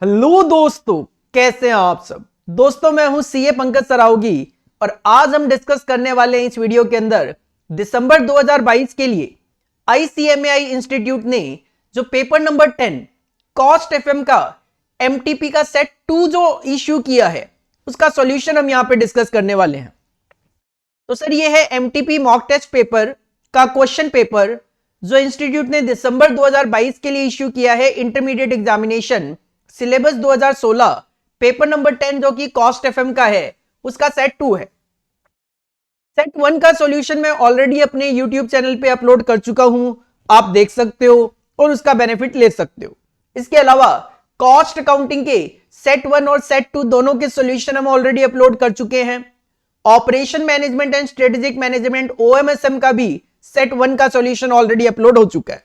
Hello दोस्तों, कैसे हैं आप सब। दोस्तों मैं हूं सीए पंकज सरावगी और आज हम डिस्कस करने वाले हैं इस वीडियो के अंदर दिसंबर 2022 के लिए आईसीएमएआई इंस्टीट्यूट ने जो पेपर नंबर 10 कॉस्ट एफएम का एमटीपी का सेट 2 जो इश्यू किया है उसका सॉल्यूशन हम यहां पे डिस्कस करने वाले हैं। तो सर ये है एमटीपी मॉक टेस्ट पेपर का क्वेश्चन पेपर जो इंस्टीट्यूट ने दिसंबर 2022 के लिए इश्यू किया है। Intermediate examination syllabus 2016 paper number 10 जो कि कॉस्ट एफएम का है उसका सेट 2 है। सेट 1 का सॉल्यूशन मैं ऑलरेडी अपने YouTube चैनल पे अपलोड कर चुका हूं, आप देख सकते हो और उसका बेनिफिट ले सकते हो। इसके अलावा कॉस्ट अकाउंटिंग के सेट 1 और सेट 2 दोनों के सॉल्यूशन हम ऑलरेडी अपलोड कर चुके हैं। Operation management and strategic management OMSM का भी सेट 1 का सॉल्यूशन ऑलरेडी अपलोड हो चुका है।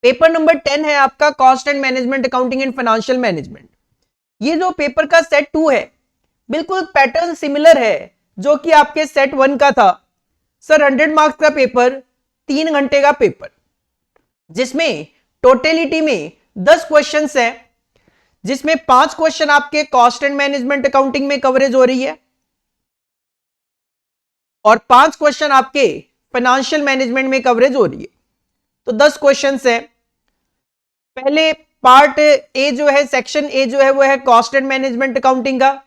पेपर नंबर 10 है आपका cost and management accounting and financial management. ये जो पेपर का सेट 2 है बिल्कुल पैटर्न सिमिलर है जो कि आपके सेट 1 का था। सर 100 मार्क्स का पेपर, 3 घंटे का पेपर, जिसमें टोटलिटी में 10 क्वेश्चंस हैं, जिसमें 5 क्वेश्चन आपके कॉस्ट एंड मैनेजमेंट अकाउंटिंग में कवरेज हो रही है और 5 क्वेश्चन आपके फाइनेंशियल मैनेजमेंट में कवरेज हो रही है। तो 10 क्वेश्चंस हैं। पहले पार्ट ए जो है, सेक्शन ए जो है वो है कॉस्ट एंड मैनेजमेंट अकाउंटिंग का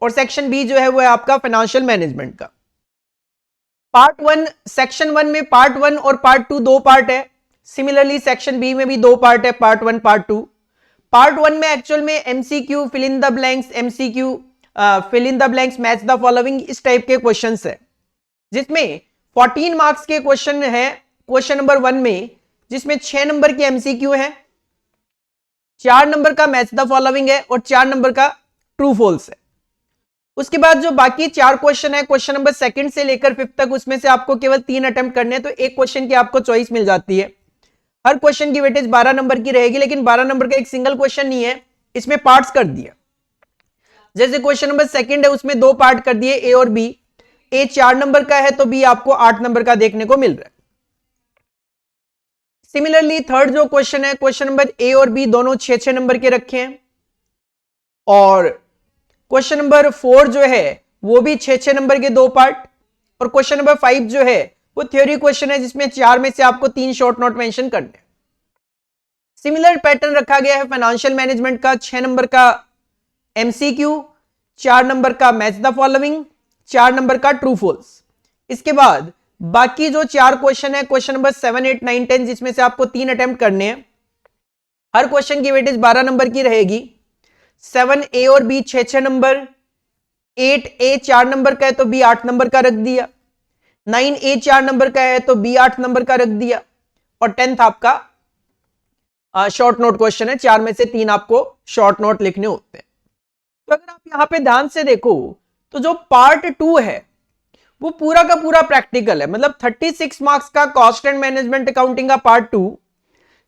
और सेक्शन बी जो है वो है आपका फाइनेंशियल मैनेजमेंट का। पार्ट 1 सेक्शन 1 में पार्ट 1 और पार्ट 2 दो पार्ट है। सिमिलरली सेक्शन बी में भी दो पार्ट है, पार्ट 1 पार्ट 2। पार्ट 1 में एक्चुअल में MCQ fill in the blanks, MCQ fill in the blanks, match the following, इस टाइप के क्वेश्चंस है, जिसमें 14 मार्क्स के क्वेश्चन है क्वेश्चन नंबर 1 में, जिसमें 6 नंबर की एमसीक्यू है, 4 नंबर का मैच द फॉलोइंग है और 4 नंबर का ट्रू फॉल्स है। उसके बाद जो बाकी 4 क्वेश्चन है क्वेश्चन नंबर 2 से लेकर 5 तक, उसमें से आपको केवल 3 अटेम्प्ट करने हैं, तो एक क्वेश्चन की आपको चॉइस मिल जाती है। हर क्वेश्चन की वेटेज 12 नंबर की रहेगी, लेकिन 12 नंबर का एक सिंगल क्वेश्चन नहीं है, इसमें पार्ट्स कर दिया। जैसे क्वेश्चन नंबर 2 है उसमें 2 पार्ट कर दिए, ए और बी। ए 4 नंबर का है तो बी आपको 8 नंबर का देखने को मिल रहा है। सिमिलरली थर्ड जो क्वेश्चन है क्वेश्चन नंबर ए और बी दोनों 6-6 नंबर के रखे हैं और क्वेश्चन नंबर 4 जो है वो भी 6-6 नंबर के 2 पार्ट और क्वेश्चन नंबर 5 जो है वो थ्योरी क्वेश्चन है, जिसमें 4 में से आपको 3 शॉर्ट नोट मेंशन करने। सिमिलर पैटर्न रखा गया है फाइनेंशियल मैनेजमेंट का, 6 नंबर का एमसीक्यू, 4 नंबर का मैच द फॉलोइंग, 4 नंबर का ट्रू फॉल्स। इसके बाद बाकी जो 4 क्वेश्चन है क्वेश्चन नंबर 7, 8, 9, 10, जिसमें से आपको 3 अटेम्प्ट करने हैं। हर क्वेश्चन की वेटेज 12 नंबर की रहेगी। 7 ए और बी 6-6 नंबर, 8 ए 4 नंबर का है तो बी 8 नंबर का रख दिया, 9 ए 4 नंबर का है तो बी 8 नंबर का रख दिया और 10th आपका शॉर्ट नोट क्वेश्चन है, 4 में से 3 आपको शॉर्ट नोट लिखने होते हैं। तो अगर आप यहां पे ध्यान से देखो तो जो पार्ट 2 है वो पूरा का पूरा प्रैक्टिकल है, मतलब 36 मार्क्स का कॉस्ट एंड मैनेजमेंट अकाउंटिंग का पार्ट 2,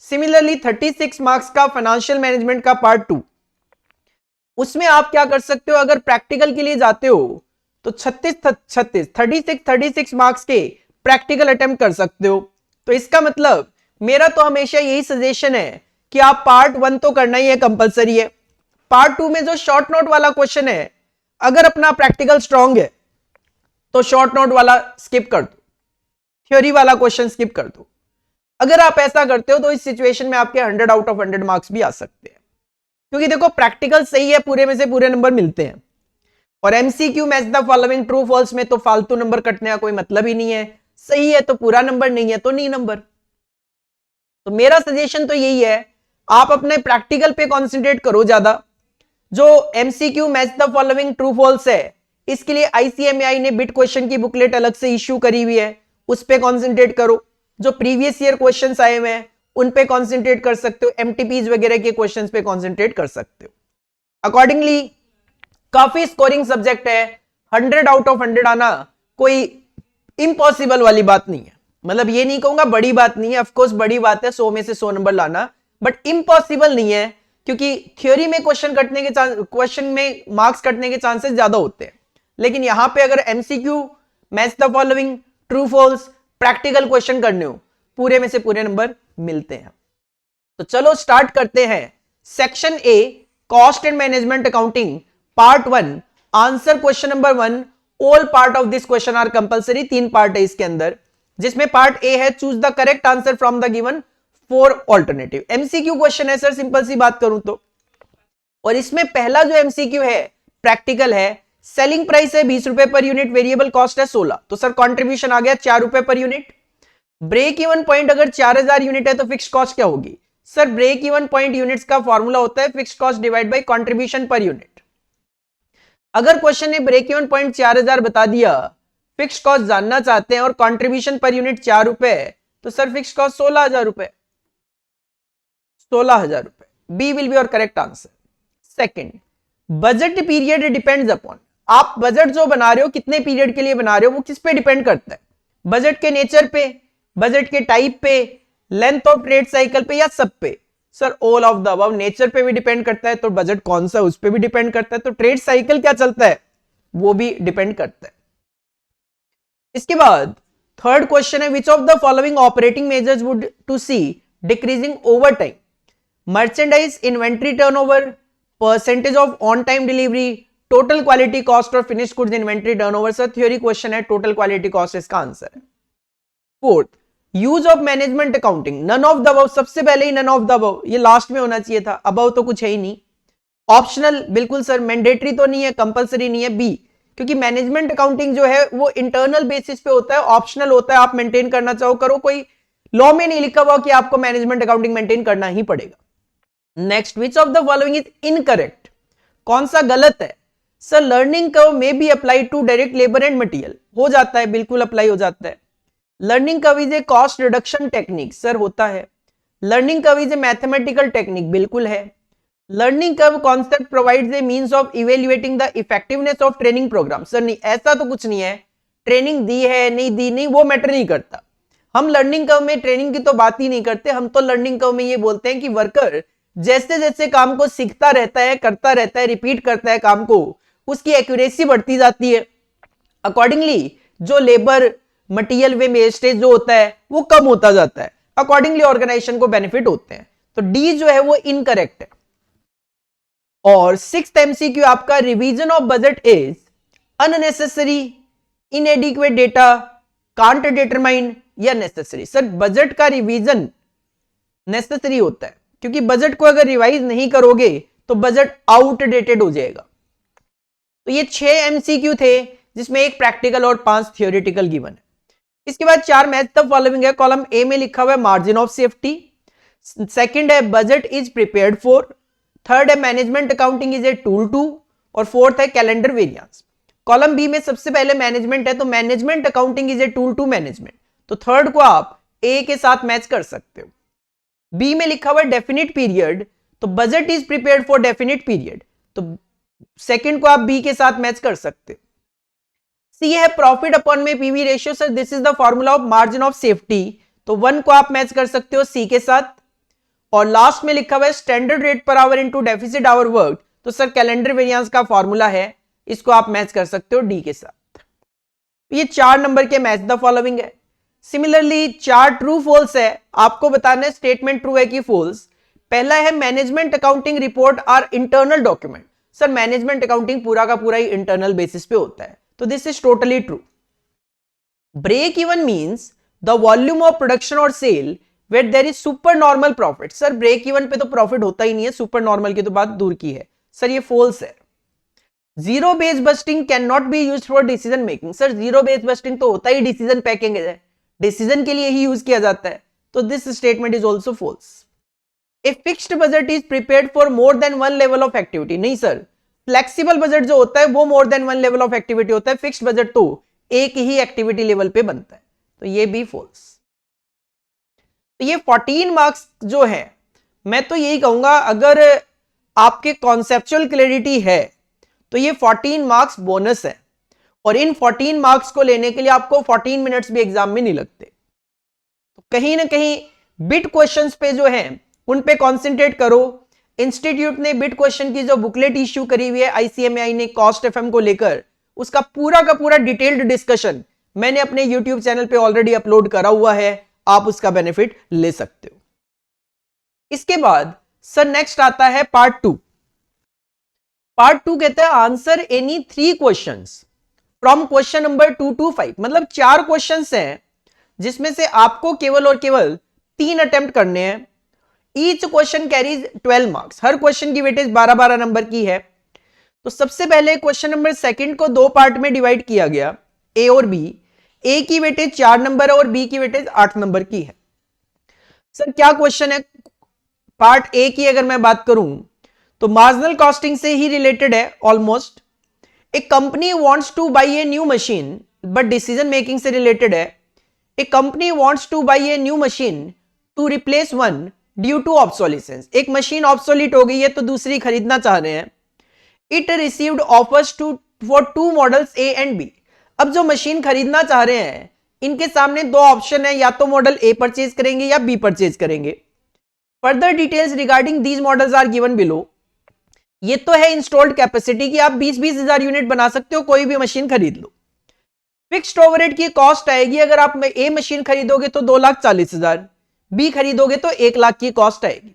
सिमिलरली 36 मार्क्स का फाइनेंशियल मैनेजमेंट का पार्ट 2। उसमें आप क्या कर सकते हो, अगर प्रैक्टिकल के लिए जाते हो तो 36 मार्क्स के प्रैक्टिकल अटेम्प्ट कर सकते हो। तो इसका मतलब मेरा तो हमेशा यही सजेशन है कि आप पार्ट 1 तो करना ही है, कंपलसरी है। पार्ट 2 में जो शॉर्ट नोट वाला क्वेश्चन है, अगर अपना प्रैक्टिकल स्ट्रांग है तो शॉर्ट नोट वाला स्किप कर दो, थ्योरी वाला क्वेश्चन स्किप कर दो। अगर आप ऐसा करते हो तो इस सिचुएशन में आपके 100 आउट ऑफ 100 मार्क्स भी आ सकते हैं, क्योंकि देखो प्रैक्टिकल सही है, पूरे में से पूरे नंबर मिलते हैं और MCQ match the following true false में तो फालतू नंबर कटने का कोई मतलब ही नहीं है। सही है तो पूरा नंबर, नहीं है तो नहीं नंबर। तो मेरा सजेशन तो यही है, आप अपने प्रैक्टिकल पे कॉन्सेंट्रेट करो ज्यादा। जो MCQ match the following true false है, इसके लिए आईसीएमएआई ने बिट क्वेश्चन की बुकलेट अलग से इश्यू करी हुई है, उस पे कॉन्सेंट्रेट करो। जो प्रीवियस ईयर क्वेश्चंस आए हुए हैं उन पे कॉन्सेंट्रेट कर सकते हो, एमटीपीज वगैरह के क्वेश्चंस पे कॉन्सेंट्रेट कर सकते हो। अकॉर्डिंगली काफी स्कोरिंग सब्जेक्ट है, 100 आउट ऑफ 100 आना कोई इम्पॉसिबल वाली बात नहीं है। मतलब ये नहीं कहूंगा बड़ी बात नहीं है, ऑफकोर्स बड़ी बात है 100 में से 100 नंबर लाना, बट इम्पॉसिबल नहीं है, क्योंकि थ्योरी में क्वेश्चन में मार्क्स कटने के चांसेस ज्यादा होते हैं। लेकिन यहां पे अगर MCQ match the following true false practical question करने हो, पूरे में से पूरे नंबर मिलते हैं। तो चलो स्टार्ट करते हैं section A cost and management accounting part 1 answer question number 1 all part of this question are compulsory. 3 part है इसके अंदर, जिसमें पार्ट ए है choose the correct answer from the given 4 alternative. MCQ question है sir, simple सी बात करूं तो। और इसमें पहला जो एमसीक्यू है प्रैक्टिकल है, सेलिंग प्राइस है 20 रुपए पर यूनिट, वेरिएबल कॉस्ट है 16, तो सर कंट्रीब्यूशन आ गया 4 रुपए per unit. Break even point अगर 4000 यूनिट है तो फिक्स कॉस्ट क्या होगी? Sir break even point units का फॉर्मूला होता है fix cost divide by contribution per unit. अगर क्वेश्चन ने ब्रेक इवन पॉइंट 4000 बता दिया, फिक्स कॉस्ट जानना चाहते हैं और कंट्रीब्यूशन पर यूनिट 4 रुपए, तो सर फिक्स कॉस्ट 16000 रुपए, 16000 रुपए। B will be your correct answer. Second, budget period depends upon, आप बजट जो बना रहे हो कितने पीरियड के लिए बना रहे हो वो किस पे डिपेंड करता है? बजट के नेचर पे, बजट के टाइप पे, लेंथ ऑफ ट्रेड साइकिल पे, या सब पे? Sir all of the above. Nature पे भी डिपेंड करता है तो बजट कौन सा उस पे भी डिपेंड करता है, तो ट्रेड साइकिल क्या चलता है वो भी डिपेंड करता है। इसके बाद थर्ड क्वेश्चन है which of the following operating measures would to see decreasing over time? Merchandise inventory turnover, percentage of on time delivery, total quality cost और finish goods inventory turnover. Sir theory question है, total quality cost इसका answer है। Fourth, use of management accounting, none of the above, सबसे पहले ही none of the above, ये last में होना चाहिए था, अबव तो कुछ है ही नहीं। ऑप्शनल, बिल्कुल सर, मैंडेटरी तो नहीं है, कंपलसरी नहीं है, बी, क्योंकि मैनेजमेंट अकाउंटिंग जो है वो इंटरनल बेसिस पे होता है, ऑप्शनल होता है, आप मेंटेन करना चाहो करो, कोई लॉ में नहीं लिखा हुआ कि आपको मैनेजमेंट अकाउंटिंग मेंटेन करना ही पड़ेगा। Next, which of the following is incorrect, कौन सा गलत है? Sir learning curve may be apply to direct labour and material, हो जाता है, बिल्कुल अप्लाई हो जाता है। Learning curve is a cost reduction technique, sir होता है। Learning curve is a mathematical technique, बिल्कुल है। Learning curve concept provides a means of evaluating the effectiveness of training programme. Sir नहीं, ऐसा तो कुछ नहीं है, ट्रेनिंग दी है नहीं दी नहीं वो मैटर नहीं करता। हम लर्निंग कर्व में ट्रेनिंग की तो बात ही नहीं करते, हम तो लर्निंग कर्व में ये बोलते हैं कि वर्कर जैसे जैसे काम को सीखता रहता है, करता रहता है, रिपीट करता है काम को, उसकी एक्यूरेसी बढ़ती जाती है, अकॉर्डिंगली जो लेबर मटेरियल वे वेस्टेज जो होता है वो कम होता जाता है, अकॉर्डिंगली ऑर्गेनाइजेशन को बेनिफिट होते हैं। तो डी जो है वो इनकरेक्ट है। और सिक्स्थ एमसीक्यू आपका, revision of budget is unnecessary, इनएडिक्वेट data, can't determine या नेसेसरी। सर बजट का रिवीजन नेसेसरी होता है, क्योंकि बजट को अगर रिवाइज नहीं करोगे तो बजट आउटडेटेड हो जाएगा। तो ये 6 एमसीक्यू थे, जिसमें एक प्रैक्टिकल और 5 थियोरेटिकल गिवन है। इसके बाद 4 मैच द फॉलोइंग है, कॉलम ए में लिखा हुआ है मार्जिन ऑफ सेफ्टी, सेकंड है budget is prepared for, third है management accounting is a tool to, और फोर्थ है कैलेंडर वेरिएंस। कॉलम बी में सबसे पहले मैनेजमेंट है, तो management accounting is a tool to management, तो थर्ड को आप ए के साथ मैच कर सकते हो। बी में लिखा हुआ डेफिनिट पीरियड, तो budget is prepared for definite period, तो सेकंड को आप बी के साथ मैच कर सकते हो। सी है प्रॉफिट अपॉन में PV ratio, sir this is the formula of margin of safety, तो 1 को आप मैच कर सकते हो सी के साथ। और लास्ट में लिखा हुआ है standard rate per hour into deficit hour work, तो सर कैलेंडर वेरिएंस का फॉर्मूला है, इसको आप मैच कर सकते हो डी के साथ। ये 4 नंबर के मैच द फॉलोइंग है। सिमिलरली 4 ट्रू फॉल्स है, आपको बताना है स्टेटमेंट ट्रू है कि फॉल्स। पहला है management accounting report are internal document, sir management accounting पूरा का पूरा ही इंटरनल बेसिस पे होता है, तो this is totally true. Break even means the volume of production और sale where there is super normal profit, sir break even पे तो प्रॉफिट होता ही नहीं है, सुपर नॉर्मल की तो बात दूर की है, सर ये फॉल्स है। Zero base budgeting can not be used for decision making, sir zero base budgeting तो होता ही डिसीजन पैकिंग है, डिसीजन के लिए ही यूज किया जाता है, तो this statement is also false. A fixed budget is prepared for more than 1 level of activity, नहीं सर, फ्लेक्सिबल बजट जो होता है वो more than 1 level of activity होता है, फिक्स्ड बजट तो एक ही एक्टिविटी लेवल पे बनता है, तो ये भी फॉल्स। तो ये 14 मार्क्स जो है, मैं तो यही कहूंगा अगर आपके कॉन्सेप्चुअल क्लैरिटी है तो ये 14 मार्क्स बोनस है, और इन 14 मार्क्स को लेने के लिए आपको 14 मिनट्स भी एग्जाम में नहीं लगते। तो कहीं ना कहीं बिट क्वेश्चंस पे जो है उन पे कॉन्सेंट्रेट करो। इंस्टीट्यूट ने बिट क्वेश्चन की जो बुकलेट इश्यू करी हुई है आईसीएमआई ने कॉस्ट एफएम को लेकर, उसका पूरा का पूरा डिटेल्ड डिस्कशन मैंने अपने यूट्यूब चैनल पे ऑलरेडी अपलोड करा हुआ है, आप उसका बेनिफिट ले सकते हो। इसके बाद सर नेक्स्ट आता है पार्ट 2। पार्ट 2 कहता है answer any 3 questions from question number 2 to 5, मतलब 4 क्वेश्चंस हैं जिसमें से आपको केवल और केवल 3 अटेम्प्ट करने हैं। ईच क्वेश्चन कैरीज 12 मार्क्स, हर क्वेश्चन की वेटेज 12-12 नंबर की है। तो सबसे पहले क्वेश्चन नंबर सेकंड को 2 पार्ट में डिवाइड किया गया, ए और बी। ए की वेटेज 4 नंबर है और बी की वेटेज 8 नंबर की है। सर क्या क्वेश्चन है? पार्ट ए की अगर मैं बात करूं तो मार्जिनल कॉस्टिंग से ही रिलेटेड है almost. A company wants to buy a new machine, but decision making से रिलेटेड है। A company wants to buy a new machine to replace one due to obsolescence. एक मशीन ऑब्सोलिट हो गई है तो दूसरी खरीदना चाह रहे हैं। It received offers to for 2 models A and B. अब जो मशीन खरीदना चाह रहे हैं इनके सामने 2 ऑप्शन है, या तो मॉडल ए परचेज करेंगे या बी परचेज करेंगे। Further details regarding these models are given below. ये तो है इंस्टॉल्ड कैपेसिटी की आप 20-20 हजार यूनिट बना सकते हो, कोई भी मशीन खरीद लो। फिक्स्ड ओवरहेड की कॉस्ट आएगी, अगर आप ए मशीन खरीदोगे तो 2,40,000, बी खरीदोगे तो 1 लाख की कॉस्ट आएगी।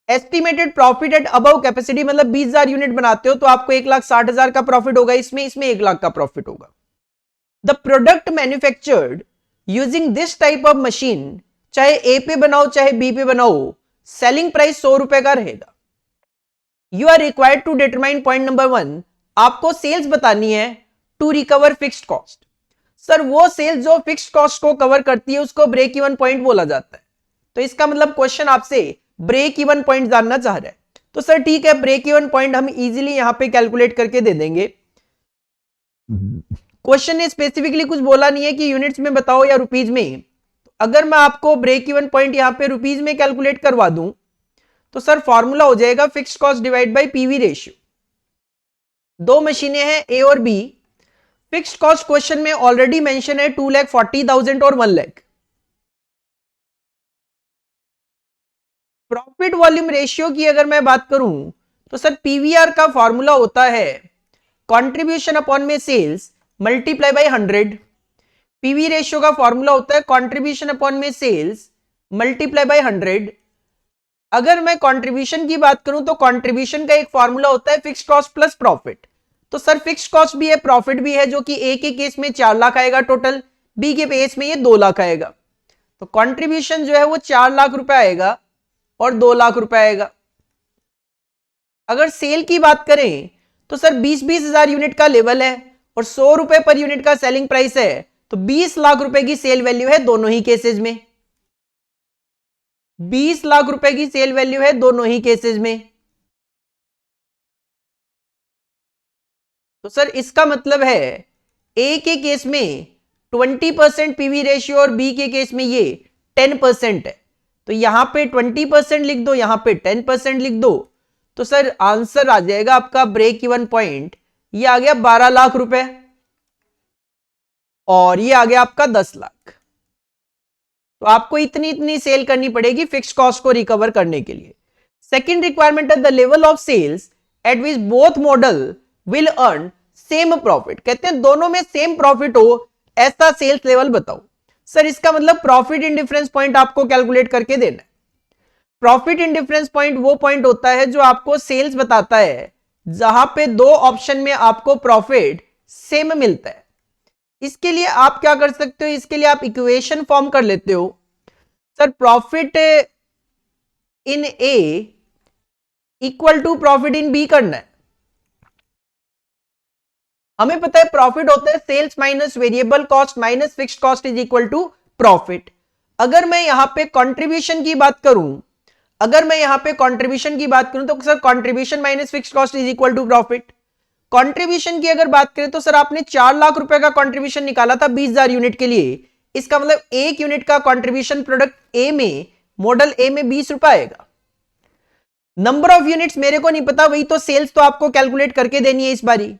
Estimated profit eight above capacity, मतलब 20,000 यूनिट बनाते हो तो आपको 1,60,000 का प्रॉफिट होगा, इसमें 1 लाख का प्रॉफिट होगा। The product manufactured using this type of machine, चाहे ए पे बनाओ चाहे बी पे बनाओ, सेलिंग प्राइस 100 रुपए का रहेगा। You are required to determine point number 1, आपको सेल्स बतानी है to recover fixed cost. Sir वो सेल्स जो फिक्स्ड कॉस्ट को कवर करती है उसको ब्रेक इवन पॉइंट बोला जाता है। तो इसका मतलब क्वेश्चन आपसे ब्रेक इवन पॉइंट जानना चाह रहा है। तो सर ठीक है, ब्रेक इवन पॉइंट हम इजीली यहां पे कैलकुलेट करके दे देंगे। क्वेश्चन ने स्पेसिफिकली कुछ बोला नहीं है कि यूनिट्स में बताओ या रुपीज में। अगर मैं आपको ब्रेक इवन पॉइंट यहां पे रुपीज में कैलकुलेट करवा दूं तो सर फॉर्मूला हो जाएगा fixed cost divide bye PV ratio. 2 मशीनें हैं ए और बी। फिक्स्ड कॉस्ट क्वेश्चन में ऑलरेडी मेंशन है 2,40,000 और 1 लाख। प्रॉफिट वॉल्यूम रेशियो की अगर मैं बात करूं तो सर पीवीआर का फॉर्मूला होता है कंट्रीब्यूशन अपॉन में sales multiply by 100। PV ratio का फॉर्मूला होता है कंट्रीब्यूशन अपॉन में सेल्स मल्टीप्लाई बाय 100। अगर मैं कंट्रीब्यूशन की बात करूं तो कंट्रीब्यूशन का एक फॉर्मूला होता है फिक्स्ड कॉस्ट प्लस प्रॉफिट। तो सर फिक्स्ड कॉस्ट भी है प्रॉफिट भी है, जो कि ए के केस में 4 लाख आएगा टोटल, बी के केस में ये 2 लाख आएगा। तो कंट्रीब्यूशन जो है वो 4 लाख रुपए आएगा और 2 लाख रुपए आएगा। अगर सेल की बात करें तो सर 20-20 हजार यूनिट का लेवल है और 100 रुपए पर यूनिट का सेलिंग प्राइस है, तो 20 लाख रुपए की सेल वैल्यू है दोनों ही केसेस में। 20 लाख रुपए की सेल वैल्यू है दोनों ही केसेस में। तो सर इसका मतलब है ए के केस में 20% पीवी रेशियो और बी के केस में ये 10% है। तो यहां पे 20% लिख दो, यहां पे 10% लिख दो, तो सर आंसर आ जाएगा आपका ब्रेक इवन पॉइंट, ये आ गया 12 लाख रुपए और ये आ गया आपका 10 लाख। तो आपको इतनी इतनी सेल करनी पड़ेगी फिक्स्ड कॉस्ट को रिकवर करने के लिए। सेकंड रिक्वायरमेंट है the level of sales at which both model will earn same profit. कहते हैं दोनों में सेम प्रॉफिट हो ऐसा सेल्स लेवल बताओ। सर इसका मतलब प्रॉफिट इन डिफरेंस पॉइंट आपको कैलकुलेट करके देना है। प्रॉफिट इन डिफरेंस पॉइंट वो पॉइंट होता है जो आपको सेल्स बताता है जहां पे 2 ऑप्शन में आपको प्रॉफिट सेम मिलता है। इसके लिए आप क्या कर सकते हो, इसके लिए आप इक्वेशन फॉर्म कर लेते हो। Sir profit in A equal to profit in B करना है। हमें पता है प्रॉफिट होता है sales minus variable cost minus fixed cost is equal to profit. अगर मैं यहां पे कंट्रीब्यूशन की बात करूं तो sir contribution minus fixed cost is equal to profit. Contribution की अगर बात करें तो सर आपने 4 लाख रुपए का कंट्रीब्यूशन निकाला था 20,000 यूनिट के लिए। इसका मतलब 1 यूनिट का कंट्रीब्यूशन प्रोडक्ट ए में मॉडल ए में 20 रुपए आएगा। नंबर ऑफ यूनिट्स मेरे को नहीं पता, वही तो सेल्स तो आपको कैलकुलेट करके देनी है इस बारी।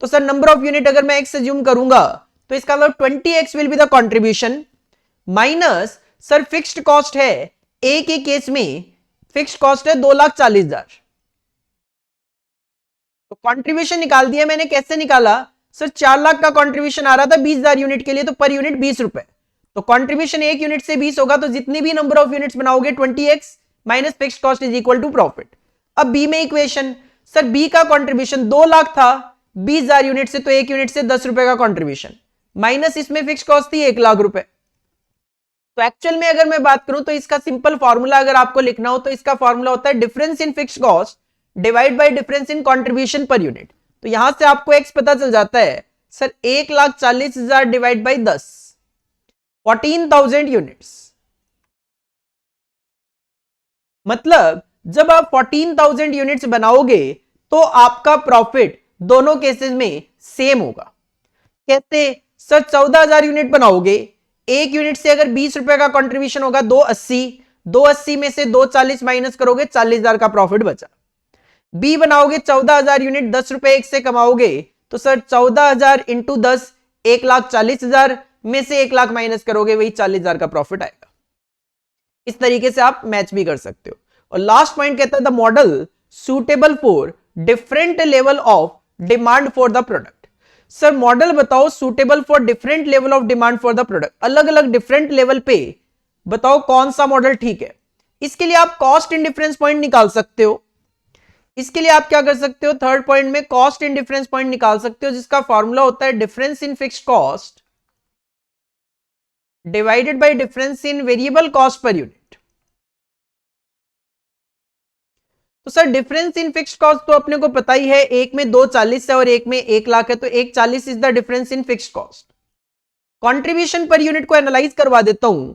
तो सर नंबर ऑफ यूनिट अगर मैं x अज्यूम करूंगा तो इसका मतलब 20x will be the contribution minus sir fixed cost है ए के केस में फिक्स्ड कॉस्ट है 2,40,000। तो कंट्रीब्यूशन निकाल दिया मैंने। कैसे निकाला? सर 4 लाख का कंट्रीब्यूशन आ रहा था 20,000 यूनिट के लिए, तो पर यूनिट 20 रुपए। तो कंट्रीब्यूशन 1 यूनिट से 20 होगा, तो जितनी भी नंबर ऑफ यूनिट्स बनाओगे 20x minus fixed cost is equal to profit. अब बी में इक्वेशन सर बी का कंट्रीब्यूशन 2 लाख था 20,000 यूनिट से, तो 1 यूनिट से 10 रुपए का कंट्रीब्यूशन, माइनस इसमें फिक्स कॉस्ट थी 1 लाख रुपए। तो एक्चुअल में अगर मैं बात करूं तो इसका सिंपल फॉर्मूला अगर आपको लिखना हो तो इसका फॉर्मूला होता है difference in fix cost divide bye difference in contribution per unit. तो यहां से आपको एक्स पता चल जाता है सर 1,40,000 डिवाइड बाई 10, 14,000 यूनिट्स। मतलब जब आप 14,000 यूनिट्स बनाओगे तो आपका प्रॉफिट दोनों केसेस में सेम होगा। कैसे? सर 14,000 यूनिट बनाओगे, एक यूनिट से अगर 20 रुपए का कंट्रीब्यूशन होगा 280 में से 240 माइनस करोगे 40,000 का प्रॉफिट बचा। बी बनाओगे 14,000 यूनिट 10 रुपए एक से कमाओगे तो सर 14,000 इंटू 10 1,40,000 में से 1 लाख माइनस करोगे वही 40,000 का प्रॉफिट आएगा। इस तरीके से आप मैच भी कर सकते हो। और लास्ट पॉइंट कहता है the model suitable for different level of demand for the product. Sir model बताओ suitable for different level of demand for the product, अलग अलग डिफरेंट लेवल पे बताओ कौन सा मॉडल ठीक है। इसके लिए आप कॉस्ट इन डिफरेंस पॉइंट निकाल सकते हो। इसके लिए आप क्या कर सकते हो, थर्ड पॉइंट में कॉस्ट इन डिफरेंस पॉइंट निकाल सकते हो, जिसका फॉर्मूला होता है difference in fixed cost divided by difference in variable cost per unit. तो sir difference in fixed cost तो अपने को पता ही है, एक में 240 है और एक में 1 लाख है, तो 140 is the difference in fixed cost. Contribution per unit को एनालाइज करवा देता हूं।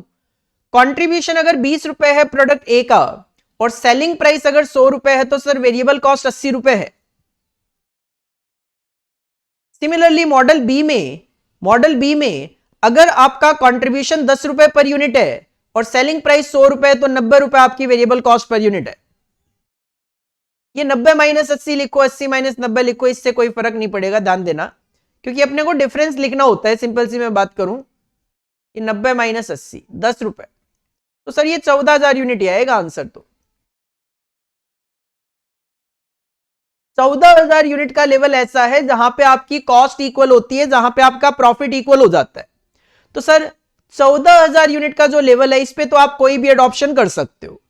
कंट्रीब्यूशन अगर 20 रुपए है प्रोडक्ट ए का और सेलिंग प्राइस अगर 100 रुपए है तो सर वेरिएबल कॉस्ट 80 रुपए है। सिमिलरली मॉडल बी में अगर आपका कंट्रीब्यूशन 10 रुपए पर यूनिट है और सेलिंग प्राइस 100 रुपए है तो 90 रुपए आपकी वेरिएबल कॉस्ट पर यूनिट है। ये 90 माइनस 80 लिखो, 80 माइनस 90 लिखो, इससे कोई फर्क नहीं पड़ेगा, ध्यान देना, क्योंकि अपने को डिफरेंस लिखना होता है। सिंपल सी मैं बात करूं, ये 90 माइनस 80 10 रुपए, तो सर ये 14,000 यूनिट ही आएगा आंसर। तो 14,000 यूनिट का लेवल ऐसा है जहां पे आपकी कॉस्ट इक्वल होती है, जहां पे आपका प्रॉफिट इक्वल हो जाता है। तो सर 14,000 यूनिट का जो लेवल है इस पे तो आप कोई भी एडॉप्शन कर सकते हो,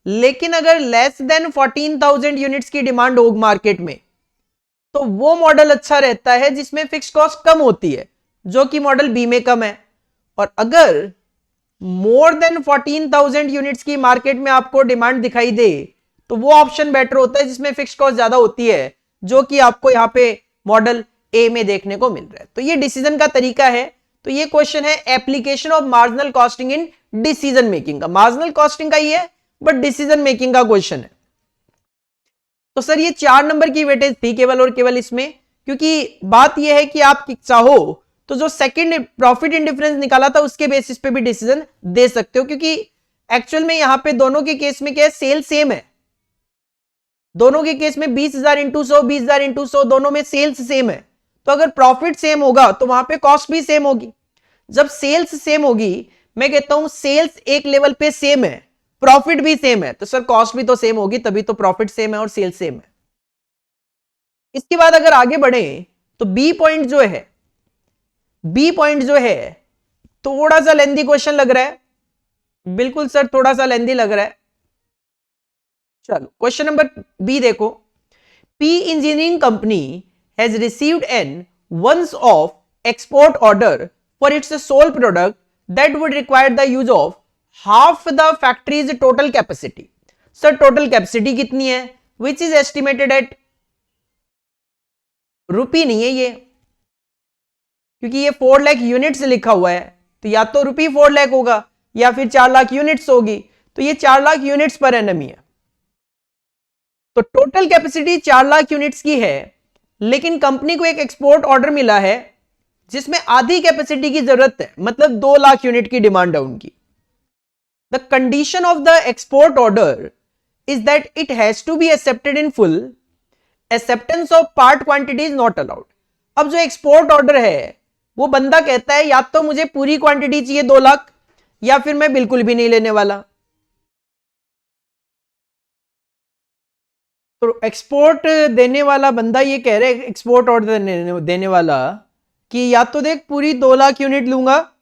लेकिन अगर लेस देन 14,000 यूनिट्स की डिमांड हो मार्केट में तो वो मॉडल अच्छा रहता है जिसमें फिक्स कॉस्ट कम होती है, जो कि मॉडल बी में कम है। और अगर मोर देन 14,000 यूनिट्स की मार्केट में आपको डिमांड दिखाई दे तो वो ऑप्शन बेटर होता है जिसमें फिक्स कॉस्ट ज्यादा होती है, जो कि आपको यहां पे मॉडल ए में देखने को मिल रहा है। तो ये डिसीजन का तरीका है। तो ये क्वेश्चन है application of marginal costing in decision making का। मार्जिनल कॉस्टिंग का ही है बट डिसीजन मेकिंग का क्वेश्चन है। तो सर ये 4 नंबर की वेटेज थी केवल और केवल इसमें, क्योंकि बात यह है कि आप चाहो तो जो सेकंड प्रॉफिट इन डिफरेंस निकाला था उसके बेसिस पे भी डिसीजन दे सकते हो, क्योंकि एक्चुअल में यहां पे दोनों के केस में क्या है, सेल सेम है। दोनों के केस में 20,000 इंटू 100, 20,000 इंटू 100, दोनों में सेल्स सेम है। तो अगर प्रॉफिट सेम होगा तो वहां पे कॉस्ट भी सेम होगी। जब सेल्स सेम होगी, मैं कहता हूं सेल्स एक लेवल पे सेम है, प्रॉफिट भी सेम है, तो सर कॉस्ट भी तो सेम होगी, तभी तो प्रॉफिट सेम है और सेल्स सेम है। इसके बाद अगर आगे बढ़े तो बी पॉइंट जो है थोड़ा सा लेंदी क्वेश्चन लग रहा है। बिल्कुल सर थोड़ा सा लेंदी लग रहा है। चलो क्वेश्चन नंबर बी देखो। P engineering company has received an once off export order for its sole product that would require the use of half the factories total capacity. Sir total capacity कितनी है, which is estimated at, rupee नहीं है ये, क्योंकि ये 4 lakh units लिखा हुआ है, तो या तो रुपी 4 लाख होगा या फिर 4 लाख यूनिट्स होगी, तो ये 4 लाख यूनिट्स पर एनम ही है। तो टोटल कैपेसिटी 4 लाख यूनिट्स की है, लेकिन कंपनी को एक एक्सपोर्ट ऑर्डर मिला है जिसमें आधी कैपेसिटी की जरूरत है, मतलब 2 लाख यूनिट की डिमांड है उनकी। The condition of the export order is that it has to be accepted in full. Acceptance of part quantity is not allowed. अब जो एक्सपोर्ट ऑर्डर है वो बंदा कहता है या तो मुझे पूरी क्वांटिटी चाहिए 2 लाख या फिर मैं बिल्कुल भी नहीं लेने वाला। तो एक्सपोर्ट देने वाला बंदा ये कह रहे एक्सपोर्ट ऑर्डर देने वाला कि या तो देख पूरी 2 लाख यूनिट लूंगा,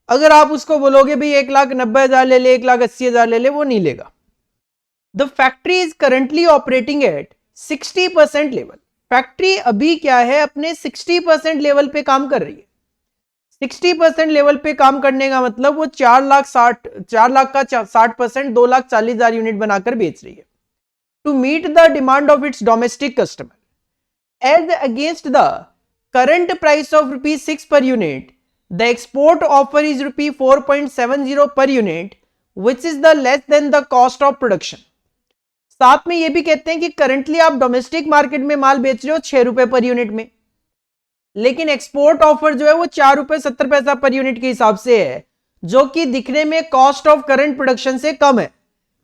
अगर आप उसको बोलोगे भाई 1,90,000 ले ले, 1,80,000 ले ले, वो नहीं लेगा। The factory is currently operating eight 60% level. Factory अभी क्या है, अपने 60% लेवल पे काम कर रही है। 60% लेवल पे काम करने का मतलब वो 4 लाख का 60%, 2,40,000 यूनिट बनाकर बेच रही है। To meet the demand of its domestic customer as against the current price of ₹6 per unit, the export offer is ₹4.70 per unit, which is the less than the cost of production. साथ में ये भी कहते हैं कि currently आप domestic market में माल बेच रहे हो ₹6 पर यूनिट में, लेकिन एक्सपोर्ट ऑफर जो है वो ₹4.70 पर यूनिट के हिसाब से है, जो कि दिखने में कॉस्ट ऑफ करंट प्रोडक्शन से कम है,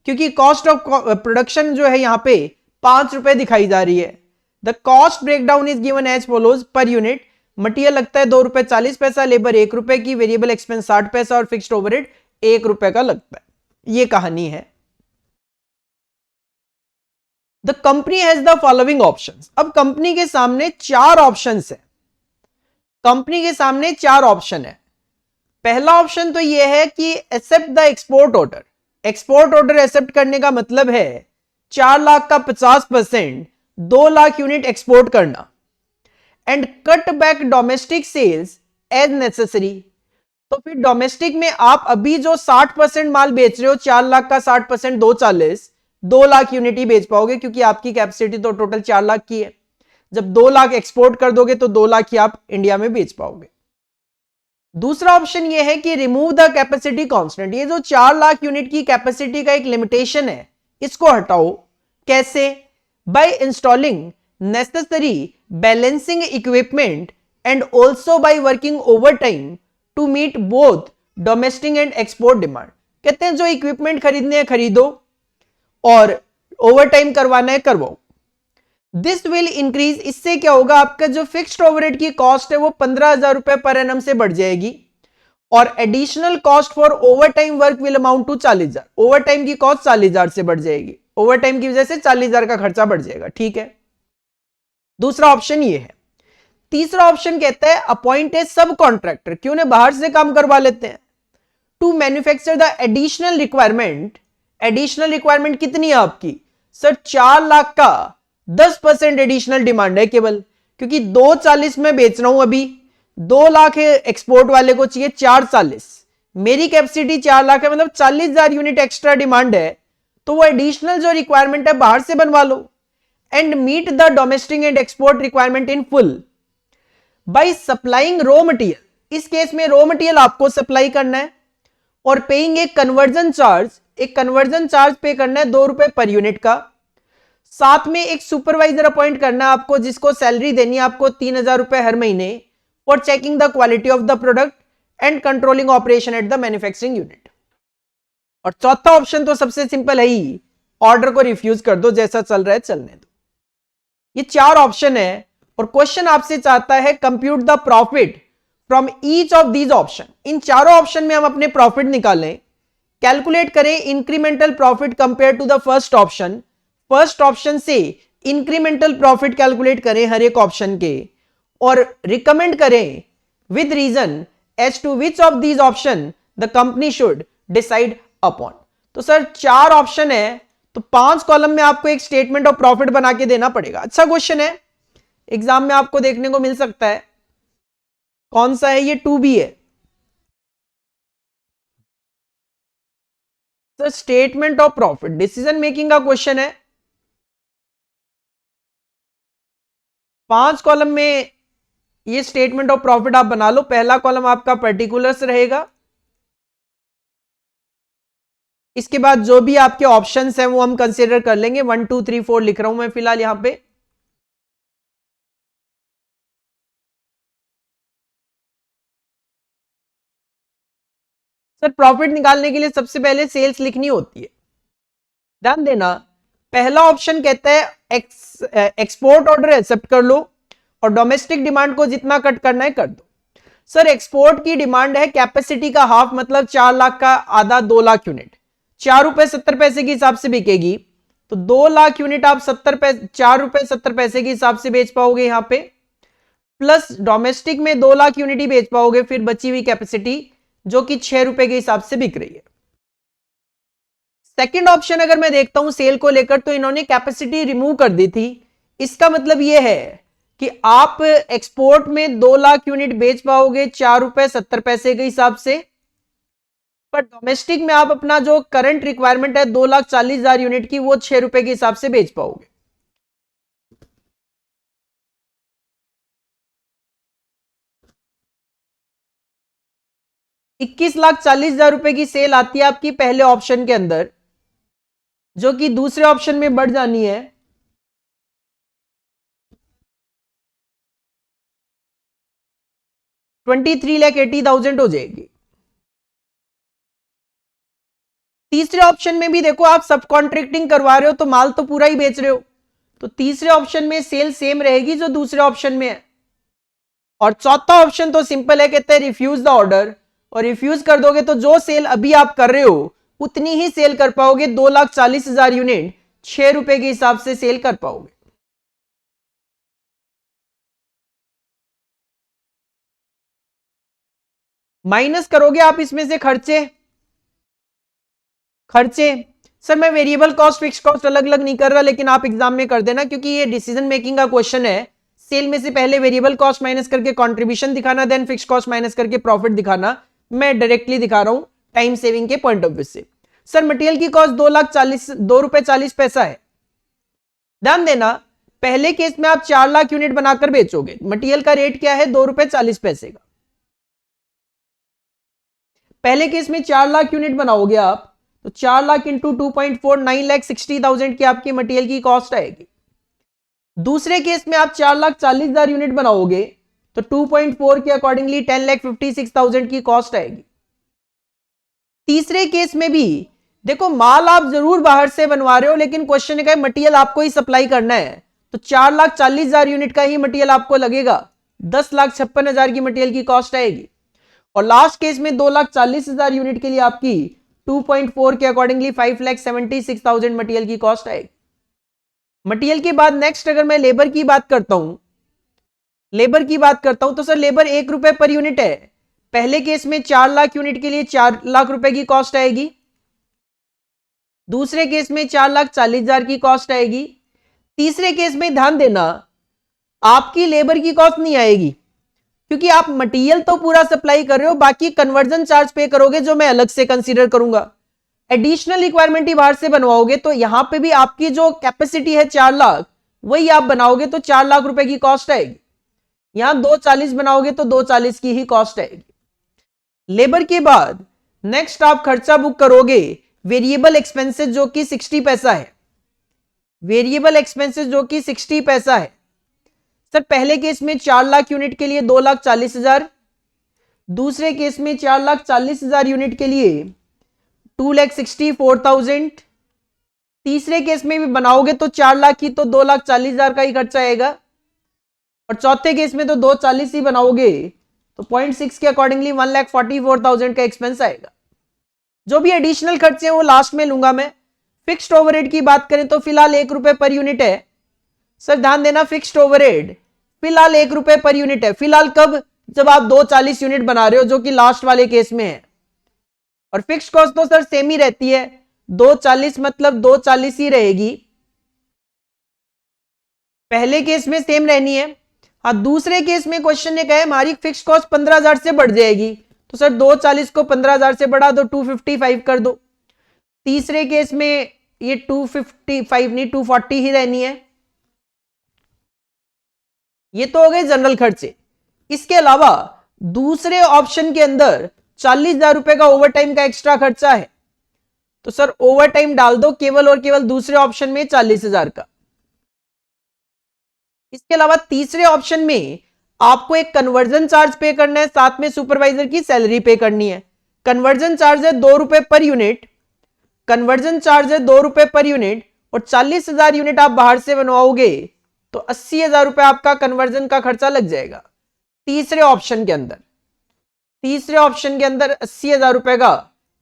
क्योंकि कॉस्ट ऑफ प्रोडक्शन जो है यहाँ पे ₹5 दिखाई जा रही है। The cost breakdown is given as follows per unit. Material लगता है ₹2.40, लेबर ₹1 की, वेरिएबल एक्सपेंस 60 पैसा और फिक्स्ड ओवरहेड ₹1 का लगता है। ये कहानी है। The company has the following options. अब कंपनी के सामने 4 ऑप्शंस है। कंपनी के सामने 4 ऑप्शन है। पहला ऑप्शन तो यह है कि accept the export order. Export order accept करने का मतलब है 4 लाख का 50%, 2 लाख यूनिट एक्सपोर्ट करना, and cut back domestic sales as necessary. तो फिर डोमेस्टिक में आप अभी जो 60% माल बेच रहे हो, 4 लाख का 60%, 240, 2 लाख यूनिट ही बेच पाओगे, क्योंकि आपकी कैपेसिटी तो टोटल 4 लाख की है। जब 2 लाख एक्सपोर्ट कर दोगे तो 2 लाख ही आप इंडिया में बेच पाओगे। दूसरा ऑप्शन यह है कि रिमूव द कैपेसिटी कांस्टेंट। ये जो 4 लाख यूनिट की कैपेसिटी का एक लिमिटेशन है, इसको हटाओ। कैसे? By installing necessary balancing equipment and also by working over time to meet both domestic and export demand. कहते हैं जो इक्विपमेंट खरीदने हैं खरीदो, और ओवर टाइम करवाना है करवाओ। This will increase. इससे क्या होगा, आपका जो फिक्स्ड ओवरहेड की कॉस्ट है वो ₹15,000 पर एनम से बढ़ जाएगी, और additional cost for over time work will amount to 40,000। Over time की कॉस्ट 40,000 से बढ़ जाएगी। ओवर टाइम की वजह से 40,000 का खर्चा बढ़ जाएगा। ठीक है, दूसरा ऑप्शन ये है। तीसरा ऑप्शन कहता है अपॉइंट ए सब कॉन्ट्रैक्टर। क्यों ना बाहर से काम करवा लेते हैं, to manufacture the additional requirement. Additional requirement कितनी है आपकी? सर 4 लाख का 10% एडिशनल डिमांड है केवल, क्योंकि 240 में बेच रहा हूं अभी, 2 लाख एक्सपोर्ट वाले को चाहिए 440, मेरी कैपेसिटी 4 लाख है, मतलब 40,000 यूनिट एक्स्ट्रा डिमांड है। तो वो एडिशनल जो रिक्वायरमेंट है बाहर से बनवा लो, and meet the domestic and export requirement in full by supplying raw material. इस केस में रॉ मटेरियल आपको सप्लाई करना है, और पेइंग एक कन्वर्जन चार्ज। एक कन्वर्जन चार्ज पे करना है ₹2 पर यूनिट का। साथ में एक सुपरवाइजर अपॉइंट करना है आपको, जिसको सैलरी देनी है आपको ₹3,000 हर महीने, for checking the quality of the product and controlling operation at the manufacturing unit. और चौथा ऑप्शन तो सबसे सिंपल है ही, ऑर्डर को रिफ्यूज कर दो, जैसा चल रहा है चलने दो। ये 4 ऑप्शन है, और क्वेश्चन आपसे चाहता है compute the profit from each of these option. इन चारों ऑप्शन में हम अपने प्रॉफिट निकालें, कैलकुलेट करें incremental profit compare to the first option. First option से इंक्रीमेंटल प्रॉफिट कैलकुलेट करें हर एक ऑप्शन के, और रिकमेंड करें with reason as to which of these option the company should decide upon. तो सर 4 ऑप्शन है, तो 5 कॉलम में आपको एक स्टेटमेंट ऑफ प्रॉफिट बना के देना पड़ेगा। अच्छा क्वेश्चन है, एग्जाम में आपको देखने को मिल सकता है। कौन सा है ये? 2B है sir. Statement of profit decision making का क्वेश्चन है। 5 कॉलम में ये स्टेटमेंट ऑफ प्रॉफिट आप बना लो। पहला कॉलम आपका पर्टिकुलर्स रहेगा, इसके बाद जो भी आपके ऑप्शंस हैं वो हम कंसीडर कर लेंगे। 1 2 3 4 लिख रहा हूं मैं फिलहाल यहां पे। सर प्रॉफिट निकालने के लिए सबसे पहले सेल्स लिखनी होती है, ध्यान देना। पहला ऑप्शन कहता है एक्सपोर्ट ऑर्डर एक्सेप्ट कर लो, और डोमेस्टिक डिमांड को जितना कट करना है कर दो। सर एक्सपोर्ट की डिमांड है कैपेसिटी का हाफ, मतलब 4 लाख का आधा, 2 लाख यूनिट ₹4.70 के हिसाब से बिकेगी। तो 2 लाख यूनिट आप ₹4.70 के हिसाब से बेच पाओगे यहां पे, प्लस डोमेस्टिक में 2 लाख यूनिट ही बेच पाओगे, फिर बची हुई कैपेसिटी जो कि ₹6 के हिसाब से बिक रही है। सेकंड ऑप्शन अगर मैं देखता हूं सेल को लेकर, तो इन्होंने कैपेसिटी रिमूव कर दी थी। इसका मतलब यह है कि आप एक्सपोर्ट में 2 लाख यूनिट बेच पाओगे 4.70 रुपए के हिसाब से, पर डोमेस्टिक में आप अपना जो करंट रिक्वायरमेंट है 2,40,000 यूनिट की, वो 6 रुपए के हिसाब से बेच पाओगे। ₹21,40,000 की सेल आती है आपकी पहले ऑप्शन के अंदर, जो कि दूसरे ऑप्शन में बढ़ जानी है 23,80,000 हो जाएगी। तीसरे ऑप्शन में भी देखो आप सब कॉन्ट्रैक्टिंग करवा रहे हो तो माल तो पूरा ही बेच रहे हो, तो तीसरे ऑप्शन में सेल सेम रहेगी जो दूसरे ऑप्शन में है। और चौथा ऑप्शन तो सिंपल है, कहते हैं रिफ्यूज द ऑर्डर, और रिफ्यूज कर दोगे तो जो सेल अभी आप कर रहे हो उतनी ही सेल कर पाओगे, 2,40,000 यूनिट 6 रुपए के हिसाब से सेल कर पाओगे। माइनस करोगे आप इसमें से खर्चे। सर मैं वेरिएबल कॉस्ट फिक्स कॉस्ट अलग अलग नहीं कर रहा, लेकिन आप एग्जाम में कर देना क्योंकि ये डिसीजन मेकिंग का क्वेश्चन है। सेल में से पहले वेरिएबल कॉस्ट माइनस करके कंट्रीब्यूशन दिखाना, देन फिक्स कॉस्ट माइनस करके प्रॉफिट दिखाना। मैं डायरेक्टली दिखा रहा हूं टाइम सेविंग के पॉइंट ऑफ व्यू से। सर मटेरियल की कॉस्ट 2,40 है। ध्यान देना, पहले केस में आप 4 लाख यूनिट बनाकर बेचोगे, मटेरियल का रेट क्या है ₹2.40 का। पहले केस में 4 लाख यूनिट बनाओगे आप, तो 4 लाख इंटू 2.4 9,60,000 की आपकी मटेरियल की कॉस्ट आएगी। दूसरे केस में आप 4,40,000 यूनिट बनाओगे तो 2.4 के अकॉर्डिंगली 10,56,000 की कॉस्ट आएगी। तीसरे केस में भी देखो माल आप जरूर बाहर से बनवा रहे हो, लेकिन क्वेश्चन है मटेरियल आपको ही सप्लाई करना है, तो 4,40,000 यूनिट का ही मटेरियल आपको लगेगा, 10,56,000 की मटेरियल की कॉस्ट आएगी। और लास्ट केस में 2,40,000 यूनिट के लिए आपकी 2.4 के अकॉर्डिंगली 5,76,000 मटेरियल की कॉस्ट आएगी। मटेरियल के बाद नेक्स्ट अगर मैं लेबर की बात करता हूं, तो सर लेबर 1 रुपए पर यूनिट है। पहले केस में 4 लाख यूनिट के लिए 4 लाख रुपए की कॉस्ट आएगी, दूसरे केस में 4,40,000 की कॉस्ट आएगी। तीसरे केस में ध्यान देना आपकी लेबर की कॉस्ट नहीं आएगी, क्योंकि आप मटेरियल तो पूरा सप्लाई कर रहे हो, बाकी कन्वर्जन चार्ज पे करोगे जो मैं अलग से कंसीडर करूंगा। एडिशनल रिक्वायरमेंट ही बाहर से बनवाओगे तो यहां पे भी आपकी जो कैपेसिटी है 4 लाख, वही आप बनाओगे तो 4 लाख रुपए की कॉस्ट आएगी। यहां 240 बनाओगे तो 240 की ही कॉस्ट आएगी। लेबर के बाद नेक्स्ट आप खर्चा बुक करोगे वेरिएबल एक्सपेंसेस जो कि 60 पैसा है। सर पहले केस में 4 लाख यूनिट के लिए 2,40,000, दूसरे केस में 4,40,000 यूनिट के लिए 2,64,000, तीसरे केस में भी बनाओगे तो 4 लाख की तो 2,40,000 का ही खर्चा आएगा, और चौथे केस में तो 240 ही बनाओगे तो 0.6 के अकॉर्डिंगली 1,44,000 का एक्सपेंस आएगा। जो भी एडिशनल खर्चे हैं वो लास्ट में लूंगा मैं। फिक्स्ड ओवरहेड की बात करें तो फिलहाल 1 रुपए पर यूनिट है। सर ध्यान देना फिक्स्ड ओवरहेड फिलहाल 1 रुपए पर यूनिट है। फिलहाल कब? जब आप 240 यूनिट बना रहे हो, जो कि लास्ट वाले केस में है। और फिक्स्ड कॉस्ट तो सर सेम ही रहती है, 240 मतलब 240 ही रहेगी, पहले केस में सेम रहनी है। हाँ दूसरे केस में क्वेश्चन ने कहा हमारी फिक्स्ड कॉस्ट 15,000 से बढ़ जाएगी, तो सर 240 को 15,000 से बढ़ा दो, 255 कर दो। तीसरे केस में ये 255 नहीं 240 ही रहनी है। ये तो हो गए जनरल खर्चे। इसके अलावा दूसरे ऑप्शन के अंदर 40,000 रुपए का ओवरटाइम का एक्स्ट्रा खर्चा है, तो सर ओवरटाइम डाल दो केवल और केवल दूसरे ऑप्शन में 40,000 का। इसके अलावा तीसरे ऑप्शन में आपको एक कन्वर्जन चार्ज पे करना है, साथ में सुपरवाइजर की सैलरी पे करनी है। कन्वर्जन चार्ज है 2 रुपए पर यूनिट, और 40,000 यूनिट आप बाहर से बनवाओगे तो 80,000 रुपए आपका कन्वर्जन का खर्चा लग जाएगा। तीसरे ऑप्शन के अंदर 80,000 रुपए का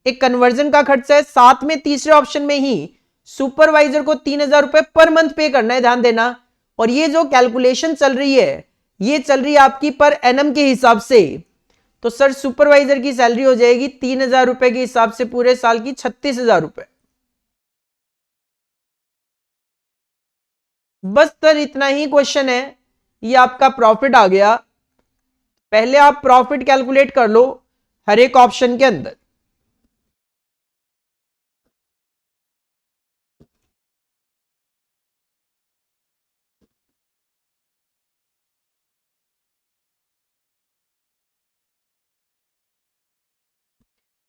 एक कन्वर्जन का खर्चा है, साथ में तीसरे ऑप्शन में ही सुपरवाइजर को 3,000 रुपए पर मंथ पे करना है। ध्यान देना, और ये जो कैलकुलेशन चल रही है ये चल रही है आपकी पर एनम के हिसाब से, तो सर सुपरवाइजर की सैलरी हो जाएगी 3,000 रुपए के हिसाब से पूरे साल की 36,000 रुपए। बस सर इतना ही क्वेश्चन है, ये आपका प्रॉफिट आ गया। पहले आप प्रॉफिट कैलकुलेट कर लो हर एक ऑप्शन के अंदर।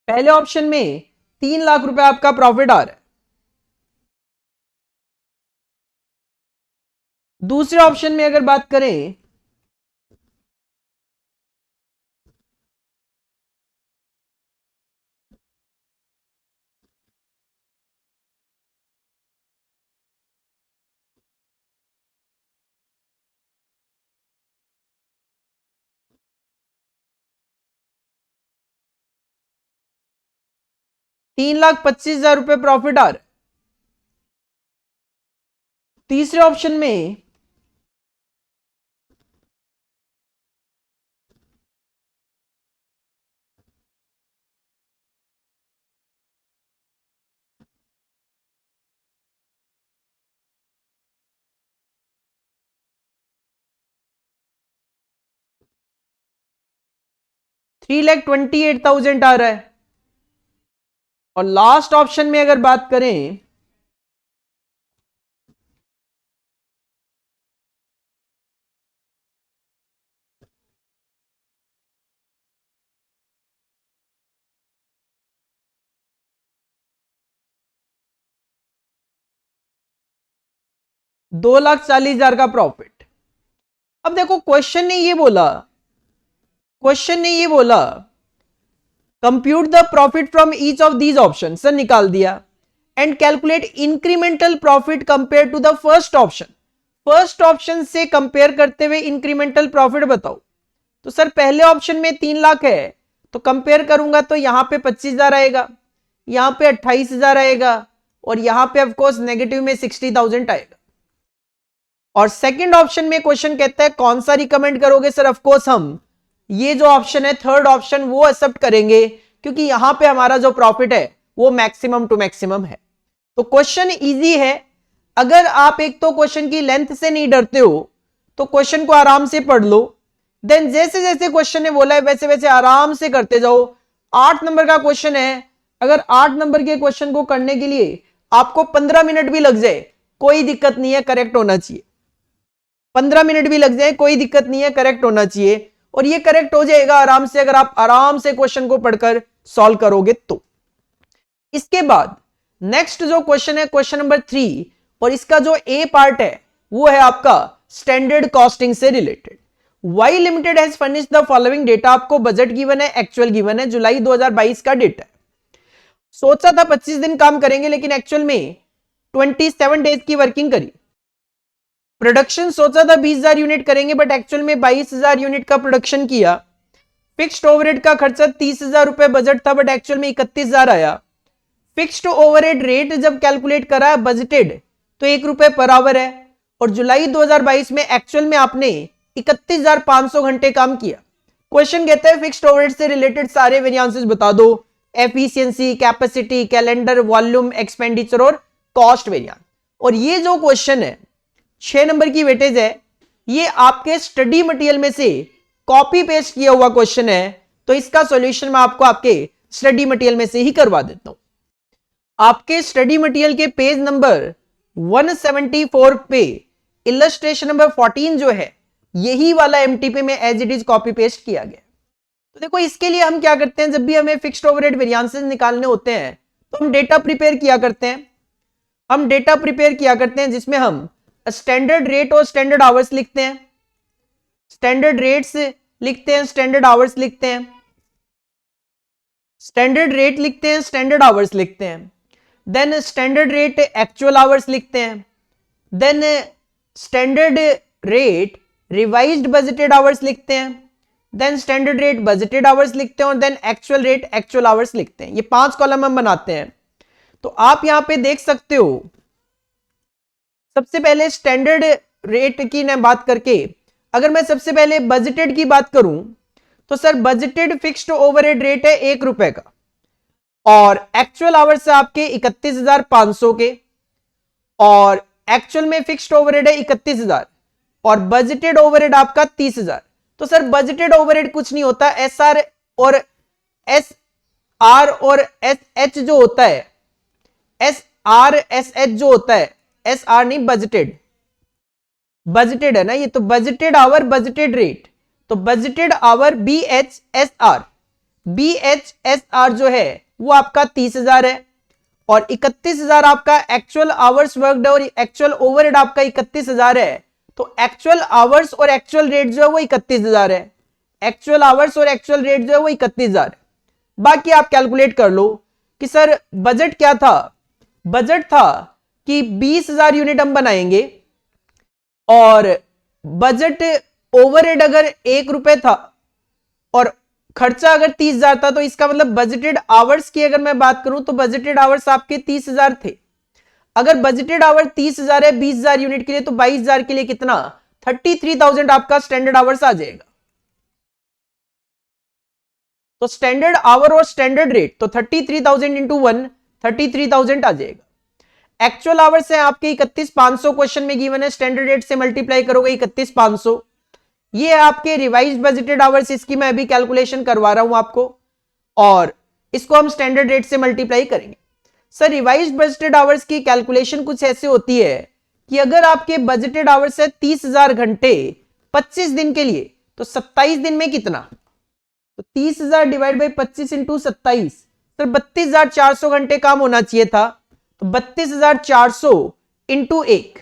पहले ऑप्शन में 3 लाख रुपए आपका प्रॉफिट आ रहा है। दूसरे ऑप्शन में अगर बात करें, ₹3,25,000 प्रॉफिट आ रहा है। तीसरे ऑप्शन में 3,28,000 आ रहा है। और लास्ट ऑप्शन में अगर बात करें, ₹2,40,000 का प्रॉफिट। अब देखो क्वेश्चन ने ये बोला compute the profit from each of these option, sir निकाल दिया, and calculate incremental profit compare to the first option. First option से कंपेयर करते हुए इंक्रीमेंटल प्रॉफिट बताओ। तो सर पहले ऑप्शन में 3 लाख है, तो कंपेयर करूंगा तो यहां पे 25,000 आएगा, यहां पे 28,000 आएगा, और यहां पे ऑफकोर्स नेगेटिव में 60,000 आएगा। और सेकंड ऑप्शन में क्वेश्चन कहता है कौन सा रिकमेंड करोगे? सर ऑफकोर्स हम ये जो ऑप्शन है थर्ड ऑप्शन वो एक्सेप्ट करेंगे, क्योंकि यहां पे हमारा जो प्रॉफिट है वो मैक्सिमम टू मैक्सिमम है। तो क्वेश्चन इजी है। अगर आप एक तो क्वेश्चन की लेंथ से नहीं डरते हो तो क्वेश्चन को आराम से पढ़ लो, देन जैसे जैसे क्वेश्चन ने बोला है वैसे वैसे आराम से करते जाओ। 8 नंबर का क्वेश्चन है, अगर 8 नंबर के क्वेश्चन को करने के लिए आपको 15 मिनट भी लग जाए कोई दिक्कत नहीं है, करेक्ट होना चाहिए। 15 मिनट भी लग जाए कोई दिक्कत नहीं है, करेक्ट होना चाहिए, और ये करेक्ट हो जाएगा आराम से अगर आप आराम से क्वेश्चन को पढ़कर सॉल्व करोगे तो। इसके बाद नेक्स्ट जो क्वेश्चन है क्वेश्चन नंबर 3, और इसका जो ए पार्ट है वो है आपका स्टैंडर्ड कॉस्टिंग से related. Y limited has furnished the following data. आपको बजट गिवन है, एक्चुअल गिवन है, जुलाई 2022 का डेटा है। सोचा था 25 दिन काम करेंगे लेकिन एक्चुअल में 27 डेज की वर्किंग करी। प्रोडक्शन सोचा था 20,000 यूनिट करेंगे बट एक्चुअल में 22,000 यूनिट का प्रोडक्शन किया। फिक्स्ड ओवरहेड का खर्चा 30,000 रुपए बजट था बट एक्चुअल में 31,000 आया। फिक्स्ड ओवरहेड रेट जब कैलकुलेट करा बजटेड तो ₹1 पर आवर है, और जुलाई 2022 में एक्चुअल में आपने 31,500 घंटे काम किया। क्वेश्चन कहता है फिक्स्ड ओवरहेड से रिलेटेड सारे वेरिएंसेस बता दो, efficiency, capacity, calendar, volume, expenditure और कॉस्ट वेरिएंस। और ये जो क्वेश्चन है 6 नंबर की वेटेज है, ये आपके स्टडी मटेरियल में से कॉपी पेस्ट किया हुआ क्वेश्चन है, तो इसका सॉल्यूशन मैं आपको आपके स्टडी मटेरियल में से ही करवा देता हूं। आपके स्टडी मटेरियल के पेज नंबर 174 पे इलस्ट्रेशन नंबर 14 जो है यही वाला एमटीपी में as it is copy paste किया गया। तो देखो इसके लिए हम क्या करते हैं, जब भी हमें फिक्स्ड ओवरहेड वेरिएंसेस निकालने होते हैं तो हम डेटा प्रिपेयर किया करते हैं, जिसमें हम स्टैंडर्ड रेट और स्टैंडर्ड आवर्स लिखते हैं, स्टैंडर्ड रेट्स लिखते हैं, स्टैंडर्ड आवर्स लिखते हैं, स्टैंडर्ड रेट लिखते हैं, स्टैंडर्ड आवर्स लिखते हैं, then standard rate actual hours लिखते हैं, then standard rate revised budgeted hours लिखते हैं, then standard rate budgeted hours लिखते हैं, और then actual rate actual hours लिखते हैं। ये 5 कॉलम हम बनाते हैं। तो आप यहां पे देख सकते हो, सबसे पहले स्टैंडर्ड रेट की मैं बात करके अगर मैं सबसे पहले बजटेड की बात करूं तो sir budgeted fixed overhead rate है ₹1 का, और एक्चुअल आवर्स है आपके 31,500 के, और एक्चुअल में फिक्स्ड ओवरहेड है 31,000 और बजटेड ओवरहेड आपका 30,000। तो सर बजटेड ओवरहेड कुछ नहीं होता, SR और SR और SH जो होता है, SR SH जो होता है, SR नहीं बजटेड, बजटेड है ना ये, तो बजटेड आवर बजटेड रेट, तो बजटेड आवर BHSR, BHSR जो है वो आपका 30,000 है और 31,000 आपका एक्चुअल आवर्स वर्कड और एक्चुअल ओवरहेड आपका 31,000 है। तो एक्चुअल आवर्स और एक्चुअल रेट जो है वो 31,000 है, एक्चुअल आवर्स और एक्चुअल रेट जो है वो 31,000 है। बाकी आप कैलकुलेट कर लो कि सर बजट क्या था, बजट था कि 20,000 यूनिट हम बनाएंगे और बजट ओवरहेड अगर 1 रुपए था और खर्चा अगर 30,000 था, तो इसका मतलब बजटेड आवर्स की अगर मैं बात करूं तो बजटेड आवर्स आपके 30,000 थे। अगर बजटेड आवर 30,000 है 20,000 यूनिट के लिए, तो 22,000 के लिए कितना, 33,000 आपका स्टैंडर्ड आवर्स आ जाएगा। तो स्टैंडर्ड आवर और स्टैंडर्ड रेट, तो 33,000 इंटू 1, 33,000 आ जाएगा। एक्चुअल आवर्स है आपके 31,500 क्वेश्चन में गिवन है, स्टैंडर्ड रेट से मल्टीप्लाई करोगे 31,500, ये आपके रिवाइज्ड बजटेड आवर्स, इसकी मैं अभी कैलकुलेशन करवा रहा हूं आपको और इसको हम स्टैंडर्ड रेट से मल्टीप्लाई करेंगे। सर रिवाइज्ड बजटेड आवर्स की कैलकुलेशन कुछ ऐसे होती है कि अगर आपके बजटेड आवर्स है 30,000 घंटे 25 दिन के लिए, तो 27 दिन में कितना, तो 30,000 डिवाइड बाई 25 इंटू 27, सर 32,400 घंटे काम होना चाहिए था, तो 32,400 इंटू 1,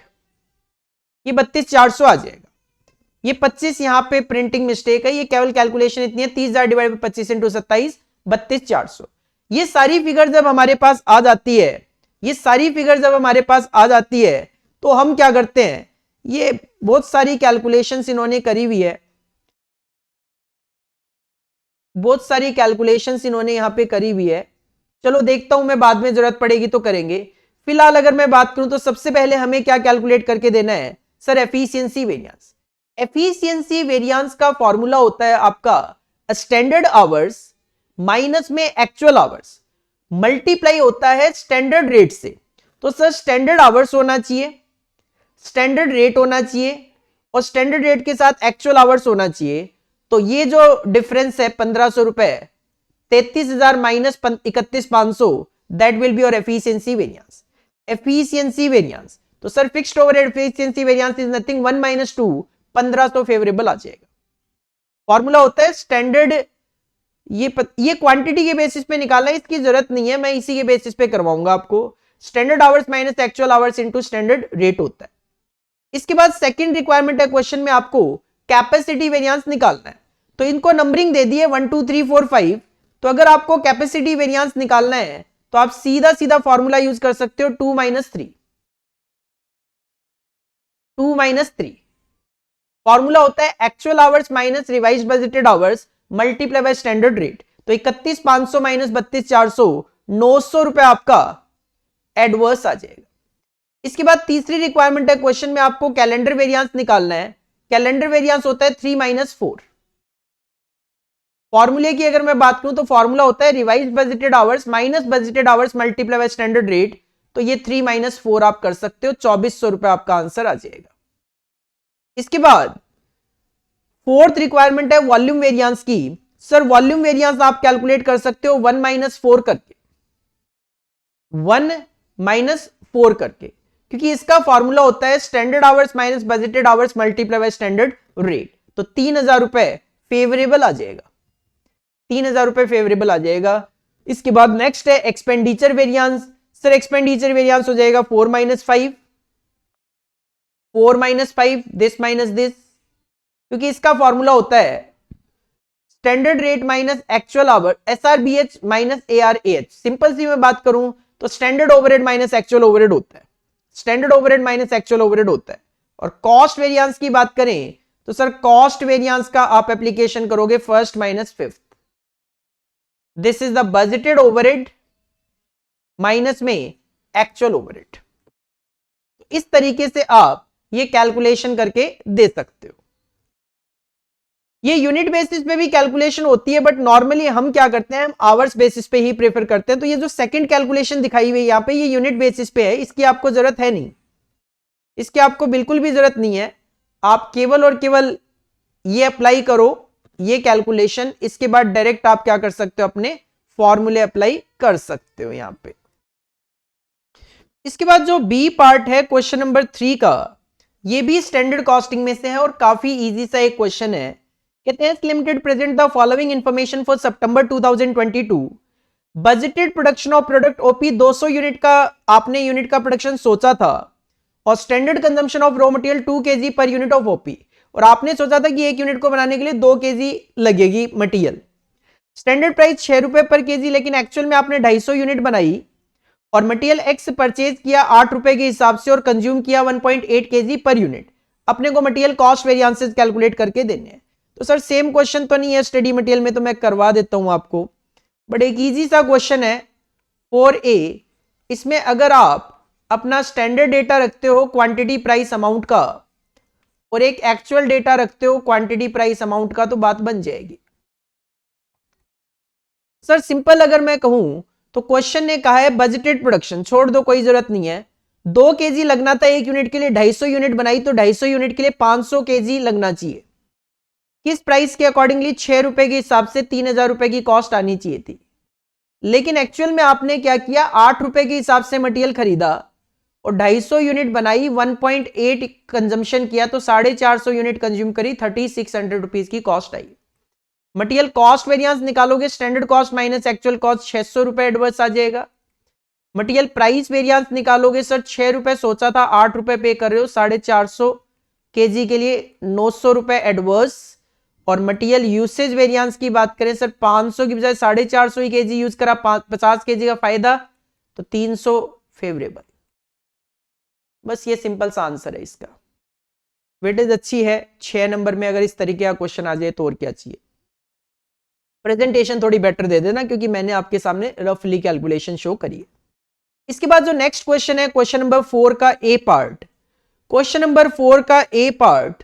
ये 32,400 आ जाएगा। ये 25 यहां पे प्रिंटिंग मिस्टेक है, ये केवल कैलकुलेशन इतनी है, 30,000 डिवाइड बाई 25 इंटू 27, 32,400। ये सारी फिगर जब हमारे पास आ जाती है, ये सारी फिगर जब हमारे पास आ जाती है, तो हम क्या करते हैं, ये बहुत सारी कैलकुलेशंस इन्होंने करी हुई है, बहुत सारी कैलकुलेशंस इन्होंने यहां पे करी हुई है। चलो देखता हूं मैं, बाद में जरूरत पड़ेगी तो करेंगे। फिलहाल अगर मैं बात करूं तो सबसे पहले हमें क्या कैलकुलेट करके देना है, sir efficiency variance. Efficiency variance का फॉर्मूला होता है आपका स्टैंडर्ड आवर्स माइनस में एक्चुअल आवर्स मल्टीप्लाई होता है स्टैंडर्ड रेट से। तो सर स्टैंडर्ड आवर्स होना चाहिए, स्टैंडर्ड रेट होना चाहिए और स्टैंडर्ड रेट के साथ एक्चुअल आवर्स होना चाहिए। तो ये जो डिफरेंस है 1,500 रुपए, 33,000 minus 31,500, that will be your efficiency variance. Efficiency variance, तो sir fixed overhead efficiency variance is nothing 1 minus 2, 1,500 favourable आ जाएगा। फॉर्मूला होता है स्टैंडर्ड, ये क्वांटिटी के बेसिस पे निकालना है, इसकी जरूरत नहीं है, मैं इसी के बेसिस पे करवाऊंगा आपको। Standard hours minus actual hours into standard rate होता है। इसके बाद सेकंड रिक्वायरमेंट है क्वेश्चन में, आपको कैपेसिटी वेरिएंस निकालना है। तो इनको नंबरिंग दे दी है 1 2 3 4 5। तो अगर आपको कैपेसिटी वेरिएंस निकालना है तो आप सीधा सीधा फॉर्मूला यूज कर सकते हो 2 माइनस 3, 2 माइनस 3। फॉर्मूला होता है actual hours minus revised budgeted hours multiply by standard rate. तो 31,500 माइनस 32,400, 900 रुपए आपका एडवर्स आ जाएगा। इसके बाद तीसरी रिक्वायरमेंट है क्वेश्चन में, आपको कैलेंडर वेरिएंस निकालना है। कैलेंडर वेरिएंस होता है 3 माइनस 4। फॉर्मूले की अगर मैं बात करूं तो फॉर्मूला होता है revised budgeted hours minus budgeted hours multiply by standard rate. तो ये 3 माइनस 4 आप कर सकते हो, 2,400 रुपए आपका आंसर आ जाएगा। इसके बाद फोर्थ रिक्वायरमेंट है वॉल्यूम वेरिएंस की। सर वॉल्यूम वेरिएंस आप कैलकुलेट कर सकते हो 1 माइनस 4 करके, 1 माइनस 4 करके, क्योंकि इसका फॉर्मूला होता है standard hours minus budgeted hours multiply by standard rate. तो 3,000 रुपए फेवरेबल आ जाएगा, 3,000 रुपए फेवरेबल आ जाएगा। इसके बाद नेक्स्ट है expenditure variance. Sir expenditure variance हो जाएगा 4 minus 5, 4 minus 5, this minus this, क्योंकि इसका फॉर्मूला होता है standard rate minus actual hour, SRBH minus ARAH। Simple सी मैं बात करूं तो standard overhead minus actual overhead होता है, standard overhead minus actual overhead होता है। और कॉस्ट वेरिएंस की बात करें तो सर कॉस्ट वेरिएंस का आप एप्लीकेशन करोगे first minus fifth. This is the budgeted overhead minus में एक्चुअल ओवरहेड। इस तरीके से आप ये कैलकुलेशन करके दे सकते हो। ये यूनिट बेसिस पे भी कैलकुलेशन होती है, बट नॉर्मली हम क्या करते हैं, हम आवर्स बेसिस पे ही प्रेफर करते हैं। तो ये जो सेकंड कैलकुलेशन दिखाई हुई है यहाँ पे, ये यूनिट बेसिस पे है, इसकी आपको जरूरत है नहीं। इसके आपको बिल्कुल भी जरूरत नहीं है, आप केवल और केवल ये अप्लाई करो, ये कैलकुलेशन, इसके बाद डायरेक्ट आप क्या कर सकते हो, अपने फॉर्मूले अप्लाई कर सकते हो यहां पे। इसके बाद जो बी पार्ट है क्वेश्चन नंबर 3 का, ये भी स्टैंडर्ड कॉस्टिंग में से है और काफी इजी सा एक क्वेश्चन है। कहते हैं limited present the following information for September 2022, budgeted production of product OP 200 unit का आपने यूनिट का प्रोडक्शन सोचा था, और standard consumption of raw material 2 kg per unit of OP, और आपने सोचा था कि एक यूनिट को बनाने के लिए 2 kg लगेगी मटेरियल। स्टैंडर्ड प्राइस 6 रुपए पर केजी, लेकिन एक्चुअल में आपने 250 यूनिट बनाई और मटेरियल एक्स परचेज किया 8 रुपए के हिसाब से और कंज्यूम किया 1.8 kg पर यूनिट। अपने को मटेरियल कॉस्ट वेरिएंसेस कैलकुलेट करके देने हैं। तो सर सेम क्वेश्चन तो नहीं है स्टडी मटेरियल में, तो मैं करवा देता हूं आपको, बट एक इजी सा क्वेश्चन है 4A। इसमें अगर आप अपना स्टैंडर्ड डेटा रखते हो क्वांटिटी प्राइस अमाउंट का और एक एक्चुअल डेटा रखते हो क्वांटिटी प्राइस अमाउंट का, तो बात बन जाएगी। सर सिंपल अगर मैं कहूं तो क्वेश्चन ने कहा है बजटेड प्रोडक्शन, छोड़ दो कोई जरूरत नहीं है, 2 kg लगना था एक यूनिट के लिए, 250 यूनिट बनाई तो 250 यूनिट के लिए 500 kg लगना चाहिए। किस प्राइस के अकॉर्डिंगली 6 रुपए के हिसाब से 3000 रुपए की कॉस्ट आनी चाहिए थी, लेकिन एक्चुअल में आपने क्या किया, 8 रुपए के हिसाब से मटेरियल खरीदा और 250 यूनिट बनाई, 1.8 कंजम्पशन किया, तो 450 यूनिट कंज्यूम करी, 3600 रुपीज की कॉस्ट आई। मटेरियल कॉस्ट वेरिएंस निकालोगे, standard cost minus actual cost 600 रुपए एडवर्स आ जाएगा। मटेरियल प्राइस वेरिएंस निकालोगे, सर 6 रुपए सोचा था, 8 रुपए पे कर रहे हो, 450 kg के लिए 900 रुपए एडवर्स। और मटेरियल यूसेज वेरिएंस की बात करें सर, 500 की बजाय 450 ही kg यूज करा, 50 kg का फायदा, तो 300 फेवरेबल। बस ये सिंपल सा आंसर है इसका। वेटेज अच्छी है 6 नंबर में, अगर इस तरीके का क्वेश्चन आ जाए तो और क्या चाहिए। प्रेजेंटेशन थोड़ी बेटर दे देना, क्योंकि मैंने आपके सामने रफली कैलकुलेशन शो करी है। इसके बाद जो नेक्स्ट क्वेश्चन है क्वेश्चन नंबर 4 का ए पार्ट। क्वेश्चन नंबर 4 का ए पार्ट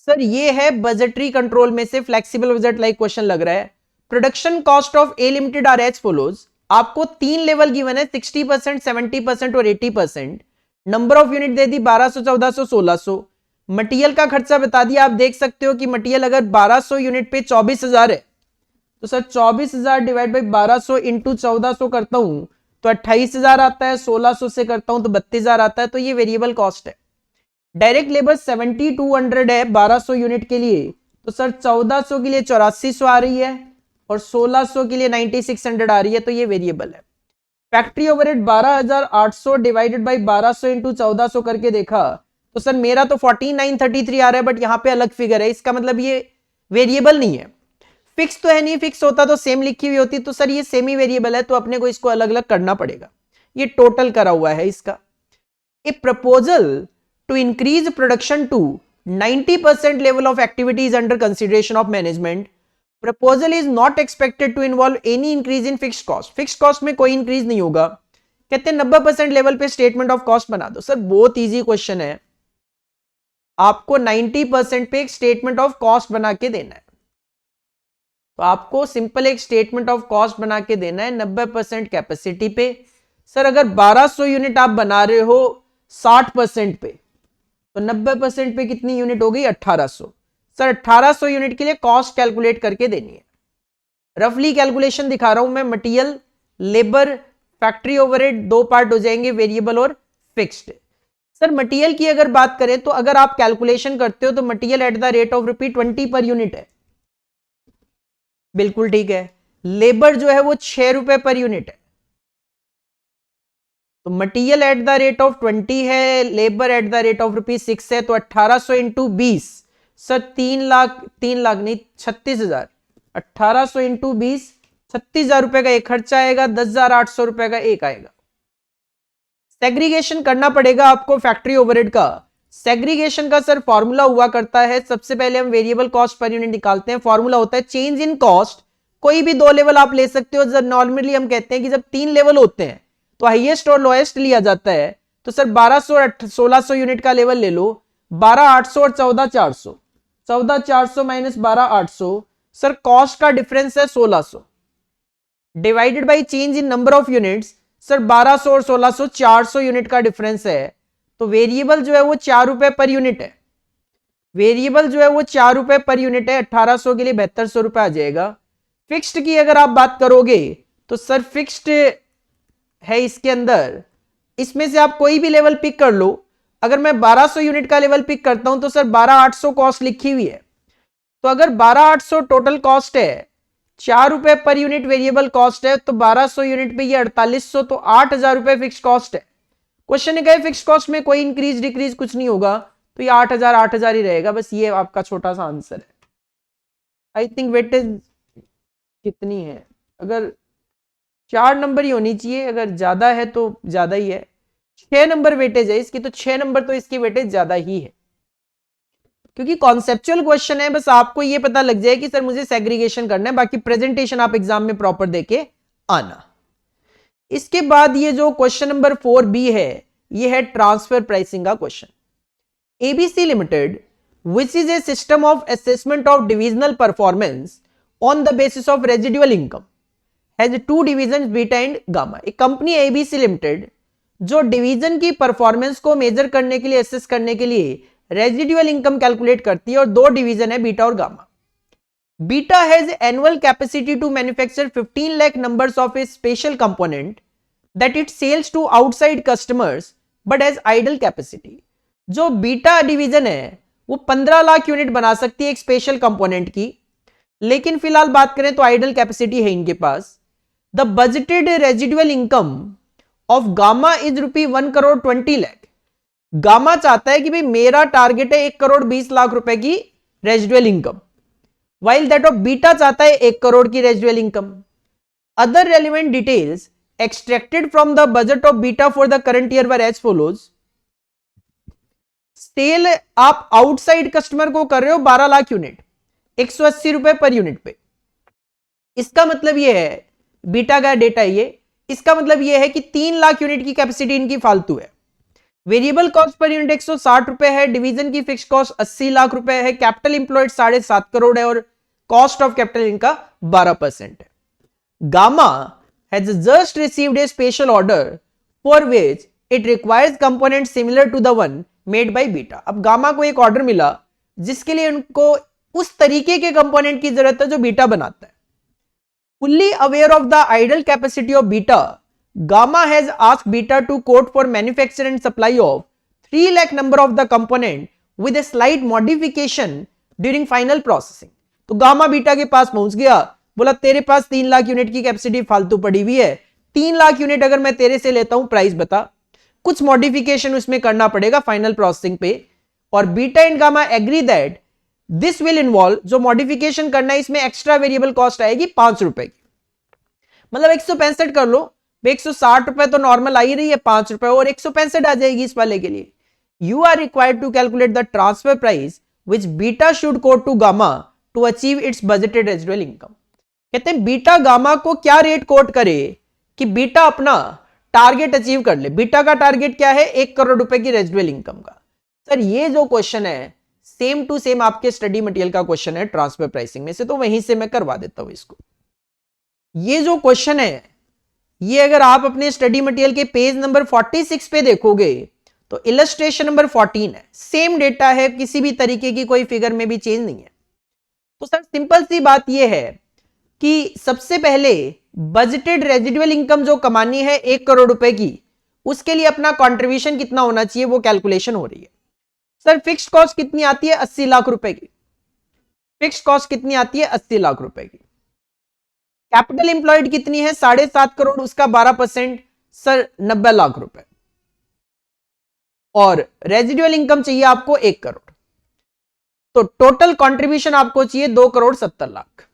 सर ये है बजटरी कंट्रोल में से फ्लेक्सिबल बजट लाइक क्वेश्चन लग रहा है। Production cost of A limited are as follows. आपको 3 लेवल गिवन है, 60%, 70% और 80%। नंबर ऑफ यूनिट दे दी 1200, 1400, 1600। मटेरियल का खर्चा बता दिया, आप देख सकते हो कि मटेरियल अगर 1200 यूनिट पे 24,000 है, तो सर 24,000 डिवाइड बाई 1200 इंटू 1400 करता हूं तो 28,000 आता है, 1600 से करता हूं तो 32,000 आता है, तो ये वेरिएबल कॉस्ट है। डायरेक्ट लेबर 7200 है 1200 यूनिट के लिए, तो सर 1400 के लिए 8400 आ रही है और 1600 के लिए 9600 आ रही है, तो ये वेरिएबल है। Factory overhead 12,800 divided by 1200 into 1400 करके देखा तो सर मेरा तो 4933 आ रहा है, बट यहां पे अलग फिगर है, इसका मतलब ये वेरिएबल नहीं है। फिक्स तो है नहीं, फिक्स होता तो सेम लिखी हुई होती, तो सर ये सेमी वेरिएबल है, तो अपने को इसको अलग अलग करना पड़ेगा। ये टोटल करा हुआ है इसका। A proposal to increase production to 90% level of activity is under consideration of management. Proposal is not expected to involve any increase in fixed cost. Fixed cost में कोई इंक्रीज नहीं होगा। कहते हैं 90% लेवल पे स्टेटमेंट ऑफ कॉस्ट बना दो। Sir बहुत इजी क्वेश्चन है, आपको 90% पे एक स्टेटमेंट ऑफ कॉस्ट बना के देना है। तो आपको सिंपल एक स्टेटमेंट ऑफ कॉस्ट बना के देना है 90% कैपेसिटी पे। सर अगर 1200 यूनिट आप बना रहे हो 60% पे, तो 90% पे कितनी यूनिट हो गई, 1800। सर 1800 यूनिट के लिए कॉस्ट कैलकुलेट करके देनी है। रफली कैलकुलेशन दिखा रहा हूं मैं। मटेरियल, लेबर, फैक्ट्री ओवरहेड, दो पार्ट हो जाएंगे, वेरिएबल और फिक्स्ड। सर मटेरियल की अगर बात करें तो अगर आप कैलकुलेशन करते हो तो material at the rate of ₹20 per unit है, बिल्कुल ठीक है। लेबर जो है वो 6 रुपए पर यूनिट है, तो material at the rate of 20 है, labour at the rate of ₹6 है, तो 1800 इंटू 20, सर 3 लाख नहीं 36,000। 1800 इंटू 20, 36,000 रुपए का एक खर्चा आएगा, 10,800 रुपए का एक आएगा। सेग्रीगेशन करना पड़ेगा आपको फैक्ट्री ओवरहेड का। सेग्रीगेशन का सर फॉर्मूला हुआ करता है, सबसे पहले हम वेरिएबल कॉस्ट पर यूनिट निकालते हैं। फॉर्मूला होता है चेंज इन कॉस्ट। कोई भी 2 लेवल आप ले सकते हो। जब नॉर्मली हम कहते हैं कि जब 3 लेवल होते हैं तो हाईएस्ट और लोएस्ट लिया जाता है। तो सर 1200 और 1600 यूनिट का लेवल ले लो, 12,800 और 14,400, 14,400 माइनस 12,800, सर कॉस्ट का डिफरेंस है 1600 divided by change in number of units. Sir 1200 और 1600 400 यूनिट का डिफरेंस है, तो वेरिएबल जो है वो 4 रुपए पर यूनिट है, वेरिएबल जो है वो 4 रुपए पर यूनिट है, 1800 के लिए 7200 रुपए आ जाएगा। फिक्स्ड की अगर आप बात करोगे तो सर फिक्स्ड है इसके अंदर, इसमें से आप कोई भी लेवल पिक कर लो। अगर मैं 1200 यूनिट का लेवल पिक करता हूं तो सर 12800 कॉस्ट लिखी हुई है, तो अगर 12800 टोटल कॉस्ट है, 4 रुपए पर यूनिट वेरिएबल कॉस्ट है, तो 1200 यूनिट पे ये 4800, तो 8000 रुपए फिक्स कॉस्ट है। क्वेश्चन ने कहा फिक्स कॉस्ट में कोई इंक्रीज डिक्रीज कुछ नहीं होगा, तो ये 8000 ही रहेगा, बस ये आपका छोटा सा आंसर है। आई थिंक वेटेज कितनी है, अगर 4 नंबर ही होनी चाहिए, अगर ज्यादा है तो ज्यादा ही है। 6 नंबर वेटेज है इसकी, तो 6 नंबर तो इसकी वेटेज ज्यादा ही है, क्योंकि कॉन्सेप्चुअल क्वेश्चन है। बस आपको ये पता लग जाए कि सर मुझे सेग्रीगेशन करना है, बाकी प्रेजेंटेशन आप एग्जाम में प्रॉपर देके आना। इसके बाद ये जो क्वेश्चन नंबर 4B है, ये है ट्रांसफर प्राइसिंग का question. ABC Limited, which is a system of assessment of divisional performance on the basis of residual income, has two divisions beta and gamma. एक कंपनी ABC Limited जो division की performance को major करने के लिए, assess करने के लिए रेजिडुअल इनकम कैलकुलेट करती है, और दो डिवीजन है बीटा और gamma. Beta has annual capacity to manufacture 15 lakh numbers of a special component that it sells to outside customers but has idle capacity. जो बीटा डिवीजन है वो 15 लाख यूनिट बना सकती है एक स्पेशल कंपोनेंट की, लेकिन फिलहाल बात करें तो आइडल कैपेसिटी है इनके पास। The budgeted residual income of Gamma is rupee 1 crore 20 lakh. Gamma चाहता है कि भाई मेरा टारगेट है 1 करोड़ 20 लाख रुपए की residual income, while that of beta चाहता है 1 करोड़ की residual income. Other relevant details extracted from the budget of beta for the current year were as follows. Sale आप आउटसाइड कस्टमर को कर रहे हो 12 लाख यूनिट, 180 रुपए पर यूनिट पे। इसका मतलब यह है, बीटा का डेटा ये, इसका मतलब यह है कि 3 लाख यूनिट की कैपेसिटी इनकी फालतू है। वेरिएबल कॉस्ट पर यूनिट 160 रुपए है, डिवीजन की फिक्स कॉस्ट 80 लाख रुपए है, कैपिटल इंप्लॉयड 7.5 करोड़ है, और कॉस्ट ऑफ कैपिटल इनका 12% है। Gamma has just received a special order for which it requires component similar to the one made by beta. अब गामा को एक ऑर्डर मिला जिसके लिए उनको उस तरीके के कंपोनेंट की जरूरत है जो बीटा बनाता है। Fully aware of the idle capacity of beta, Gamma has asked Beta to quote for manufacture and supply of 3 lakh number of the component with a slight modification during final processing। तो gamma beta के पास पहुंच गया, बोला तेरे पास 3 lakh unit की capacity फालतू पड़ी हुई है, 3 लाख यूनिट अगर मैं तेरे से लेता हूं, प्राइस बता, कुछ मॉडिफिकेशन उसमें करना पड़ेगा फाइनल प्रोसेसिंग पे। और beta and gamma agree that this will involve, जो मॉडिफिकेशन करना है इसमें एक्स्ट्रा वेरिएबल कॉस्ट आएगी 5 रुपए की, मतलब 165 कर लो, 160 रुपए तो नॉर्मल आ ही रही है, 5 रुपए और 165 आ जाएगी इस वाले के लिए। You are required to calculate the transfer price which beta should quote to gamma to achieve its budgeted residual income. कहते हैं बीटा गामा को क्या रेट कोट करे कि बीटा अपना टारगेट अचीव कर ले। बीटा का टारगेट क्या है, 1 करोड़ रुपए की रेजिडुअल इनकम का। सर ये जो क्वेश्चन है सेम टू सेम आपके स्टडी मटेरियल का क्वेश्चन है ट्रांसफर प्राइसिंग में से, तो वहीं से मैं करवा देता हूं इसको। ये जो क्वेश्चन है ये अगर आप अपने स्टडी मटेरियल के पेज नंबर 46 पे देखोगे तो इलस्ट्रेशन नंबर 14 है, सेम डेटा है, किसी भी तरीके की कोई फिगर में भी चेंज नहीं है। तो सर सिंपल सी बात ये है कि सबसे पहले बजटेड रेजिडुअल इनकम जो कमानी है 1 करोड़ रुपए की, उसके लिए अपना कंट्रीब्यूशन कितना होना चाहिए वो कैलकुलेशन हो रही है। सर फिक्स्ड कॉस्ट कितनी आती है, 80 लाख रुपए की। फिक्स्ड कॉस्ट कितनी आती है, 80 लाख रुपए की। कैपिटल इंप्लॉयड कितनी है, 7.5 करोड़, उसका 12% सर 90 लाख रुपए। और रेजिडुअल इनकम चाहिए आपको 1 करोड़, तो टोटल कंट्रीब्यूशन आपको चाहिए 2 करोड़ 70 लाख।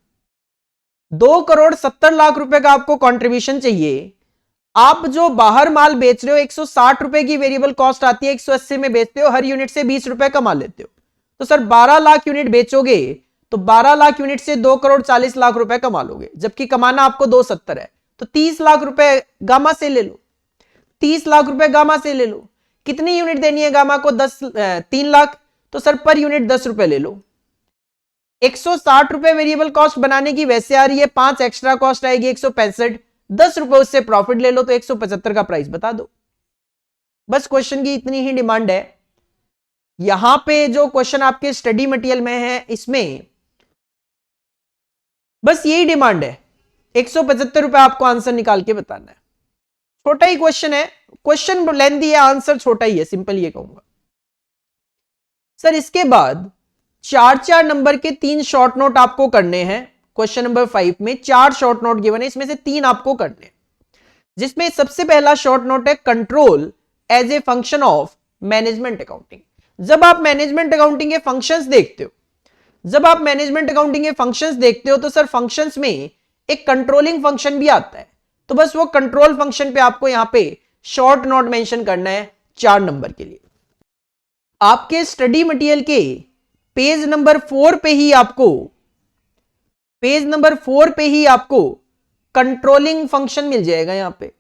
2 करोड़ 70 लाख रुपए का आपको कंट्रीब्यूशन चाहिए। आप जो बाहर माल बेच रहे हो 160 रुपए की वेरिएबल कॉस्ट आती है, 180 में बेचते हो, हर यूनिट से 20 रुपए कमा लेते हो। तो सर 12 लाख यूनिट बेचोगे तो 12 लाख यूनिट से 2 करोड़ 40 लाख रुपए कमा लोगे, जबकि कमाना आपको 270 है। तो 30 लाख रुपए गामा से ले लो, 30 लाख रुपए गामा से ले लो। कितनी यूनिट देनी है गामा को, 3 लाख, तो सर पर यूनिट 10 रुपए ले लो। 160 रुपए वेरिएबल कॉस्ट बनाने की वैसे आ रही है, 5 एक्स्ट्रा कॉस्ट आएगी 165, 10 रुपए उससे प्रॉफिट ले लो, तो 175 का प्राइस बता दो। बस क्वेश्चन की इतनी ही डिमांड है। यहां पे जो क्वेश्चन आपके स्टडी मटेरियल में है इसमें बस यही डिमांड है, 175 रुपए आपको आंसर निकाल के बताना है। छोटा ही क्वेश्चन है, क्वेश्चन लेंथी है, आंसर छोटा ही है, सिंपल ये कहूंगा। सर इसके बाद 4-4 नंबर के 3 शॉर्ट नोट आपको करने हैं। क्वेश्चन नंबर 5 में 4 शॉर्ट नोट गिवन है, इसमें से 3 आपको करने हैं, जिसमें सबसे पहला शॉर्ट नोट है control as a function of management accounting. जब आप मैनेजमेंट अकाउंटिंग के फंक्शंस देखते हो, तो सर फंक्शंस में एक कंट्रोलिंग फंक्शन भी आता है, तो बस वो कंट्रोल फंक्शन पे आपको यहां पे शॉर्ट नोट मेंशन करना है 4 नंबर के लिए। आपके स्टडी मटेरियल के पेज नंबर 4 पे ही आपको कंट्रोलिंग फंक्शन मिल जाएगा यहां पे।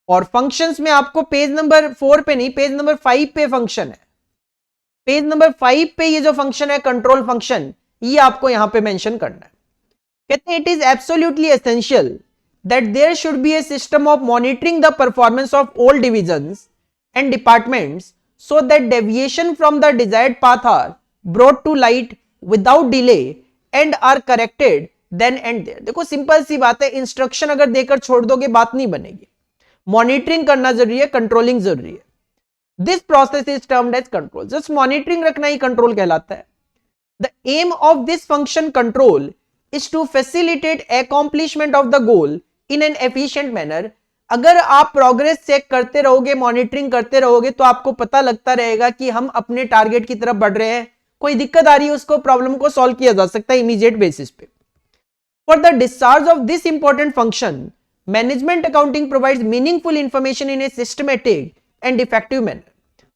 और फंक्शंस में आपको पेज नंबर 4 पे नहीं, पेज नंबर 5 पे फंक्शन है। पेज नंबर 5 पे ये जो फंक्शन है कंट्रोल फंक्शन, ये आपको यहां पे मेंशन करना है। कहते हैं it is absolutely essential that there should be a system of monitoring the performance of all divisions and departments so that deviation from the desired path are brought to light without delay and are corrected then and there। देखो simple सी बात है, instruction अगर देकर छोड़ दोगे बात नहीं बनेगी, मॉनिटरिंग करना जरूरी है, कंट्रोलिंग जरूरी है। This process is termed as control. Just monitoring रखना ही कंट्रोल कहलाता है। The aim of this function control is to facilitate accomplishment of the goal in an efficient manner। अगर आप प्रोग्रेस चेक करते रहोगे, मॉनिटरिंग करते रहोगे, तो आपको पता लगता रहेगा कि हम अपने टारगेट की तरफ बढ़ रहे हैं, कोई दिक्कत आ रही है उसको प्रॉब्लम को सॉल्व किया जा सकता है इमीडिएट बेसिस पे। For the discharge of this important function management accounting provides meaningful information in a systematic and effective manner.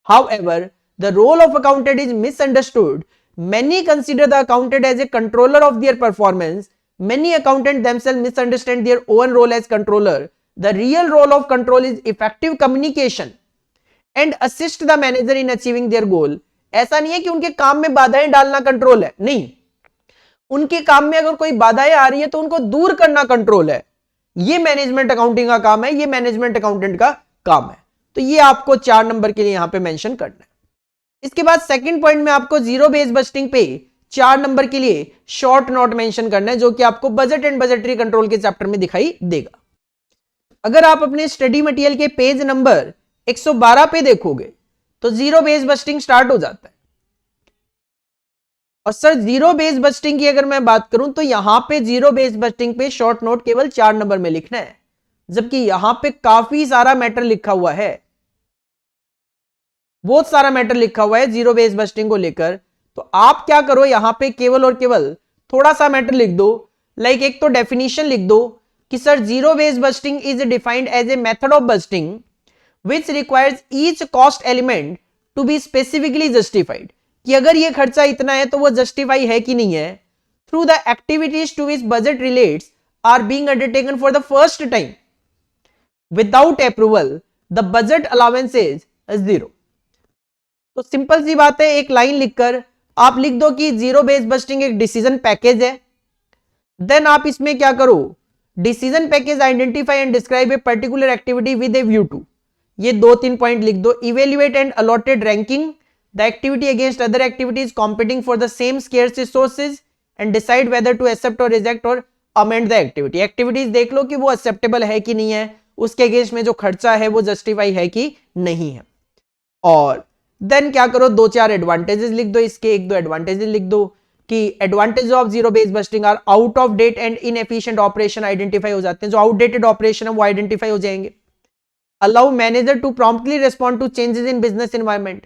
However the role of accountant is misunderstood. Many consider the accountant as a controller of their performance. Many accountants themselves misunderstand their own role as controller. The real role of control is effective communication and assist the manager in achieving their goal। ऐसा नहीं है कि उनके काम में बाधाएं डालना control है, नहीं, उनके काम में अगर कोई बाधाएं आ रही है तो उनको दूर करना कंट्रोल है। ये मैनेजमेंट अकाउंटिंग का काम है, ये मैनेजमेंट अकाउंटेंट का काम है। तो ये आपको 4 नंबर के लिए यहां पे मेंशन करना है। इसके बाद सेकंड पॉइंट में आपको जीरो बेस बस्टिंग पे 4 नंबर के लिए शॉर्ट नोट मेंशन करना है, जो कि आपको बजट एंड बजटरी कंट्रोल के चैप्टर में दिखाई देगा। अगर आप अपने स्टडी मटेरियल के पेज नंबर 112 पे देखोगे तो जीरो बेस बस्टिंग स्टार्ट हो जाता है। और सर जीरो बेस बस्टिंग की अगर मैं बात करूं तो यहां पे जीरो बेस बस्टिंग पे शॉर्ट नोट केवल 4 नंबर में लिखना है, जबकि यहां पे काफी सारा मैटर लिखा हुआ है, बहुत सारा मैटर लिखा हुआ है जीरो बेस बस्टिंग को लेकर। तो आप क्या करो, यहां पे केवल और केवल थोड़ा सा मैटर लिख दो। लाइक एक तो डेफिनेशन लिख दो कि sir zero base budgeting is defined as a method of budgeting which requires each cost element to be specifically justified. कि अगर ये खर्चा इतना है तो वो जस्टिफाई है कि नहीं है। Through the activities to which budget relates are being undertaken for the first time without approval the budget allowance is zero. तो सिंपल सी बात है, एक लाइन लिखकर आप लिख दो कि जीरो बेस बस्टिंग एक डिसीजन पैकेज है। देन आप इसमें क्या करो, decision package identify and describe a particular activity with a view to, ये 2-3 पॉइंट लिख दो। Evaluate and allotted ranking the activity against other activities competing for the same scarce resources and decide whether to accept or reject or amend the activity. Activities देख लो कि वो acceptable है कि नहीं है, उसके अगेंस्ट में जो खर्चा है वो जस्टिफाई है कि नहीं है। और देन क्या करो, 2-4 एडवांटेजेस लिख दो, इसके 1-2 एडवांटेजेस लिख दो कि advantage of zero base budgeting are out of date and inefficient operation identify हो जाते हैं, जो आउटडेटेड ऑपरेशन है वो आइडेंटिफाई हो जाएंगे। Allow manager to promptly respond to changes in business environment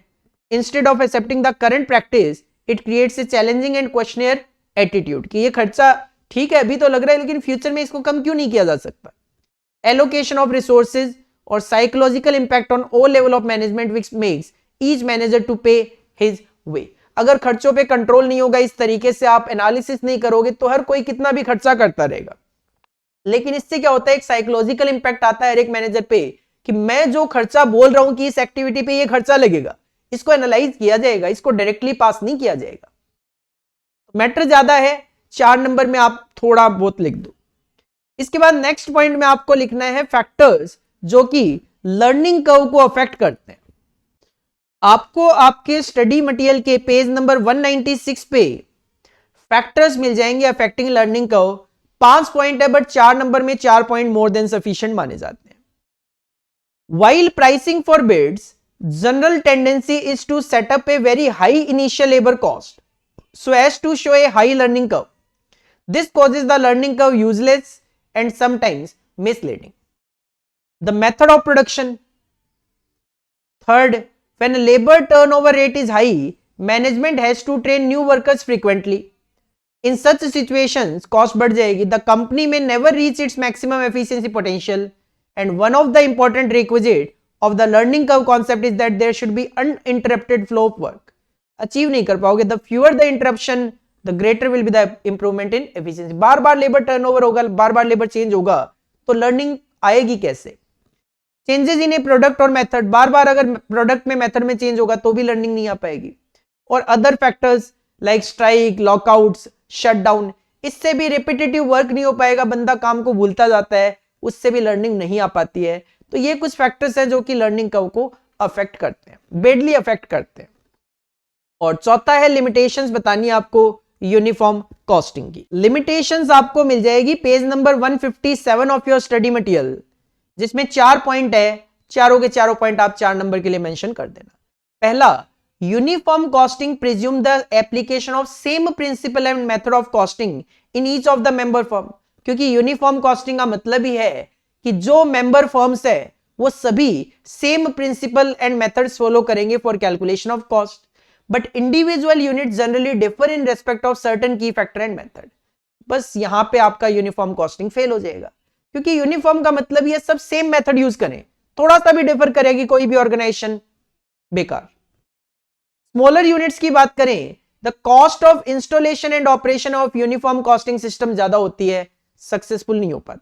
instead of accepting the current practice it creates a challenging and questionnaire attitude, कि ये खर्चा ठीक है अभी तो लग रहा है लेकिन फ्यूचर में इसको कम क्यों नहीं किया जा सकता। एलोकेशन ऑफ रिसोर्सेज और psychological impact on all level of management which makes each manager to pay his way. अगर खर्चों पे कंट्रोल नहीं होगा, इस तरीके से आप एनालिसिस नहीं करोगे तो हर कोई कितना भी खर्चा करता रहेगा। लेकिन इससे क्या होता है, एक साइकोलॉजिकल इंपैक्ट आता है हर एक मैनेजर पे कि मैं जो खर्चा बोल रहा हूं कि इस एक्टिविटी पे ये खर्चा लगेगा, इसको एनालाइज किया जाएगा, इसको डायरेक्टली पास नहीं किया जाएगा। मैटर ज्यादा है, 4 नंबर में आप थोड़ा बहुत लिख दो। इसके बाद नेक्स्ट पॉइंट में आपको लिखना है फैक्टर्स जो कि लर्निंग कर्व को अफेक्ट करते हैं। आपको आपके स्टडी मटेरियल के पेज नंबर 196 पे फैक्टर्स मिल जाएंगे अफेक्टिंग लर्निंग कर्व। 5 पॉइंट है बट 4 नंबर में 4 पॉइंट मोर देन सफिशिएंट माने जाते हैं। While pricing for bids, general tendency is to set up a very high initial labor cost so as to show a high learning curve. This causes the learning curve useless and sometimes misleading. The method of production. Third, when labor turnover rate is high, management has to train new workers frequently. In such situations, cost बढ़ जाएगी. The company may never reach its maximum efficiency potential. And one of the important requisite of the learning curve concept is that there should be uninterrupted flow of work. Achieve नहीं कर पाओगे. The fewer the interruption, the greater will be the improvement in efficiency. Bar bar labour turnover होगा, बार बार labour change होगा, तो learning आएगी कैसे? Changes in A product और method, बार बार अगर प्रोडक्ट में मेथड में चेंज होगा तो भी लर्निंग नहीं आ पाएगी. और other factors like strike, lockouts, shutdown, इससे भी रिपीटेटिव वर्क नहीं हो पाएगा, बंदा काम को भूलता जाता है, उससे भी लर्निंग नहीं आ पाती है. तो ये कुछ फैक्टर्स हैं जो कि लर्निंग कर्व को अफेक्ट करते हैं, बेडली अफेक्ट करते हैं. और चौथा है लिमिटेशंस बतानी आपको यूनिफॉर्म कॉस्टिंग की. लिमिटेशंस आपको मिल जाएगी page number 157 of your study material, जिसमें 4 पॉइंट है. चारों के चारों पॉइंट आप 4 नंबर के लिए मेंशन कर देना. पहला, uniform costing presume the application of same principal and method of costing in each of the member firm. क्योंकि यूनिफॉर्म कॉस्टिंग का मतलब ही है कि जो मेंबर फर्म्स है वो सभी same principal and methods follow करेंगे for calculation of cost, but individual unit generally differ in respect of certain key factor and method. बस यहां पे आपका यूनिफॉर्म कॉस्टिंग फेल हो जाएगा, क्योंकि यूनिफॉर्म का मतलब ये सब सेम मेथड यूज करें, थोड़ा सा भी डिफर करेगी कोई भी ऑर्गेनाइजेशन, बेकार. स्मॉलर यूनिट्स की बात करें, the cost of installation and operation of uniform costing system ज्यादा होती है, सक्सेसफुल नहीं हो पाता.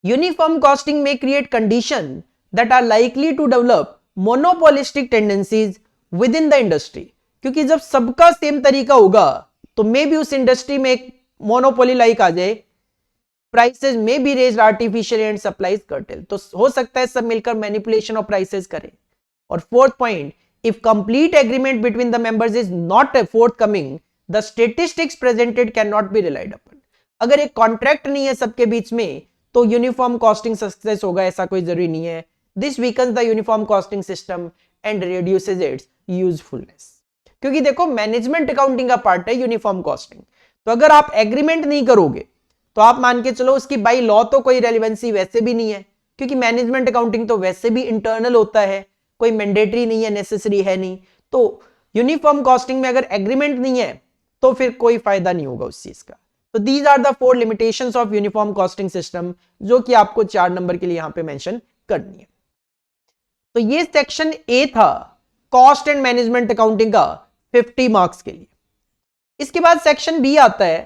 यूनिफॉर्म कॉस्टिंग में create condition that are likely to develop monopolistic tendencies within the industry. क्योंकि जब सबका सेम तरीका होगा तो मे भी उस इंडस्ट्री में एक मोनोपोली लाइक आ जाए, प्राइसेस में be raised artificially and supplies cartel. तो हो सकता है सब मिलकर मैनिपुलेशन ऑफ प्राइसेस करें. और fourth point, if complete agreement between the members is not forthcoming, the statistics presented cannot be relied upon. अगर एक कॉन्ट्रैक्ट नहीं है सबके बीच में तो यूनिफॉर्म कॉस्टिंग सक्सेस होगा ऐसा कोई जरूरी नहीं है. This weakens the uniform costing system and reduces it's usefulness. क्योंकि देखो मैनेजमेंट अकाउंटिंग का पार्ट है यूनिफॉर्म कॉस्टिंग, तो अगर आप एग्रीमेंट नहीं करोगे तो आप मान के चलो उसकी बाई लॉ तो कोई रेलिवेंसी वैसे भी नहीं है, क्योंकि मैनेजमेंट अकाउंटिंग तो वैसे भी इंटरनल होता है, कोई मैंडेटरी नहीं है, नेसेसरी है नहीं. तो यूनिफॉर्म कॉस्टिंग में अगर एग्रीमेंट नहीं है तो फिर कोई फायदा नहीं होगा उस चीज का. तो these are the 4 limitations of uniform costing system जो कि आपको 4 नंबर के लिए यहां पे मेंशन करनी है. तो ये सेक्शन ए था कॉस्ट एंड मैनेजमेंट अकाउंटिंग का 50 मार्क्स के लिए. इसके बाद सेक्शन बी आता है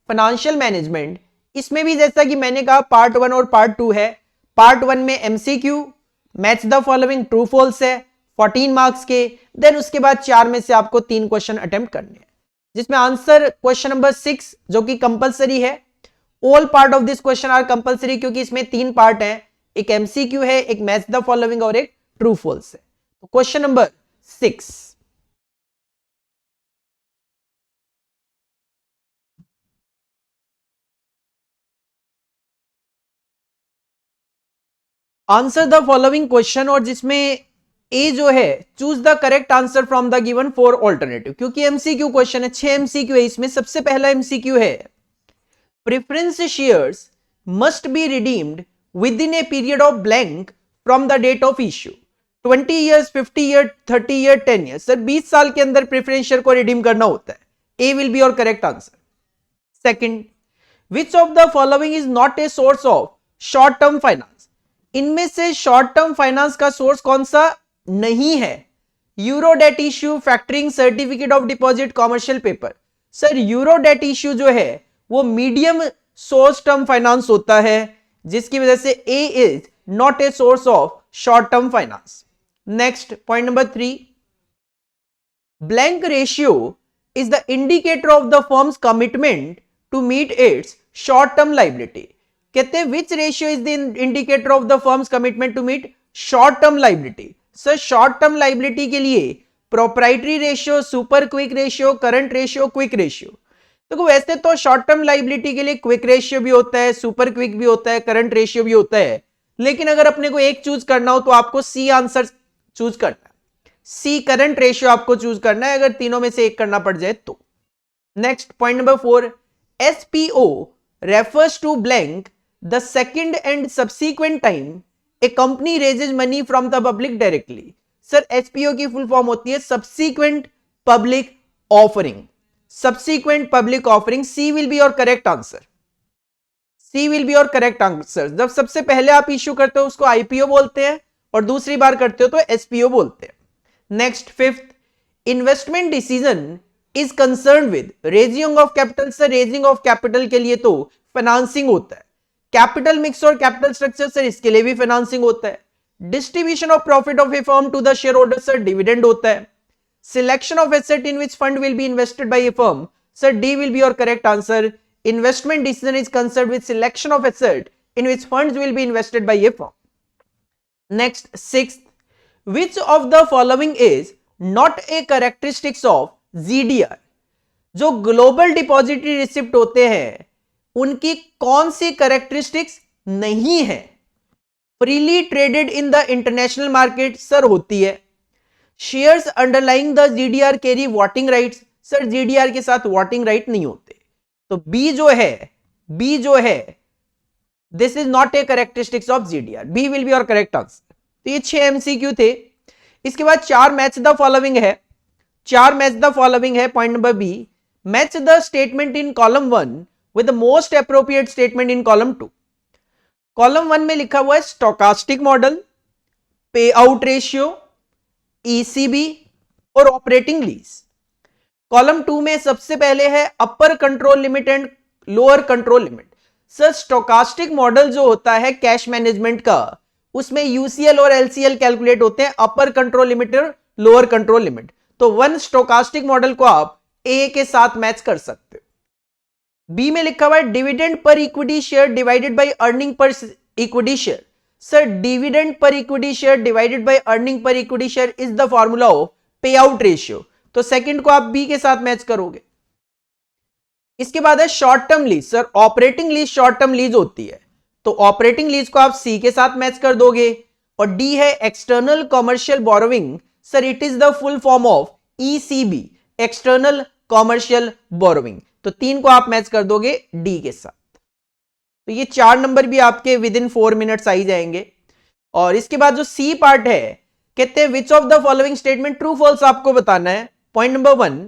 फाइनेंशियल मैनेजमेंट. इसमें भी जैसा कि मैंने कहा पार्ट 1 और पार्ट 2 है. पार्ट 1 में MCQ, match the following true false है 14 मार्क्स के. देन उसके बाद 4 में से आपको 3 क्वेश्चन अटेम्प्ट करने हैं, जिसमें आंसर क्वेश्चन नंबर 6 जो कि कंपलसरी है. All part of this question are compulsory क्योंकि इसमें 3 पार्ट हैं, एक एमसीक्यू है, एक मैच द फॉलोइंग और एक ट्रू फॉल्स है. तो question number 6, answer the following question, और जिसमें ए जो है choose the correct answer from the given 4 alternative. क्योंकि एमसीक्यू क्वेश्चन है, 6 एमसीक्यू है इसमें. सबसे पहला एमसीक्यू है preference shares must be redeemed within a period of blank from the date of issue. 20 years, 50 year, 30 year, 10 year. Sir 20 साल के अंदर प्रेफरेंस शेयर को रिडीम करना होता है. A will be your correct answer. Second, which of the following is not a source of short term finance. इनमें से short term finance का सोर्स कौन सा नहीं है? Euro debt issue, factoring, certificate of deposit, commercial paper. Sir euro debt issue जो है वो मीडियम सोर्स टर्म फाइनेंस होता है, जिसकी वजह से A is not a source of short term finance. Next point number 3, blank ratio is the indicator of the firm's commitment to meet its short term liability. कहते हैं which ratio is the indicator of the firm's commitment to meet short term liability. Sir short term liability के लिए proprietary ratio, super quick ratio, current ratio, quick ratio. देखो वैसे तो short term liability के लिए quick ratio भी होता है, सुपर क्विक भी होता है, करंट रेशियो भी होता है, लेकिन अगर अपने को एक चूज करना हो तो आपको सी आंसर चूज करना है, सी करंट रेशियो आपको चूज करना है अगर तीनों में से एक करना पड़ जाए तो। Next point number 4, SPO refers to blank the second and subsequent time a company raises money from the public directly. Sir SPO की फुल फॉर्म होती है subsequent public offering. Subsequent public offering, C will be your correct answer, C will be your correct answer. जब सबसे पहले आप issue करते हो उसको आईपीओ बोलते हैं और दूसरी बार करते हो तो एसपीओ बोलते हैं। Next 5th, investment decision is concern with raising of capital. Sir raising of capital के लिए तो फाइनेंसिंग होता है, कैपिटल मिक्स और कैपिटल स्ट्रक्चर सर इसके लिए भी फाइनेंसिंग होता है। Distribution of profit of a firm to the shareholder sir dividend होता है। Selection of asset in which fund will be invested by a firm, sir D will be your correct answer. Investment decision is concerned with selection of asset in which funds will be invested by a firm. Next 6th, which of the following is not a characteristics of GDR? जो global depository receipt होते हैं उनकी कौन सी characteristics नहीं है? Freely traded in the international market sir होती है। Shares underlying the GDR carry voting rights, sir GDR के साथ वोटिंग राइट नहीं होते। तो बी जो है this is not a characteristics of GDR, B will be your correct answer. तो ये 6 एमसीक्यू थे। इसके बाद 4 मैच द फॉलोइंग है, 4 मैच द फॉलोइंग है। Point number B, match the statement in column 1 with the most appropriate statement in column 2। Column 1 में लिखा हुआ है stochastic model, pay out ratio, ECB और ऑपरेटिंग लीज। कॉलम 2 में सबसे पहले है upper control limit and lower control limit. Sir stochastic model जो होता है कैश मैनेजमेंट का, उसमें यूसीएल और एलसीएल कैलकुलेट होते हैं, अपर कंट्रोल लिमिट और लोअर कंट्रोल लिमिट। तो 1 स्टोकास्टिक मॉडल को आप ए के साथ मैच कर सकते हो। बी में लिखा हुआ है dividend per equity share divided by earning per equity share. Sir dividend per equity share divided by earning per equity share is the formula of पे आउट रेशियो। तो सेकंड को आप बी के साथ मैच करोगे। इसके बाद है short term lease. Sir operating lease short term lease होती है, तो ऑपरेटिंग लीज को आप सी के साथ मैच कर दोगे। और डी है external commercial borrowing. Sir it is the full form of ECB, external commercial borrowing. तो 3 को आप मैच कर दोगे डी के साथ। तो ये 4 नंबर भी आपके विद इन 4 मिनट्स आ ही जाएंगे। और इसके बाद जो सी पार्ट है, कहते हैं which of the following statement true false आपको बताना है। Point number 1,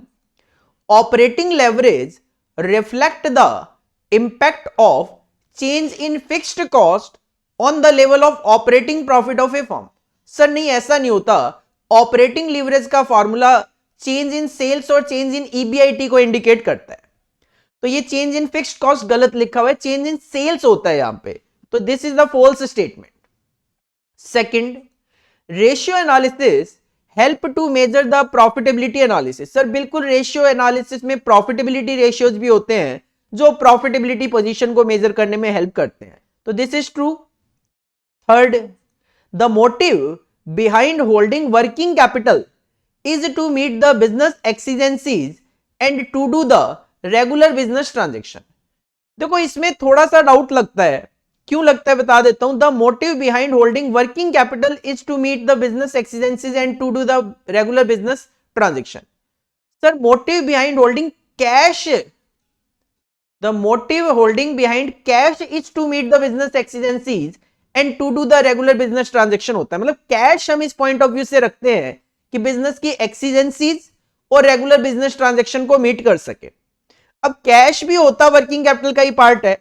operating leverage reflect the impact of change in fixed cost on the level of operating profit of a firm. Sir नहीं, ऐसा नहीं होता। ऑपरेटिंग लीवरेज का formula change in sales और change in EBIT को indicate करता है। तो ये चेंज इन फिक्स्ड कॉस्ट गलत लिखा हुआ है, चेंज इन सेल्स होता है यहां पे। तो this is the false statement. Second, ratio analysis help to measure the profitability analysis. Sir बिल्कुल रेशियो एनालिसिस में प्रॉफिटेबिलिटी रेशियोज भी होते हैं जो प्रॉफिटेबिलिटी पोजीशन को मेजर करने में हेल्प करते हैं। तो this is true. Third, the motive behind holding working capital is to meet the business exigencies and to do the regular business transaction. देखो इसमें थोड़ा सा डाउट लगता है, क्यों लगता है बता देता हूं। The motive behind holding working capital is to meet the business exigencies and to do the regular business transaction. Sir motive behind holding cash, the motive holding behind cash is to meet the business exigencies and to do the regular business transaction होता है। मतलब cash हम इस point of view से रखते हैं कि business की एक्सीजेंसीज और रेगुलर बिजनेस ट्रांजेक्शन को मीट कर सके। अब कैश भी होता वर्किंग कैपिटल का ही पार्ट है,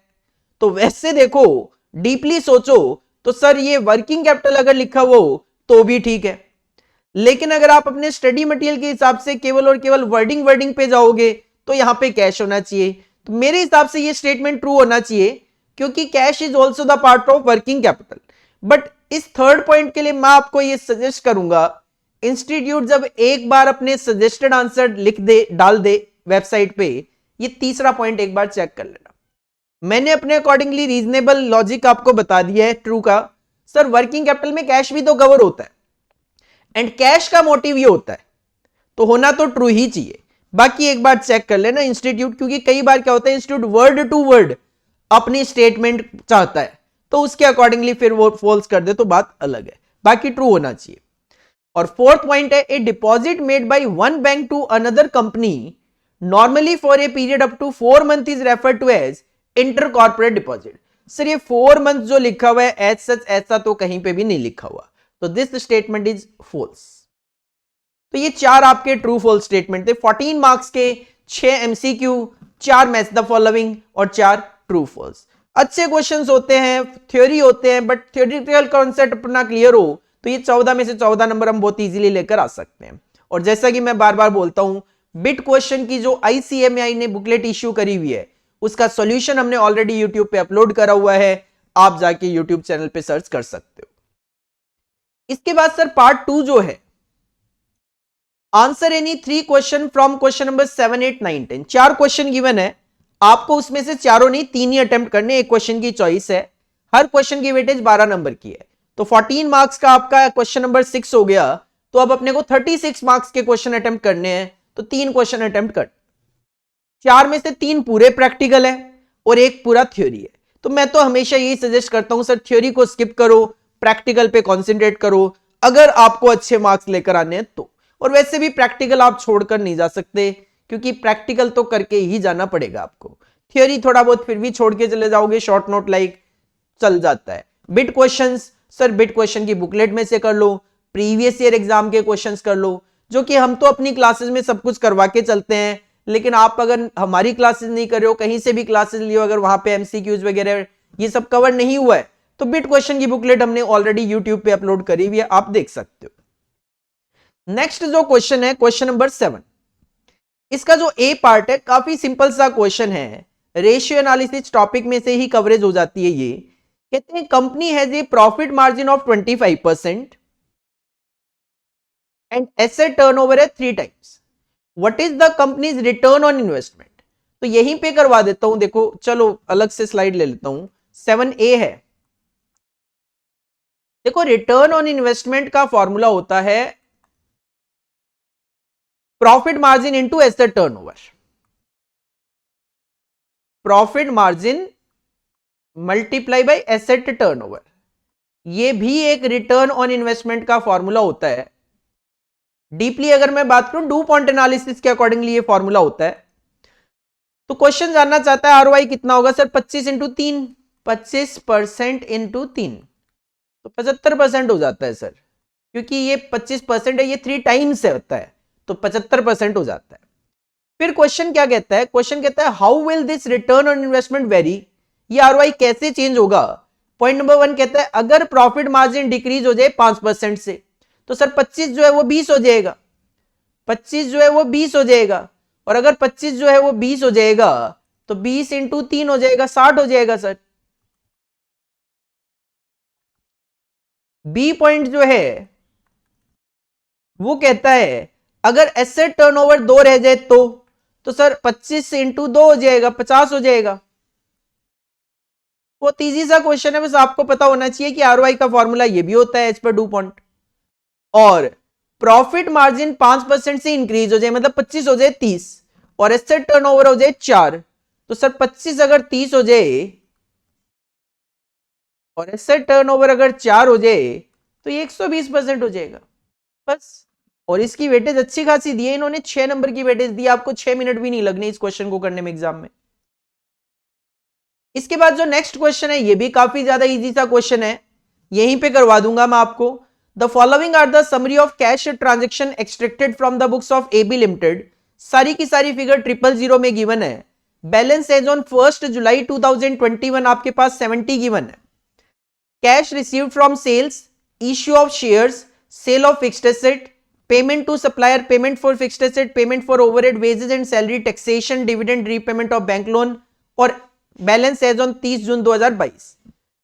तो वैसे देखो डीपली सोचो तो सर ये वर्किंग कैपिटल अगर लिखा हो तो भी ठीक है, लेकिन अगर आप अपने स्टडी मटेरियल के हिसाब से केवल और केवल वर्डिंग पे जाओगे तो यहां पे कैश होना चाहिए। तो मेरे हिसाब से ये स्टेटमेंट ट्रू होना चाहिए, क्योंकि cash is also the part of working capital. But इस थर्ड पॉइंट के लिए मैं आपको ये सजेस्ट करूंगा, इंस्टीट्यूट जब एक बार अपने सजेस्टेड आंसर लिख दे, डाल दे वेबसाइट पे, ये तीसरा पॉइंट एक बार चेक कर लेना। मैंने अपने अकॉर्डिंगली रीजनेबल लॉजिक आपको बता दिया है ट्रू का। सर वर्किंग कैपिटल में कैश भी तो कवर होता है एंड कैश का मोटिव ये होता है, तो होना तो ट्रू ही चाहिए। बाकी एक बार चेक कर लेना इंस्टीट्यूट, क्योंकि कई बार क्या होता है इंस्टीट्यूट वर्ड टू वर्ड अपनी स्टेटमेंट चाहता है, तो उसके अकॉर्डिंगली फिर वो फॉल्स कर दे तो बात अलग है, बाकी ट्रू होना चाहिए। और फोर्थ पॉइंट है, a deposit made by one bank to another company normally for a period up to 4 month is referred to as inter corporate deposit. Sir ये 4 मंथ जो लिखा हुआ है एज सच ऐसा तो कहीं पे भी नहीं लिखा हुआ, तो दिस स्टेटमेंट इज फॉल्स। तो ये 4 आपके ट्रू फॉल्स स्टेटमेंट थे। 14 मार्क्स के 6 एमसीक्यू, 4 मैच द फॉलोइंग और 4 ट्रू फॉल्स। अच्छे क्वेश्चंस होते हैं, थ्योरी होते हैं, बट थ्योरेटिकल कॉन्सेप्ट अपना क्लियर हो तो ये 14 में से 14 नंबर हम बहुत इजीली लेकर आ सकते हैं। और जैसा कि मैं बार बार बोलता हूं, बिट क्वेश्चन की जो ICMAI ने बुकलेट इश्यू करी हुई है उसका सॉल्यूशन हमने ऑलरेडी यूट्यूब पे अपलोड करा हुआ है, आप जाके यूट्यूब चैनल पे सर्च कर सकते हो। इसके बाद सर पार्ट 2 जो है, answer any 3 question from question number 7, 8, 9, 10। 4 question given है, आपको उसमें से चारों नहीं 3 ही अटेम्प्ट करने, एक क्वेश्चन की चॉइस है। हर क्वेश्चन की वेटेज 12 नंबर की है, तो 14 मार्क्स का आपका क्वेश्चन नंबर 6 हो गया। तो अब अपने को 36 मार्क्स के क्वेश्चन अटेम्प्ट करने हैं, तो 3 क्वेश्चन अटेम्प्ट कर, 4 में से 3 पूरे प्रैक्टिकल है और एक पूरा थ्योरी है। तो मैं तो हमेशा यही सजेस्ट करता हूं सर थ्योरी को स्किप करो, प्रैक्टिकल पे कॉन्सेंट्रेट करो अगर आपको अच्छे मार्क्स लेकर आने हैं तो। और वैसे भी प्रैक्टिकल आप छोड़कर नहीं जा सकते, क्योंकि प्रैक्टिकल तो करके ही जाना पड़ेगा आपको। थ्योरी थोड़ा बहुत फिर भी छोड़ के चले जाओगे, शॉर्ट नोट लाइक चल जाता है। Bit questions, sir bit question की बुकलेट में से कर लो, प्रीवियस ईयर एग्जाम के क्वेश्चंस कर लो, जो कि हम तो अपनी क्लासेस में सब कुछ करवा के चलते हैं, लेकिन आप अगर हमारी क्लासेस नहीं कर रहे हो, कहीं से भी क्लासेस लियो, अगर वहां पे एमसीक्यूज वगैरह ये सब कवर नहीं हुआ है, तो बिट क्वेश्चन की बुकलेट हमने ऑलरेडी यूट्यूब पे अपलोड करी हुई है, आप देख सकते हो। नेक्स्ट जो क्वेश्चन है क्वेश्चन नंबर 7, इसका जो ए पार्ट है काफी सिंपल सा क्वेश्चन है, रेशियो एनालिसिस टॉपिक में से ही कवरेज हो जाती है ये। कहते हैं company has a profit margin of 25% and asset turnover है 3 times, what is the companies written on investment. तो यहीं पे करवा देता हूं, देखो चलो अलग से स्लाइड ले लेता हूं। 7A है, देखो रिटर्न ऑन इन्वेस्टमेंट का फॉर्मूला होता है profit margin into asset turnover. Profit margin multiply by asset turnover, ये भी एक रिटर्न ऑन इन्वेस्टमेंट का फॉर्मूला होता है। डीपली अगर मैं बात करूं डू पॉइंट एनालिसिस के अकॉर्डिंगली ये फॉर्मूला होता है। तो क्वेश्चन जानना चाहता है आरओआई कितना होगा सर, 25 इंटू 3, 25% इंटू 3, तो 75% हो जाता है सर, क्योंकि ये 25% है, ये 3 टाइम्स से होता है, तो 75% हो जाता है। फिर क्वेश्चन क्या कहता है, क्वेश्चन कहता है how will this return on investment very, ये आरओआई कैसे चेंज होगा। पॉइंट नंबर 1 कहता है अगर प्रॉफिट मार्जिन डिक्रीज हो जाए 5% से, तो सर 25 जो है वो 20 हो जाएगा, 25 जो है वो 20 हो जाएगा, और अगर 25 जो है वो 20 हो जाएगा तो 20 इंटू 3 हो जाएगा, 60 हो जाएगा सर। बी पॉइंट जो है वो कहता है अगर एसेट टर्नओवर 2 रह जाए तो सर 25 इंटू 2 हो जाएगा, 50 हो जाएगा। बहुत इजी सा क्वेश्चन है, बस आपको पता होना चाहिए कि आरओआई का फॉर्मूला ये भी होता है एज पर डू पॉइंट। और प्रॉफिट मार्जिन 5% से इंक्रीज हो जाए, मतलब 25 हो जाए 30, और एसेट टर्नओवर हो जाए 4, तो सर 25 अगर 30 हो जाए और एसेट टर्नओवर अगर 4 हो जाए तो ये 120% हो जाएगा बस। और इसकी वेटेज अच्छी खासी दी है इन्होंने, 6 नंबर की वेटेज दी, आपको 6 मिनट भी नहीं लगने इस क्वेश्चन को करने में एग्जाम में। इसके बाद जो नेक्स्ट क्वेश्चन है ये भी काफी ज्यादा इजी सा क्वेश्चन है, यहीं पे करवा दूंगा मैं आपको। The following are the summary of cash transaction extracted from the books of AB limited. सारी की सारी फिगर 000 में गिवन है। बैलेंस एज ऑन 1 जुलाई 2021 आपके पास 70 गिवन है। Cash received from sales, issue of shares, sale of fixed asset, payment to supplier, payment for fixed asset, payment for overhead, wages and salary, taxation, dividend, repayment of bank loan, और balance as on 30 June 2022।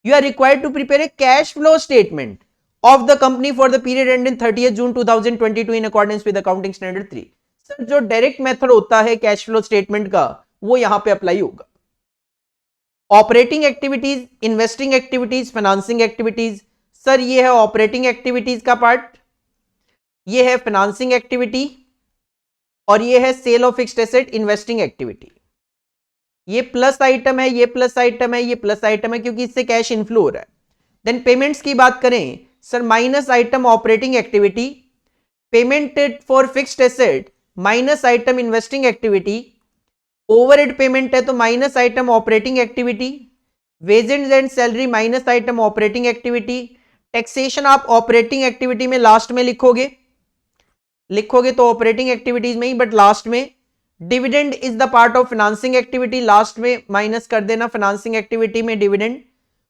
You are required to prepare a cash flow statement of the company for the period ending 30 June 2022 in accordance with accounting standard 3। Sir जो direct method होता है cash flow statement का वो यहां पे apply होगा। Operating activities, investing activities, financing activities. Sir ये है ऑपरेटिंग एक्टिविटीज का पार्ट, ये है फाइनेंसिंग एक्टिविटी और ये है sale of fixed asset investing activity. ये प्लस आइटम है, ये प्लस आइटम है, ये प्लस आइटम है क्योंकि इससे कैश इनफ्लो हो रहा है। देन पेमेंट्स की बात करें sir, minus item operating activity, payment for fixed asset minus item investing activity, overhead payment है तो minus item operating activity, wages and salary minus item operating activity, taxation आप operating activity में last में लिखोगे तो ऑपरेटिंग एक्टिविटीज में ही, but last में dividend is the part of financing activity, last में माइनस कर देना फाइनेंसिंग एक्टिविटी में डिविडेंड,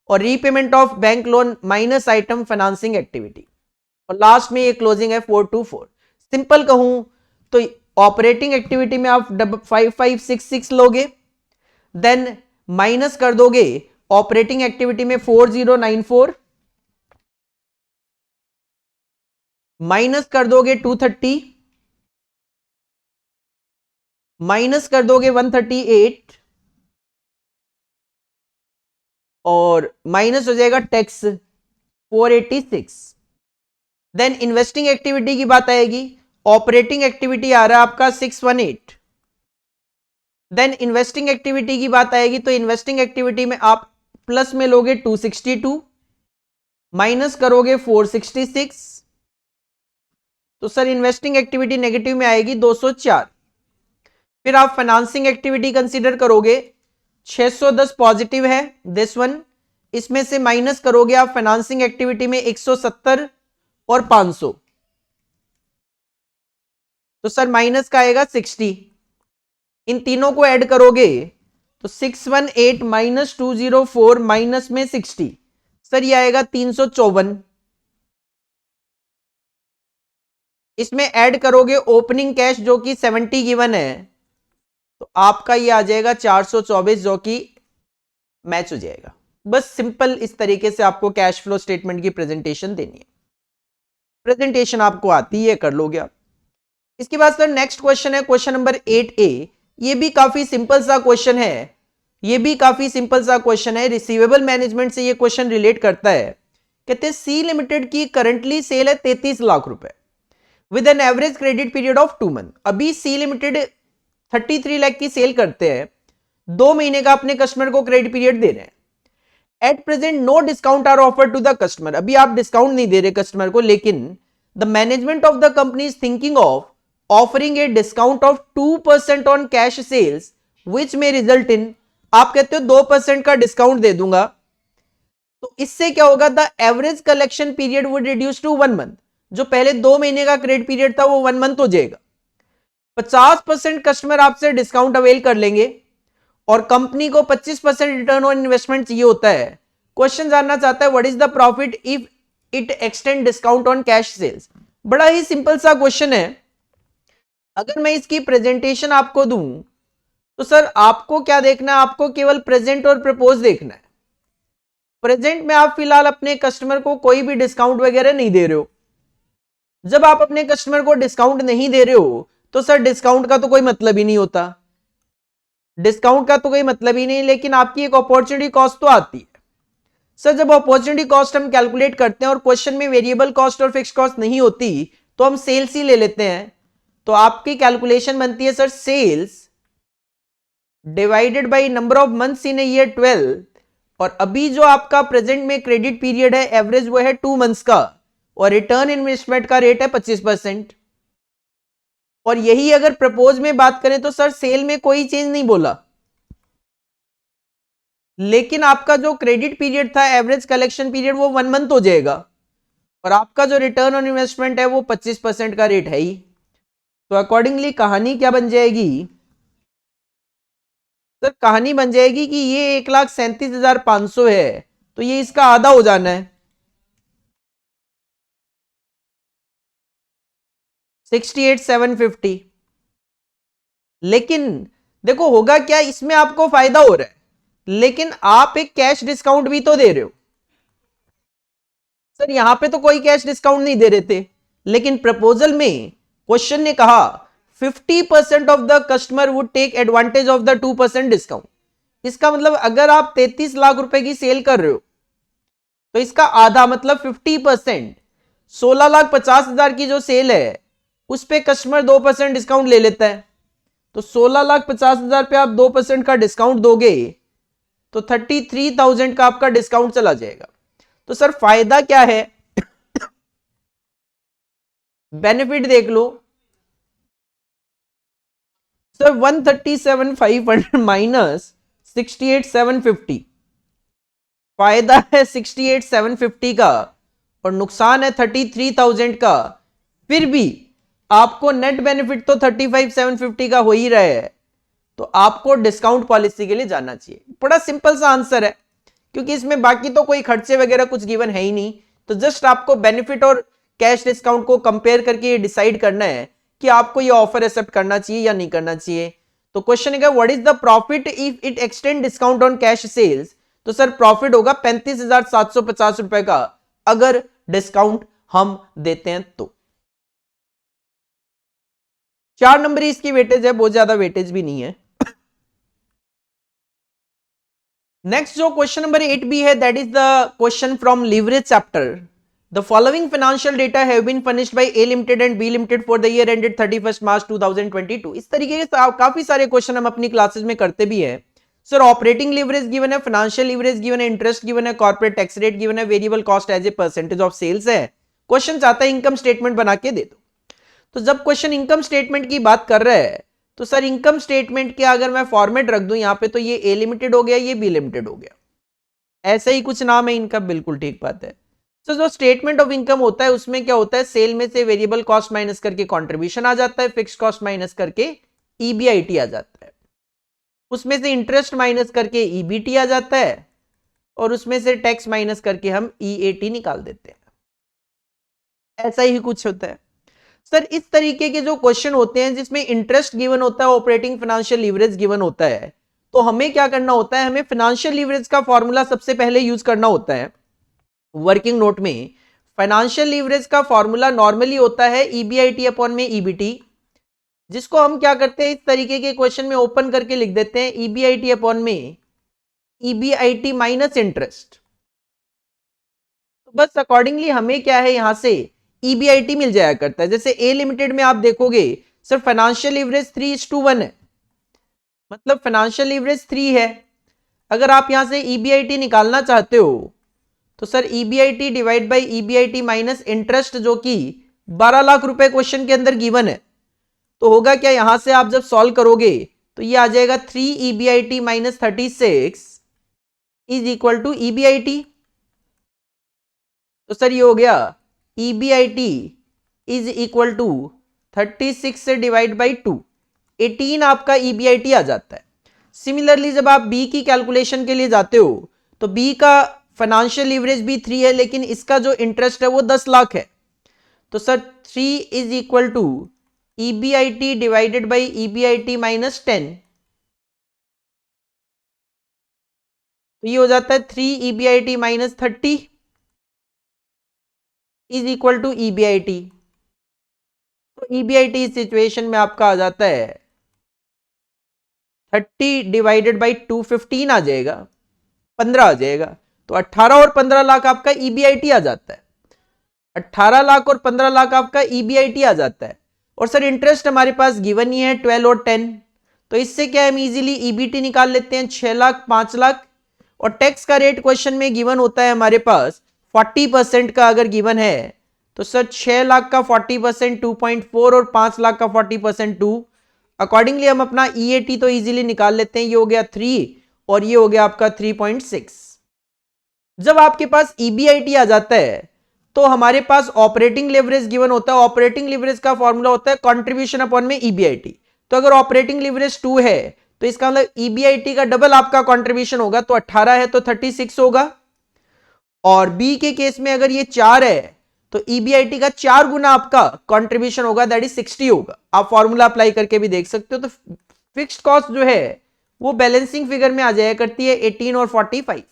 और repayment of bank loan minus item financing activity, और लास्ट में ये क्लोजिंग है 424। सिंपल कहूं तो ऑपरेटिंग एक्टिविटी में आप 5566 लोगे, देन माइनस कर दोगे ऑपरेटिंग एक्टिविटी में 4094, माइनस कर दोगे 230, माइनस कर दोगे 138 और माइनस हो जाएगा टैक्स 486। देन इन्वेस्टिंग एक्टिविटी की बात आएगी, ऑपरेटिंग एक्टिविटी आ रहा है आपका 618। देन इन्वेस्टिंग एक्टिविटी की बात आएगी तो इन्वेस्टिंग एक्टिविटी में आप प्लस में लोगे 262, माइनस करोगे 466, तो सर इन्वेस्टिंग एक्टिविटी नेगेटिव में आएगी 204। फिर आप फाइनेंसिंग एक्टिविटी कंसीडर करोगे, 610 पॉजिटिव है दिस वन, इसमें से माइनस करोगे आप फाइनेंसिंग एक्टिविटी में 170 और 500, तो सर माइनस का आएगा 60। इन तीनों को ऐड करोगे तो 618 माइनस 204 माइनस में 60, सर ये आएगा 354। इसमें ऐड करोगे ओपनिंग कैश जो कि 70 गिवन है, तो आपका ये आ जाएगा 424 जो कि मैच हो जाएगा। बस सिंपल इस तरीके से आपको कैश फ्लो स्टेटमेंट की प्रेजेंटेशन देनी है। प्रेजेंटेशन आपको आती है, कर लोगे आप। इसके बाद सर नेक्स्ट क्वेश्चन है क्वेश्चन नंबर 8A। ये भी काफी सिंपल सा क्वेश्चन है, ये भी काफी सिंपल सा क्वेश्चन है, रिसीवेबल मैनेजमेंट से ये क्वेश्चन रिलेट करता है। कहते हैं सी लिमिटेड की करंटली सेल है 33 लाख रुपए with an average credit period of 2 month. अभी सी लिमिटेड 33 लाख की सेल करते हैं, 2 महीने का अपने कस्टमर को क्रेडिट पीरियड दे रहे हैं। At present no discount are offer to the customer. अभी आप डिस्काउंट नहीं दे रहे कस्टमर को, लेकिन the management of the company is thinking of offering a discount of 2% on cash sales which में रिजल्ट इन, आप कहते हो 2% का डिस्काउंट दे दूंगा, तो इससे क्या होगा, the average collection period would reduce to 1 month. जो पहले 2 महीने का क्रेडिट पीरियड था वो 1 मंथ हो जाएगा। 50% कस्टमर आपसे डिस्काउंट अवेल कर लेंगे और कंपनी को 25% रिटर्न ऑन इन्वेस्टमेंट चाहिए होता है। क्वेश्चन जानना चाहता है what is the profit if it extend discount on cash sales. बड़ा ही सिंपल सा क्वेश्चन है। अगर मैं इसकी प्रेजेंटेशन आपको दूं तो सर आपको क्या देखना है, आपको केवल प्रेजेंट और प्रपोज देखना है। प्रेजेंट में आप फिलहाल अपने कस्टमर को कोई भी डिस्काउंट वगैरह नहीं दे रहे हो। जब आप अपने कस्टमर को डिस्काउंट नहीं दे रहे हो तो सर डिस्काउंट का तो कोई मतलब ही नहीं होता, डिस्काउंट का तो कोई मतलब ही नहीं, लेकिन आपकी एक अपॉर्चुनिटी कॉस्ट तो आती है। सर जब अपॉर्चुनिटी कॉस्ट हम कैलकुलेट करते हैं और क्वेश्चन में वेरिएबल कॉस्ट और फिक्स कॉस्ट नहीं होती तो हम सेल्स ही ले लेते हैं, तो आपकी कैलकुलेशन बनती है sir sales divided by number of months in a year 12, और अभी जो आपका प्रेजेंट में क्रेडिट पीरियड है एवरेज वो है 2 मंथ्स का, और रिटर्न इन्वेस्टमेंट का रेट है 25%। और यही अगर प्रपोज में बात करें तो सर सेल में कोई चेंज नहीं बोला, लेकिन आपका जो क्रेडिट पीरियड था एवरेज कलेक्शन पीरियड वो 1 मंथ हो जाएगा, और आपका जो रिटर्न ऑन इन्वेस्टमेंट है वो 25% का रेट है ही। तो अकॉर्डिंगली कहानी क्या बन जाएगी सर, कहानी बन जाएगी कि ये 1,37,500 है तो ये इसका आधा हो जाना है, 68,750। लेकिन देखो होगा क्या, इसमें आपको फायदा हो रहा है लेकिन आप एक कैश डिस्काउंट भी तो दे रहे हो। सर यहां पे तो कोई कैश डिस्काउंट नहीं दे रहे थे, लेकिन प्रपोजल में क्वेश्चन ने कहा 50% of the customer would take advantage of the 2% discount. इसका मतलब अगर आप 33 लाख रुपए की सेल कर रहे हो तो इसका आधा मतलब 50%, 16,50,000 की जो सेल है उस पे कस्टमर 2% डिस्काउंट ले लेता है। तो 16,50,000 पे आप 2% का डिस्काउंट दोगे तो 33,000 का आपका डिस्काउंट चला जाएगा। तो सर फायदा क्या है, बेनिफिट देख लो सर, 137,500 माइनस 68,750, फायदा है 68,750 का और नुकसान है 33,000 का। फिर भी आपको नेट बेनिफिट तो 35,750 का हो ही रहा है, तो आपको डिस्काउंट पॉलिसी के लिए जाना चाहिए। बड़ा सिंपल सा आंसर है, क्योंकि इसमें बाकी तो कोई खर्चे वगैरह कुछ गिवन है ही नहीं। तो जस्ट आपको बेनिफिट और कैश डिस्काउंट को कंपेयर करके ये डिसाइड करना है कि आपको ये ऑफर एक्सेप्ट करना चाहिए या नहीं करना चाहिए। तो क्वेश्चन है what is the profit if it extend discount on cash sales. तो सर प्रॉफिट होगा 35,750 रुपए का अगर डिस्काउंट हम देते हैं तो। 4 नंबर इसकी वेटेज है, बहुत ज्यादा वेटेज भी नहीं है। नेक्स्ट जो क्वेश्चन नंबर 8B है, that is the question from leverage chapter. The following financial data have been furnished by A limited and B limited for the year ended 31 March 2022। इस तरीके के काफी सारे क्वेश्चन हम अपनी क्लासेस में करते भी हैं। सर ऑपरेटिंग लीवरेज गिवन है, फाइनेंशियल लीवरेज गिवन है, इंटरेस्ट गिवन है, कॉर्पोरेट टैक्स रेट गिवन है, variable cost as a percentage of sales है। क्वेश्चन चाहता है इनकम स्टेटमेंट बना के दे दो। तो जब क्वेश्चन इनकम स्टेटमेंट की बात कर रहा है तो सर इनकम स्टेटमेंट के अगर मैं फॉर्मेट रख दूं यहां पे, तो ये ए लिमिटेड हो गया, ये बी लिमिटेड हो गया, ऐसा ही कुछ नाम है इनका, बिल्कुल ठीक बात है। तो जो स्टेटमेंट ऑफ इनकम होता है उसमें क्या होता है, सेल में से वेरिएबल कॉस्ट माइनस करके कंट्रीब्यूशन आ जाता है, फिक्स कॉस्ट माइनस करके ईबीआईटी आ जाता है, उसमें से इंटरेस्ट माइनस करके ईबीटी आ जाता है, और उसमें से टैक्स माइनस करके हम ईएटी निकाल देते हैं। ऐसा ही कुछ होता है। सर इस तरीके के जो क्वेश्चन होते हैं जिसमें इंटरेस्ट गिवन होता है, ऑपरेटिंग फाइनेंशियल लीवरेज गिवन होता है, तो हमें क्या करना होता है, हमें फाइनेंशियल लीवरेज का फॉर्मूला सबसे पहले यूज करना होता है। वर्किंग नोट में फाइनेंशियल लीवरेज का फॉर्मूला नॉर्मली होता है ईबीआईटी अपॉन में ईबीटी, जिसको हम क्या करते हैं, इस तरीके के क्वेश्चन में ओपन करके लिख देते हैं ईबीआईटी अपॉन में ईबीआईटी माइनस इंटरेस्ट। तो बस अकॉर्डिंगली हमें क्या है, यहां से ईबीआईटी मिल जाया करता है। जैसे ए लिमिटेड में आप देखोगे सर फाइनेंशियल लीवरेज 3:1 है, मतलब फाइनेंशियल लीवरेज 3 है। अगर आप यहां से ईबीआईटी निकालना चाहते हो तो sir EBIT divide by EBIT minus interest, जो कि 12 लाख रुपए क्वेश्चन के अंदर गिवन है, तो होगा क्या, यहां से आप जब सॉल्व करोगे तो ये आ जाएगा 3 EBIT minus 36 is equal to EBIT. तो सर ये हो गया ईबीआईटी इज इक्वल टू 36 से डिवाइड बाई 2, 18 आपका ईबीआईटी आ जाता है। सिमिलरली जब आप बी की कैलकुलेशन के लिए जाते हो तो बी का फाइनेंशियल लीवरेज भी 3 है, लेकिन इसका जो इंटरेस्ट है वो 10 लाख है। तो sir 3 is equal to EBIT divided by EBIT minus 10, तो ये हो जाता है 3 EBIT minus 30 is equal to EBIT. तो ईबीआईटी इस सिचुएशन में आपका आ जाता है 30 डिवाइडेड बाई 2, 15 आ जाएगा, 15 आ जाएगा। तो 18 और 15 लाख आपका ईबीआईटी आ जाता है, 18 लाख और 15 लाख आपका ईबीआईटी आ जाता है। और सर इंटरेस्ट हमारे पास गिवन ही है 12 और 10, तो इससे क्या हम इजीली ईबीटी निकाल लेते हैं, 6 लाख 5 लाख। और टैक्स का रेट क्वेश्चन में गिवन होता है हमारे पास 40% का, अगर गिवन है तो सर 6 लाख का 40% 2.4 और 5 लाख का 40% 2। अकॉर्डिंगली हम अपना ईएटी तो इजीली निकाल लेते हैं, ये हो गया 3 और ये हो गया आपका 3.6। जब आपके पास ईबीआईटी आ जाता है तो हमारे पास ऑपरेटिंग लेवरेज गिवन होता है। ऑपरेटिंग लेवरेज का फॉर्मूला होता है कंट्रीब्यूशन अपॉन में ईबीआईटी। तो अगर ऑपरेटिंग लेवरेज 2 है तो इसका मतलब ईबीआईटी का डबल आपका कंट्रीब्यूशन होगा, तो 18 है तो 36 होगा। और बी के केस में अगर ये 4 है तो ईबीआईटी का 4 गुना आपका कंट्रीब्यूशन होगा, दैट इज 60 होगा। आप फॉर्मूला अप्लाई करके भी देख सकते हो। तो फिक्स्ड कॉस्ट जो है वो बैलेंसिंग फिगर में आ जाया करती है 18 और 45।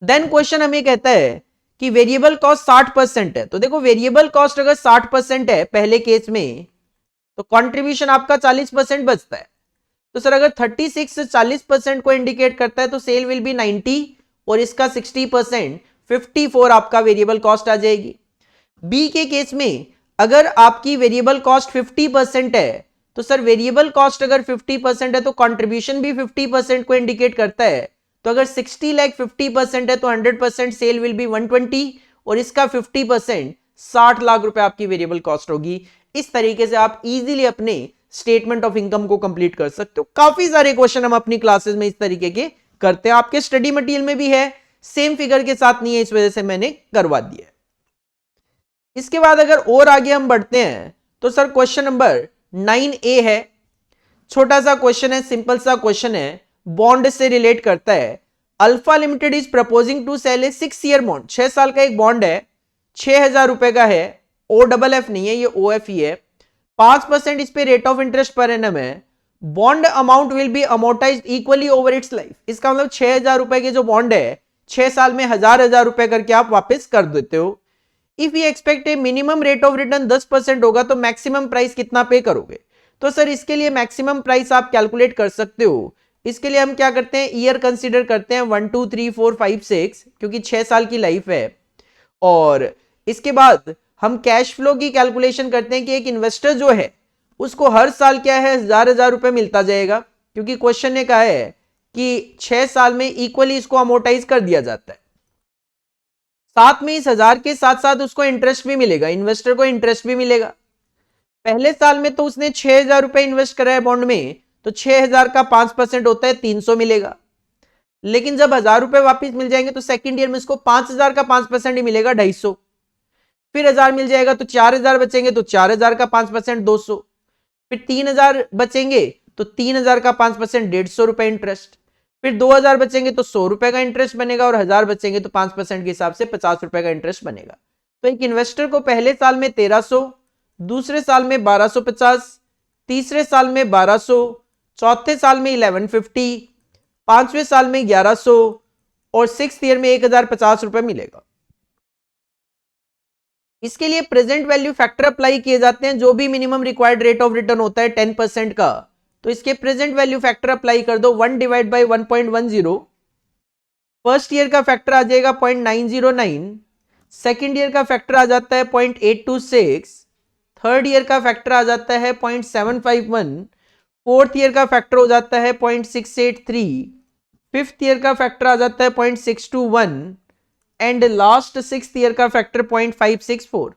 देन क्वेश्चन हमें कहता है कि वेरिएबल कॉस्ट 60% है। तो देखो वेरिएबल कॉस्ट अगर 60% है पहले केस में, तो कंट्रीब्यूशन आपका 40% बचता है। तो सर अगर 36 से 40% को इंडिकेट करता है तो सेल विल बी 90 और इसका 60% 54 आपका वेरिएबल कॉस्ट आ जाएगी। बी के केस में अगर आपकी वेरिएबल कॉस्ट 50% है तो सर वेरिएबल कॉस्ट अगर 50% है तो कंट्रीब्यूशन भी 50% को इंडिकेट करता है। तो अगर 60 लाख 50% है तो 100% सेल विल बी 120 और इसका 50% 60 लाख रुपए आपकी वेरिएबल कॉस्ट होगी। इस तरीके से आप इजीली अपने स्टेटमेंट ऑफ इनकम को कंप्लीट कर सकते हो। काफी सारे क्वेश्चन हम अपनी क्लासेस में इस तरीके के करते हैं, आपके स्टडी मटेरियल में भी है, सेम फिगर के साथ नहीं है, इस वजह से मैंने करवा दिया। इसके बाद अगर और आगे हम बढ़ते हैं तो सर क्वेश्चन नंबर 9A है। छोटा सा क्वेश्चन है, सिंपल सा क्वेश्चन है, बॉन्ड से रिलेट करता है। Alpha limited is proposing to sell a 6 year bond. 6 साल का एक बॉन्ड है, 6000 रुपए का है, OFF नहीं है, ये OF ही है। 5% इस पे rate of interest per annum है। Bond amount will be amortised equally over its life. इसका मतलब 6000 रुपए के जो बॉन्ड है 6 साल में 1000 रुपए करके आप वापस कर देते हो। If you expect A minimum rate of return 10% होगा तो मैक्सिमम प्राइस कितना पे करोगे? तो सर इसके लिए मैक्सिमम प्राइस आप कैलकुलेट कर सकते हो। इसके लिए हम क्या करते हैं, ईयर कंसीडर करते हैं 1 2 3 4 5 6, क्योंकि 6 साल की लाइफ है। और इसके बाद हम कैश फ्लो की कैलकुलेशन करते हैं कि एक इन्वेस्टर जो है उसको हर साल क्या है 1000 रुपए मिलता जाएगा, क्योंकि क्वेश्चन ने कहा है कि 6 साल में इक्वली इसको अमोर्टाइज कर दिया जाता है। साथ में इस 1000 के साथ साथ उसको इंटरेस्ट भी मिलेगा, इन्वेस्टर को इंटरेस्ट भी मिलेगा। पहले साल में तो उसने 6000 रुपए इन्वेस्ट करा है बॉन्ड में, तो 6000 का 5% होता है 300 मिलेगा। लेकिन जब 1000 रुपए वापिस मिल जाएंगे तो सेकंड ईयर में इसको 5000 का 5% ही मिलेगा, 250। फिर 1000 मिल जाएगा तो 4000 बचेंगे, तो 4000 का 5% 200। फिर 3000 बचेंगे तो 3000 का 5% 150 रुपए इंटरेस्ट। फिर 2000 बचेंगे तो 100 रुपए का इंटरेस्ट बनेगा, और 1000 बचेंगे तो 5% के हिसाब से 50 रुपए का इंटरेस्ट बनेगा। तो एक इन्वेस्टर को पहले साल में 1300, दूसरे साल में 1250, तीसरे साल में 1200, चौथे साल में 1150, पांचवें साल में 1100 और 6th ईयर में 1050 रुपए मिलेगा। इसके लिए प्रेजेंट वैल्यू फैक्टर अप्लाई किए जाते हैं। जो भी minimum required rate of return होता है 10% का, तो इसके प्रेजेंट वैल्यू फैक्टर अप्लाई कर दो, 1 डिवाइड बाई 1.10। फर्स्ट ईयर का फैक्टर आ जाएगा 0.909, सेकेंड ईयर का फैक्टर आ जाता है 0.826, थर्ड ईयर का फैक्टर आ जाता है 0.751, फोर्थ ईयर का फैक्टर हो जाता है 0.683, फिफ्थ ईयर का फैक्टर आ जाता है 0.621 एंड लास्ट 6th ईयर का फैक्टर 0.564।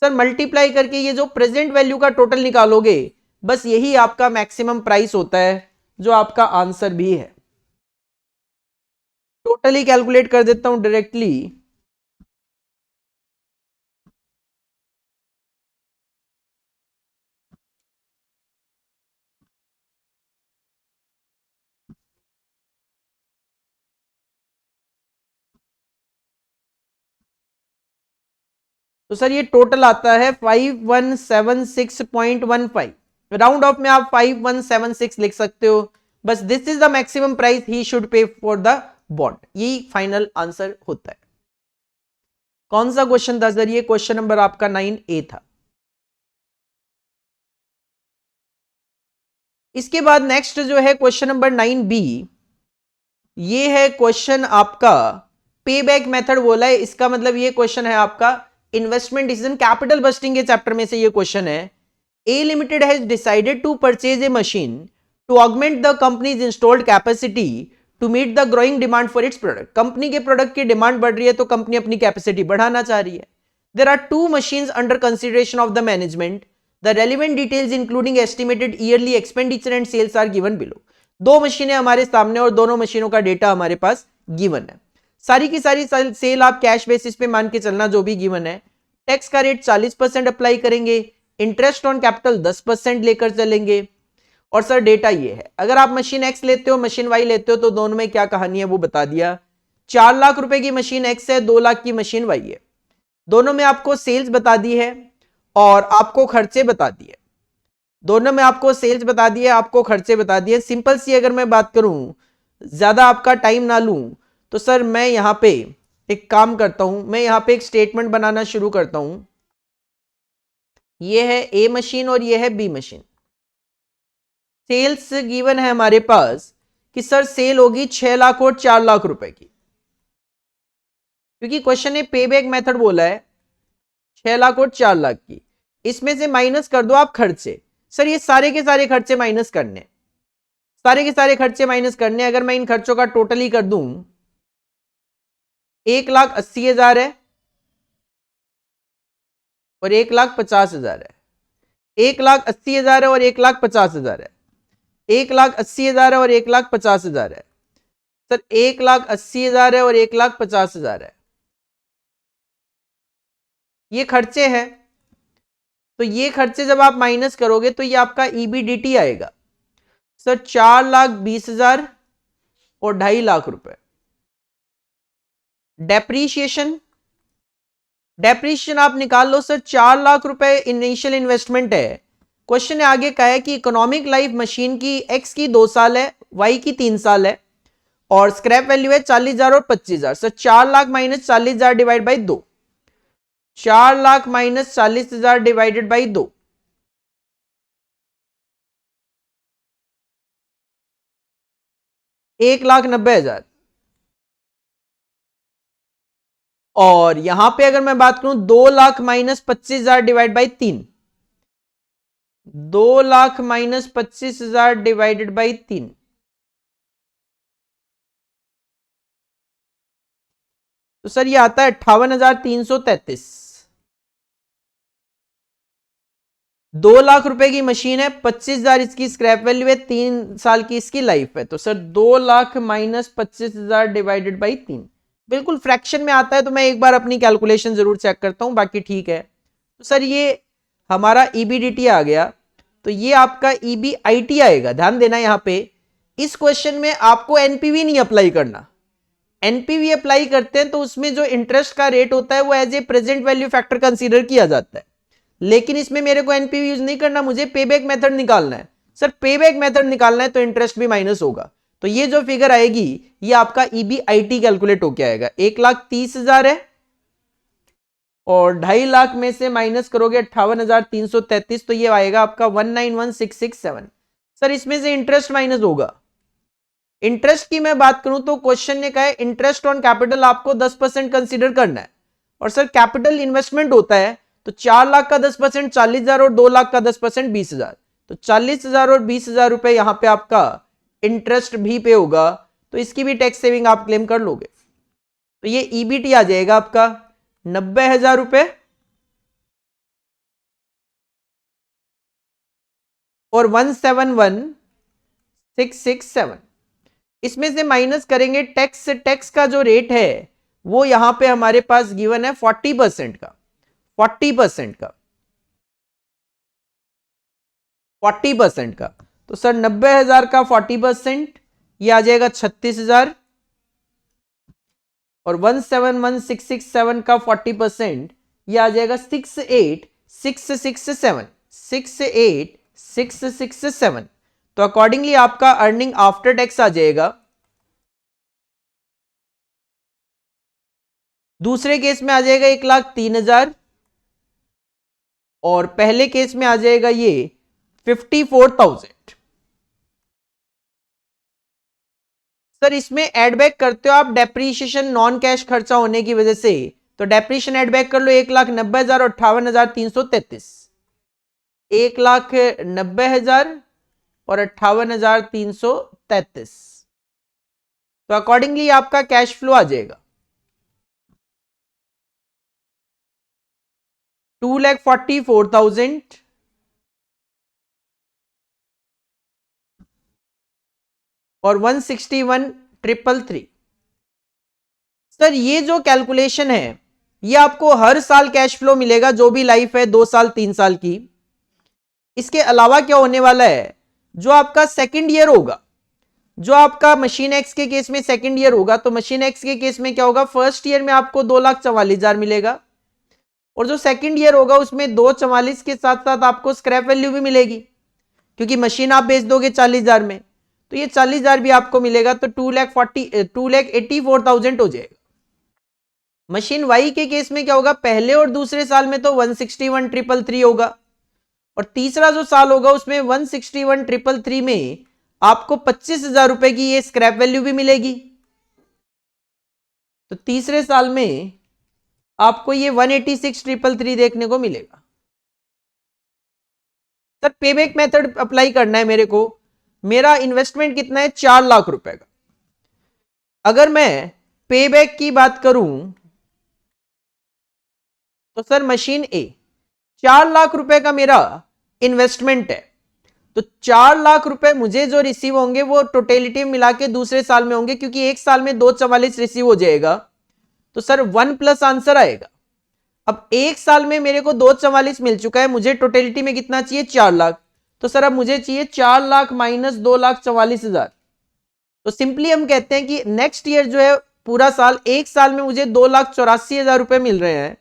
सर मल्टीप्लाई करके ये जो प्रेजेंट वैल्यू का टोटल निकालोगे, बस यही आपका मैक्सिमम प्राइस होता है, जो आपका आंसर भी है। टोटली कैलकुलेट कर देता हूं डायरेक्टली। तो सर ये टोटल आता है 5176.15। राउंड ऑफ में आप 5176 लिख सकते हो। बस this is the maximum price he should pay for the bond, यही फाइनल आंसर होता है। कौन सा क्वेश्चन था सर? ये क्वेश्चन नंबर आपका 9A था। इसके बाद नेक्स्ट जो है क्वेश्चन नंबर 9B, ये है क्वेश्चन आपका पे बैक मेथड बोला है। इसका मतलब ये क्वेश्चन है आपका इन्वेस्टमेंट डिसीजन कैपिटल बस्टिंग के चैप्टर में से ये क्वेश्चन है। A limited has decided to purchase a machine to augment the company's installed capacity to meet the growing demand for its product. Company के प्रोडक्ट की demand बढ़ रही है तो कंपनी अपनी कैपेसिटी बढ़ाना चाह रही है। There are 2 machines under consideration of the management. The relevant details including estimated yearly expenditure and sales are given below. 2 मशीनें हमारे सामने और दोनों मशीनों का डेटा हमारे पास गिवन है। सारी की सारी सेल आप कैश बेसिस पे मान के चलना, जो भी गिवन है। टैक्स का रेट 40% अप्लाई करेंगे, इंटरेस्ट ऑन कैपिटल 10% लेकर चलेंगे। और सर डेटा ये है, अगर आप मशीन एक्स लेते हो मशीन वाई लेते हो तो दोनों में क्या कहानी है वो बता दिया। 4 लाख रुपए की मशीन एक्स है, 2 लाख की मशीन वाई है। दोनों में आपको सेल्स बता दी है और आपको खर्चे बता दिए। दोनों में आपको सेल्स बता दिए, आपको खर्चे बता दिए। सिंपल सी अगर मैं बात करूं, ज्यादा आपका टाइम ना लूं, तो सर मैं यहां पे एक काम करता हूं, मैं यहां पे एक स्टेटमेंट बनाना शुरू करता हूं। ये है ए मशीन और ये है बी मशीन। सेल्स गिवन है हमारे पास कि सर सेल होगी 6 लाख और 4 लाख रुपए की, क्योंकि क्वेश्चन ने पे बैक मेथड बोला है 6 लाख और 4 लाख की। इसमें से माइनस कर दो आप खर्चे। सर ये सारे के सारे खर्चे माइनस करने, सारे के सारे खर्चे माइनस करने। अगर मैं इन खर्चों का टोटल ही कर दूं, 1,80,000 है और 1,50,000 है, 1,80,000 है और 1,50,000 है, 1,80,000 है और 1,50,000 है। सर 1,80,000 है और 1,50,000 है, ये खर्चे हैं। तो ये खर्चे जब आप माइनस करोगे तो ये आपका ईबीडीटी आएगा सर 4,20,000 और 2.5 लाख रुपए। डेप्रीशिएशन, डेप्रीशिएशन आप निकाल लो सर, 4 लाख रुपए इनिशियल इन्वेस्टमेंट है। क्वेश्चन ने आगे कहा है कि इकोनॉमिक लाइफ मशीन की एक्स की 2 साल है, वाई की 3 साल है और स्क्रैप वैल्यू है 40,000 और 25,000। Sir 4 lakh minus 40,000 divide by 2, 4 lakh minus 40,000 divided by 2, एक 1,90,000। और यहां पे अगर मैं बात करूं 2 lakh minus 25,000 divide by 3, 2 lakh minus 25,000 divided by 3, तो सर ये आता है 58,333। 2 लाख रुपए की मशीन है, 25,000 इसकी स्क्रैप वैल्यू है, 3 साल की इसकी लाइफ है। तो sir 2 lakh minus 25,000 divided by 3, बिल्कुल फ्रैक्शन में आता है तो मैं एक बार अपनी कैलकुलेशन जरूर चेक करता हूं, बाकी ठीक है। तो सर ये हमारा ईबीडीटी आ गया, तो ये आपका ईबीआईटी आएगा। ध्यान देना यहां पे इस क्वेश्चन में आपको एनपीवी नहीं अप्लाई करना। एनपीवी अप्लाई करते हैं तो उसमें जो इंटरेस्ट का रेट होता है वो as a present value factor consider किया जाता है, लेकिन इसमें मेरे को एनपीवी यूज नहीं करना, मुझे पेबैक मेथड निकालना है। सर पेबैक मेथड निकालना है तो इंटरेस्ट भी माइनस होगा, तो ये जो फिगर आएगी ये आपका ईबीआईटी कैलकुलेट होकर आएगा। 1,30,000 है और 2.5 लाख में से माइनस करोगे 58,333, तो ये आएगा आपका 191,667। सर इसमें से इंटरेस्ट माइनस होगा। इंटरेस्ट की मैं बात करूं तो क्वेश्चन ने कहा है इंटरेस्ट ऑन कैपिटल आपको 10% कंसीडर करना है, और सर कैपिटल इन्वेस्टमेंट होता है तो 4 लाख का 10% 40,000 और 2 लाख का 10% 20,000, तो 40,000 और 20,000 रुपए यहां पे आपका इंटरेस्ट भी पे होगा, तो इसकी भी टैक्स सेविंग आप क्लेम कर लोगे। तो ये ईबीटी आ जाएगा आपका 90,000 रुपए और 171,667। इसमें से माइनस करेंगे टैक्स, टैक्स का जो रेट है वो यहां पे हमारे पास गिवन है 40% का, 40% का, 40% का। तो सर 90,000 का 40% ये आ जाएगा 36,000 और 171,667 का 40% ये आ जाएगा 68,667, 68,667। तो अकॉर्डिंगली आपका अर्निंग आफ्टर टैक्स आ जाएगा, दूसरे केस में आ जाएगा 1,03,000 और पहले केस में आ जाएगा ये 54,000। सर इसमें एड बैक करते हो आप डेप्रीशिएशन नॉन कैश खर्चा होने की वजह से, तो डेप्रीशिएशन एड बैक कर लो 1,90,000 और 58,333, 1,90,000 और 58,333। तो अकॉर्डिंगली आपका कैश फ्लो आ जाएगा 2,44,000 और 161,333। सर ये जो कैलकुलेशन है ये आपको हर साल कैश फ्लो मिलेगा, जो भी लाइफ है 2 साल 3 साल की। इसके अलावा क्या होने वाला है, जो आपका सेकंड ईयर होगा, जो आपका मशीन एक्स के केस में सेकंड ईयर होगा, तो मशीन एक्स के केस में क्या होगा, फर्स्ट ईयर में आपको 2,44,000 मिलेगा और जो सेकंड ईयर होगा उसमें 2,44 के साथ साथ आपको स्क्रैप वैल्यू भी मिलेगी, क्योंकि मशीन आप बेच दोगे 40,000 में, तो ये 40,000 भी आपको मिलेगा, तो 2,84,000 हो जाएगा। मशीन वाई के केस में क्या होगा, पहले और दूसरे साल में तो 161,333 होगा और तीसरा जो साल होगा उसमें 161,333 में आपको 25,000 रुपए की ये स्क्रैप वैल्यू भी मिलेगी। तो तीसरे साल में आपको ये 186,333 देखने को मिलेगा। सर पेबैक मेथड अप्लाई करना है मेरे को, मेरा इन्वेस्टमेंट कितना है 4 लाख रुपए का। अगर मैं पेबैक की बात करूं तो सर मशीन ए 4 लाख रुपए का मेरा इन्वेस्टमेंट है, तो 4 लाख रुपए मुझे जो रिसीव होंगे वो टोटलिटी मिला के दूसरे साल में होंगे, क्योंकि एक साल में 244 रिसीव हो जाएगा, तो सर 1 प्लस आंसर आएगा। अब एक साल में मेरे को 244 मिल चुका है, मुझे टोटलिटी में कितना चाहिए 4 लाख, तो सर अब मुझे चाहिए 4 लाख माइनस 2,44,000। तो सिंपली हम कहते हैं कि नेक्स्ट ईयर जो है पूरा साल, एक साल में मुझे 2,84,000 रुपए मिल रहे हैं,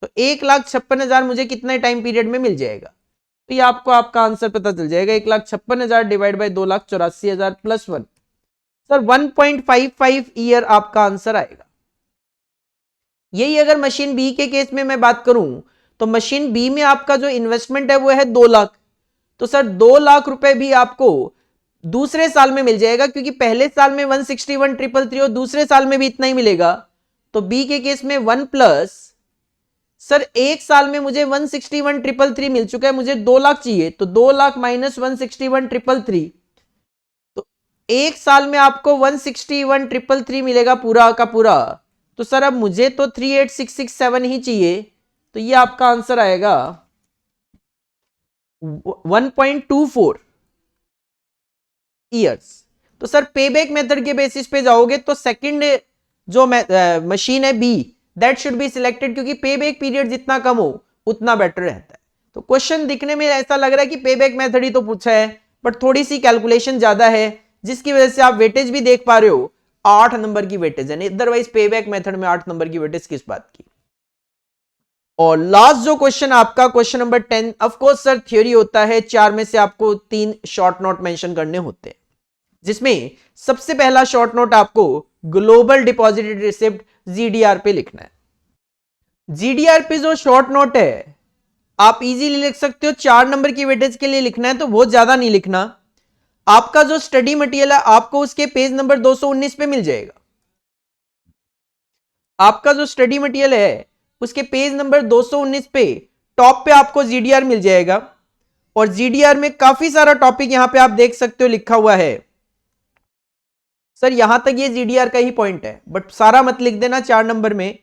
तो 1,56,000 मुझे कितने टाइम पीरियड में मिल जाएगा। तो ये आपको आपका आंसर पता चल जाएगा, 1,56,000 divide by 2,84,000 plus 1, sir 1.55 year आपका आंसर आएगा। यही अगर मशीन बी के केस में मैं बात करूं तो मशीन बी में आपका जो इन्वेस्टमेंट है वो है 2 लाख, तो सर 2 लाख रुपए भी आपको दूसरे साल में मिल जाएगा, क्योंकि पहले साल में 161,333 और दूसरे साल में भी इतना ही मिलेगा। तो बी के केस में 1 प्लस, सर एक साल में मुझे 161,333 मिल चुका है, मुझे 2 लाख चाहिए, तो 2 लाख माइनस 161,333, तो एक साल में आपको 161,333 मिलेगा पूरा का पूरा। तो सर अब मुझे तो 38,667 ही चाहिए, तो ये आपका आंसर आएगा 1.24 ईयर्स। तो सर पेबैक मेथड के बेसिस पे जाओगे तो सेकंड जो मशीन है B, that should be selected, क्योंकि पेबैक पीरियड जितना कम हो उतना बेटर रहता है। तो क्वेश्चन दिखने में ऐसा लग रहा है कि पेबैक मेथड ही तो पूछा है, बट थोड़ी सी कैलकुलेशन ज्यादा है, जिसकी वजह से आप वेटेज भी देख पा रहे हो 8 नंबर की वेटेज है, अदरवाइज पेबैक मेथड में 8 नंबर की वेटेज किस बात की। और लास्ट जो क्वेश्चन आपका question number 10, of course sir theory होता है, 4 में से आपको 3 शॉर्ट नोट मेंशन करने होते हैं, जिसमें सबसे पहला शॉर्ट नोट आपको ग्लोबल डिपॉजिटेड रिसिप्ट जीडीआर पे लिखना है। जीडीआर पे जो शॉर्ट नोट है आप इजीली लिख सकते हो, 4 नंबर की वेटेज के लिए लिखना है तो बहुत ज्यादा नहीं लिखना। आपका जो स्टडी मटेरियल है आपको उसके पेज नंबर 219 पे मिल जाएगा। आपका जो स्टडी मटेरियल है उसके पेज नंबर 219 पे टॉप पे आपको जीडीआर मिल जाएगा, और जीडीआर में काफी सारा टॉपिक यहां पे आप देख सकते हो लिखा हुआ है। सर यहां तक ये जीडीआर का ही पॉइंट है, बट सारा मत लिख देना, 4 नंबर में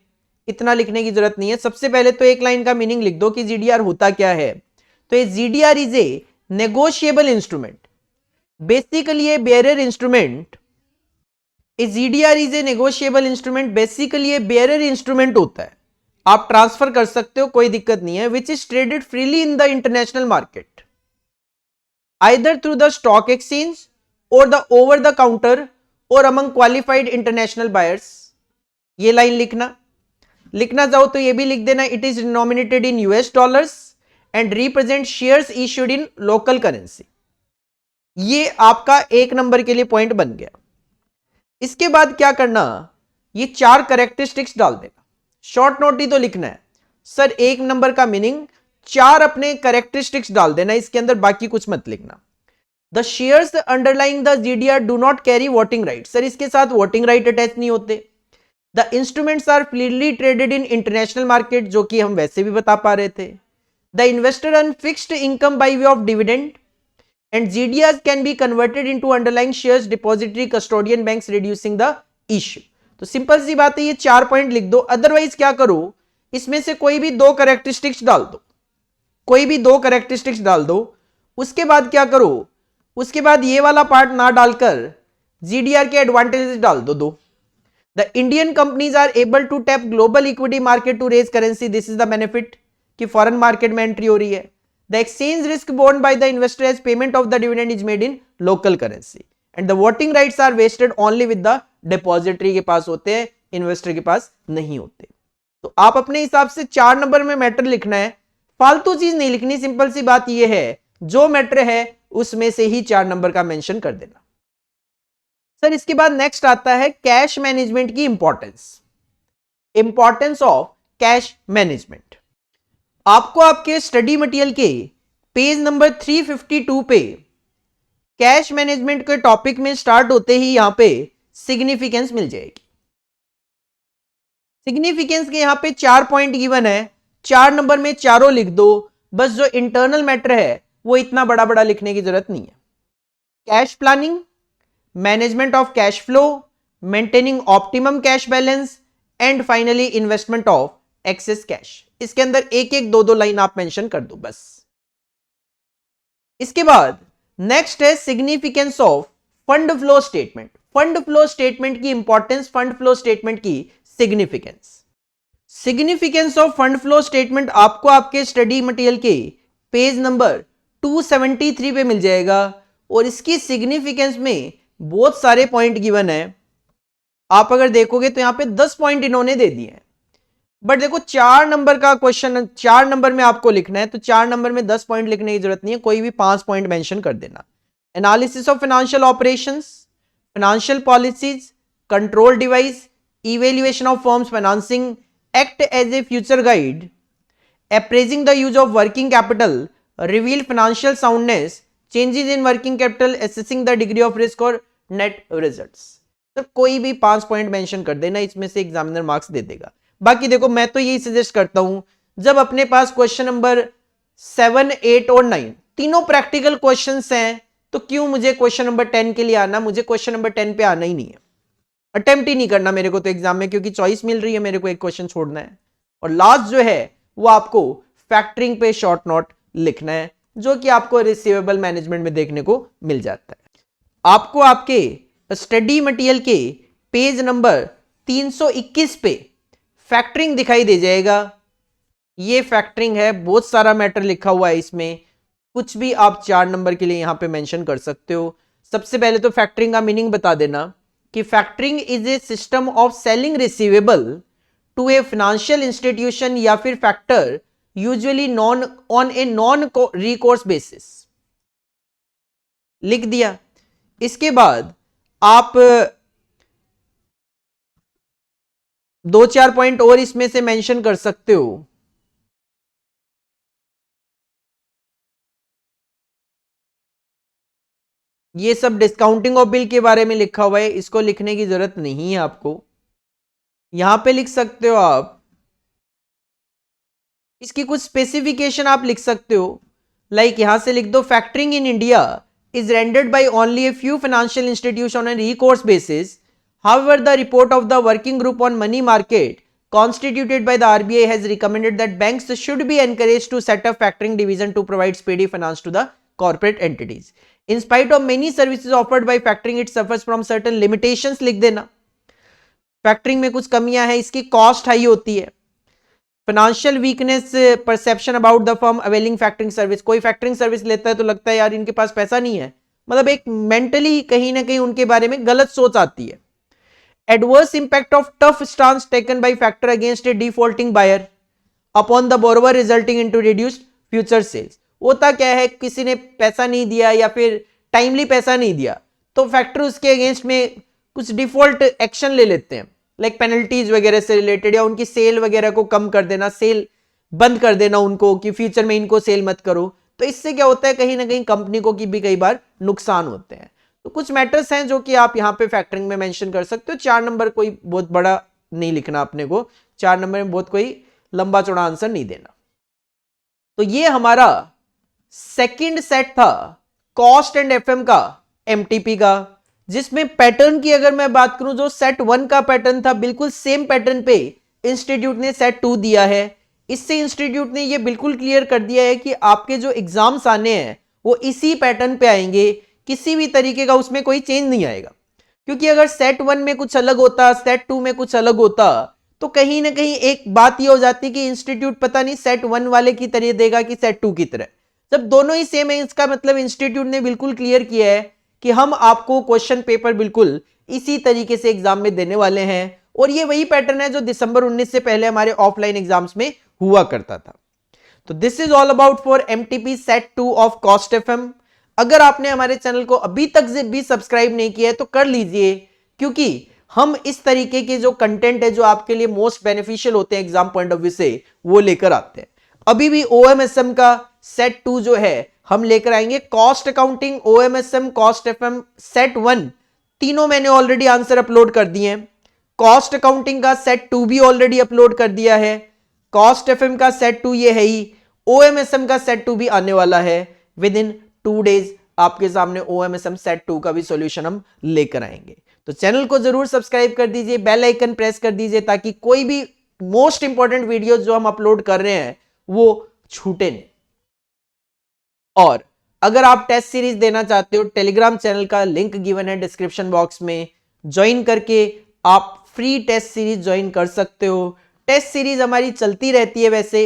इतना लिखने की जरूरत नहीं है। सबसे पहले तो एक लाइन का मीनिंग लिख दो कि जीडीआर होता क्या है। तो ये GDR is a negotiable instrument, basically A bearer instrument. GDR is a negotiable instrument, basically A bearer instrument होता है, आप ट्रांसफर कर सकते हो, कोई दिक्कत नहीं है, which is traded freely in the international market either through the stock exchange और द ओवर द काउंटर और अमंग क्वालिफाइड इंटरनेशनल बायर्स। ये लाइन लिखना चाहो तो ये भी लिख देना, it is denominated in US dollars and represent shares issued in local currency. ये आपका 1 नंबर के लिए पॉइंट बन गया। इसके बाद क्या करना, ये 4 कैरेक्टरिस्टिक्स डाल देना, शॉर्ट नोट ही तो लिखना है सर, 1 नंबर का मीनिंग 4 अपने कैरेक्टरिस्टिक्स डाल देना इसके अंदर, बाकी कुछ मत लिखना। The shares underlying the GDR do not carry voting right, sir इसके साथ वोटिंग राइट अटैच नहीं होते। The instruments are freely traded in international market, जो कि हम वैसे भी बता पा रहे थे। The investor earn fixed income by way of dividend and GDR can be converted into underlying shares depository custodian banks reducing the issue. तो सिंपल सी बात है, ये 4 पॉइंट लिख दो, अदरवाइज क्या करो, इसमें से कोई भी 2 कैरेक्टरिस्टिक्स डाल दो, कोई भी 2 कैरेक्टरिस्टिक्स डाल दो। उसके बाद क्या करो, उसके बाद ये वाला पार्ट ना डालकर जीडीआर के एडवांटेजेस डाल दो। The Indian companies are able to tap global equity market to raise currency, this is the benefit कि फॉरेन मार्केट में एंट्री हो रही है। The exchange risk borne by the investor as payment of the dividend is made in local currency and the voting rights are vested only with the depository के पास होते हैं, investor के पास नहीं होते। तो आप अपने हिसाब से 4 नंबर में मैटर लिखना है, फालतू चीज नहीं लिखनी, सिंपल सी बात यह है जो मैटर है उसमें से ही 4 नंबर का मेंशन कर देना। सर इसके बाद नेक्स्ट आता है कैश मैनेजमेंट की इंपॉर्टेंस ऑफ कैश मैनेजमेंट। आपको आपके स्टडी मटेरियल के पेज नंबर 352 पे कैश मैनेजमेंट के टॉपिक में स्टार्ट होते ही यहां पे सिग्निफिकेंस मिल जाएगी। सिग्निफिकेंस के यहां पे 4 पॉइंट गिवन है, 4 नंबर में चारों लिख दो। बस जो इंटरनल मैटर है वो इतना बड़ा बड़ा लिखने की जरूरत नहीं है। Cash planning, management of cash flow, maintaining optimum cash balance and finally investment of access cash. इसके अंदर एक एक दो दो लाइन आप मेंशन कर दो बस। इसके बाद नेक्स्ट है significance of fund flow statement. Fund flow statement की इंपॉर्टेंस, फंड फ्लो स्टेटमेंट की significance. Significance of fund flow statement आपको आपके स्टडी मटेरियल के पेज नंबर 273 पे मिल जाएगा और इसकी सिग्निफिकेंस में बहुत सारे पॉइंट गिवन है। आप अगर देखोगे तो यहां पे 10 पॉइंट इन्होंने दे दिए हैं, बट देखो 4 नंबर का क्वेश्चन, 4 नंबर में आपको लिखना है तो 4 नंबर में 10 पॉइंट लिखने की जरूरत नहीं है, कोई भी 5 पॉइंट मेंशन कर देना। Analysis of financial operations, financial policies, control device, evaluation of firms financing, act as a future guide, appraising the use of working capital, reveal financial soundness, changes in working capital, assessing the degree of risk और net results. तो कोई भी 5 point mention कर देना, इसमें से examiner marks दे देगा। बाकी देखो मैं तो यही सजेस्ट करता हूं, जब अपने पास क्वेश्चन नंबर 7, 8 और 9 तीनों प्रैक्टिकल क्वेश्चंस हैं तो क्यों मुझे क्वेश्चन नंबर 10 के लिए आना, मुझे क्वेश्चन नंबर 10 पे आना ही नहीं है, अटेम्प्ट ही नहीं करना मेरे को तो एग्जाम में, क्योंकि चॉइस मिल रही है, मेरे को एक क्वेश्चन छोड़ना है। और लास्ट जो है वो आपको फैक्टरिंग पे शॉर्ट नोट लिखना है, जो कि आपको रिसीवेबल मैनेजमेंट में देखने को मिल जाता है। आपको आपके स्टडी मटेरियल के पेज नंबर 321 पे फैक्टरिंग दिखाई दे जाएगा। ये फैक्टरिंग है, बहुत सारा मैटर लिखा हुआ है इसमें, कुछ भी आप 4 नंबर के लिए यहां पे मेंशन कर सकते हो। सबसे पहले तो फैक्टरिंग का मीनिंग बता देना कि factoring is a system of selling receivable to a financial institution या फिर factor, usually non on a non recourse basis. लिख दिया। इसके बाद आप 2-4 पॉइंट और इसमें से मेंशन कर सकते हो। ये सब डिस्काउंटिंग ऑफ बिल के बारे में लिखा हुआ है, इसको लिखने की जरूरत नहीं है आपको। यहां पे लिख सकते हो आप, इसकी कुछ स्पेसिफिकेशन आप लिख सकते हो, लाइक यहां से लिख दो factoring in India is rendered by only a few financial institutions on a recourse basis. However, the report of the working group on money market constituted by the RBI has recommended that banks should be encouraged to set up factoring division to provide speedy finance to the corporate entities. In spite of many services offered by factoring, it suffers from certain limitations. लिख देना, factoring में कुछ कमियां हैं, इसकी cost high होती है। Financial weakness perception about the firm availing factoring service, कोई फैक्टरिंग सर्विस लेता है तो लगता है यार इनके पास पैसा नहीं है, मतलब एक मेंटली कहीं ना कहीं उनके बारे में गलत सोच आती है। Adverse impact of tough stance taken by factor against a defaulting buyer upon the borrower resulting into reduced future sales. होता क्या है, किसी ने पैसा नहीं दिया या फिर टाइमली पैसा नहीं दिया तो फैक्टर उसके अगेंस्ट में कुछ डिफॉल्ट एक्शन ले लेते हैं, लाइक पेनल्टीज वगैरह से रिलेटेड, या उनकी सेल वगैरह को कम कर देना, सेल बंद कर देना उनको कि फ्यूचर में इनको सेल मत करो। तो इससे क्या होता है, कहीं ना कहीं कंपनी को भी कई बार नुकसान होते हैं। तो कुछ मैटर्स हैं जो कि आप यहाँ पे फैक्टरिंग में मेंशन कर सकते हो। 4 नंबर कोई बहुत बड़ा नहीं लिखना अपने को, 4 नंबर में बहुत कोई लंबा चौड़ा आंसर नहीं देना। तो ये हमारा सेकेंड सेट था कॉस्ट एंड एफएम का, एमटीपी का, जिसमें पैटर्न की अगर मैं बात करूं, जो सेट 1 का पैटर्न था बिल्कुल सेम पैटर्न पे इंस्टीट्यूट ने सेट 2 दिया है। इससे इंस्टीट्यूट ने ये बिल्कुल क्लियर कर दिया है कि आपके जो एग्जाम्स आने हैं वो इसी पैटर्न पे आएंगे, किसी भी तरीके का उसमें कोई चेंज नहीं आएगा। क्योंकि अगर सेट 1 में कुछ अलग होता, सेट 2 में कुछ अलग होता, तो कहीं ना कहीं एक बात ये हो जाती कि इंस्टीट्यूट पता नहीं सेट 1 वाले की तरह देगा कि सेट 2 की तरह। जब दोनों ही सेम है, इसका मतलब इंस्टीट्यूट ने बिल्कुल क्लियर किया है कि हम आपको क्वेश्चन पेपर बिल्कुल इसी तरीके से एग्जाम में देने वाले हैं। और ये वही पैटर्न है जो दिसंबर 19 से पहले हमारे ऑफलाइन एग्जाम्स में हुआ करता था। तो this is all about for MTP set 2 of cost FM. अगर आपने हमारे चैनल को अभी तक भी सब्सक्राइब नहीं किया है तो कर लीजिए, क्योंकि हम इस तरीके के जो कंटेंट है जो आपके लिए मोस्ट बेनिफिशियल होते हैं एग्जाम पॉइंट ऑफ व्यू से, वो लेकर आते हैं। अभी भी OMSM का सेट 2 जो है हम लेकर आएंगे। Cost accounting, OMSM, cost FM set 1 तीनों मैंने ऑलरेडी आंसर अपलोड कर दिए हैं। कॉस्ट अकाउंटिंग का सेट 2 भी ऑलरेडी अपलोड कर दिया है। कॉस्ट FM का सेट 2 ये है ही। OMSM का सेट 2 भी आने वाला है। विद इन 2 डेज आपके सामने OMSM सेट 2 का भी सॉल्यूशन हम लेकर आएंगे। तो चैनल को जरूर सब्सक्राइब कर दीजिए, बेल आइकन प्रेस कर दीजिए ताकि कोई भी मोस्ट इंपॉर्टेंट वीडियो जो हम अपलोड कर रहे हैं वो छूटे नहीं। और अगर आप टेस्ट सीरीज देना चाहते हो, टेलीग्राम चैनल का लिंक गिवन है डिस्क्रिप्शन बॉक्स में, ज्वाइन करके आप फ्री टेस्ट सीरीज ज्वाइन कर सकते हो। टेस्ट सीरीज हमारी चलती रहती है। वैसे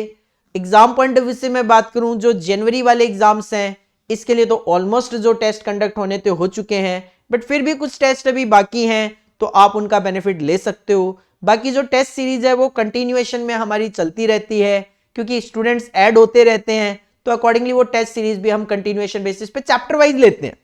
एग्जाम पॉइंट ऑफ व्यू से मैं बात करूं, जो जनवरी वाले एग्जाम्स हैं इसके लिए तो ऑलमोस्ट जो टेस्ट कंडक्ट होने थे हो चुके हैं, बट फिर भी कुछ टेस्ट अभी बाकी हैं तो आप उनका बेनिफिट ले सकते हो। बाकी जो टेस्ट सीरीज है वो कंटिन्यूएशन में हमारी चलती रहती है, क्योंकि स्टूडेंट्स ऐड होते रहते हैं, तो अकॉर्डिंगली वो टेस्ट सीरीज भी हम कंटिन्यूएशन बेसिस पे चैप्टर वाइज लेते हैं।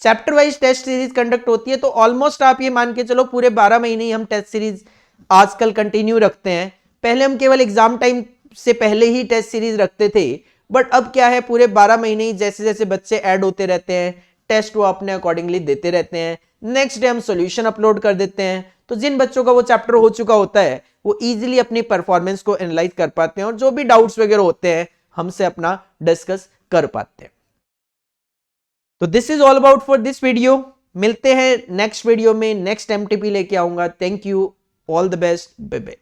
Chapter wise test series conduct होती है, तो ऑलमोस्ट आप ये मान के चलो पूरे 12 महीने ही हम टेस्ट सीरीज आजकल कंटिन्यू रखते हैं। पहले हम केवल एग्जाम टाइम से पहले ही टेस्ट सीरीज रखते थे, बट अब क्या है पूरे 12 महीने ही जैसे जैसे बच्चे ऐड होते रहते हैं टेस्ट वो अपने अकॉर्डिंगली देते रहते हैं। नेक्स्ट डे हम सॉल्यूशन अपलोड कर देते हैं, तो जिन बच्चों का वो चैप्टर हो चुका होता है वो इजीली अपनी परफॉर्मेंस को एनालाइज कर पाते हैं और जो भी डाउट्स वगैरह होते हैं हमसे अपना डिस्कस कर पाते हैं। तो this is all about for this video. मिलते हैं नेक्स्ट वीडियो में, नेक्स्ट MTP लेके आऊंगा। Thank you, all the best, bye bye.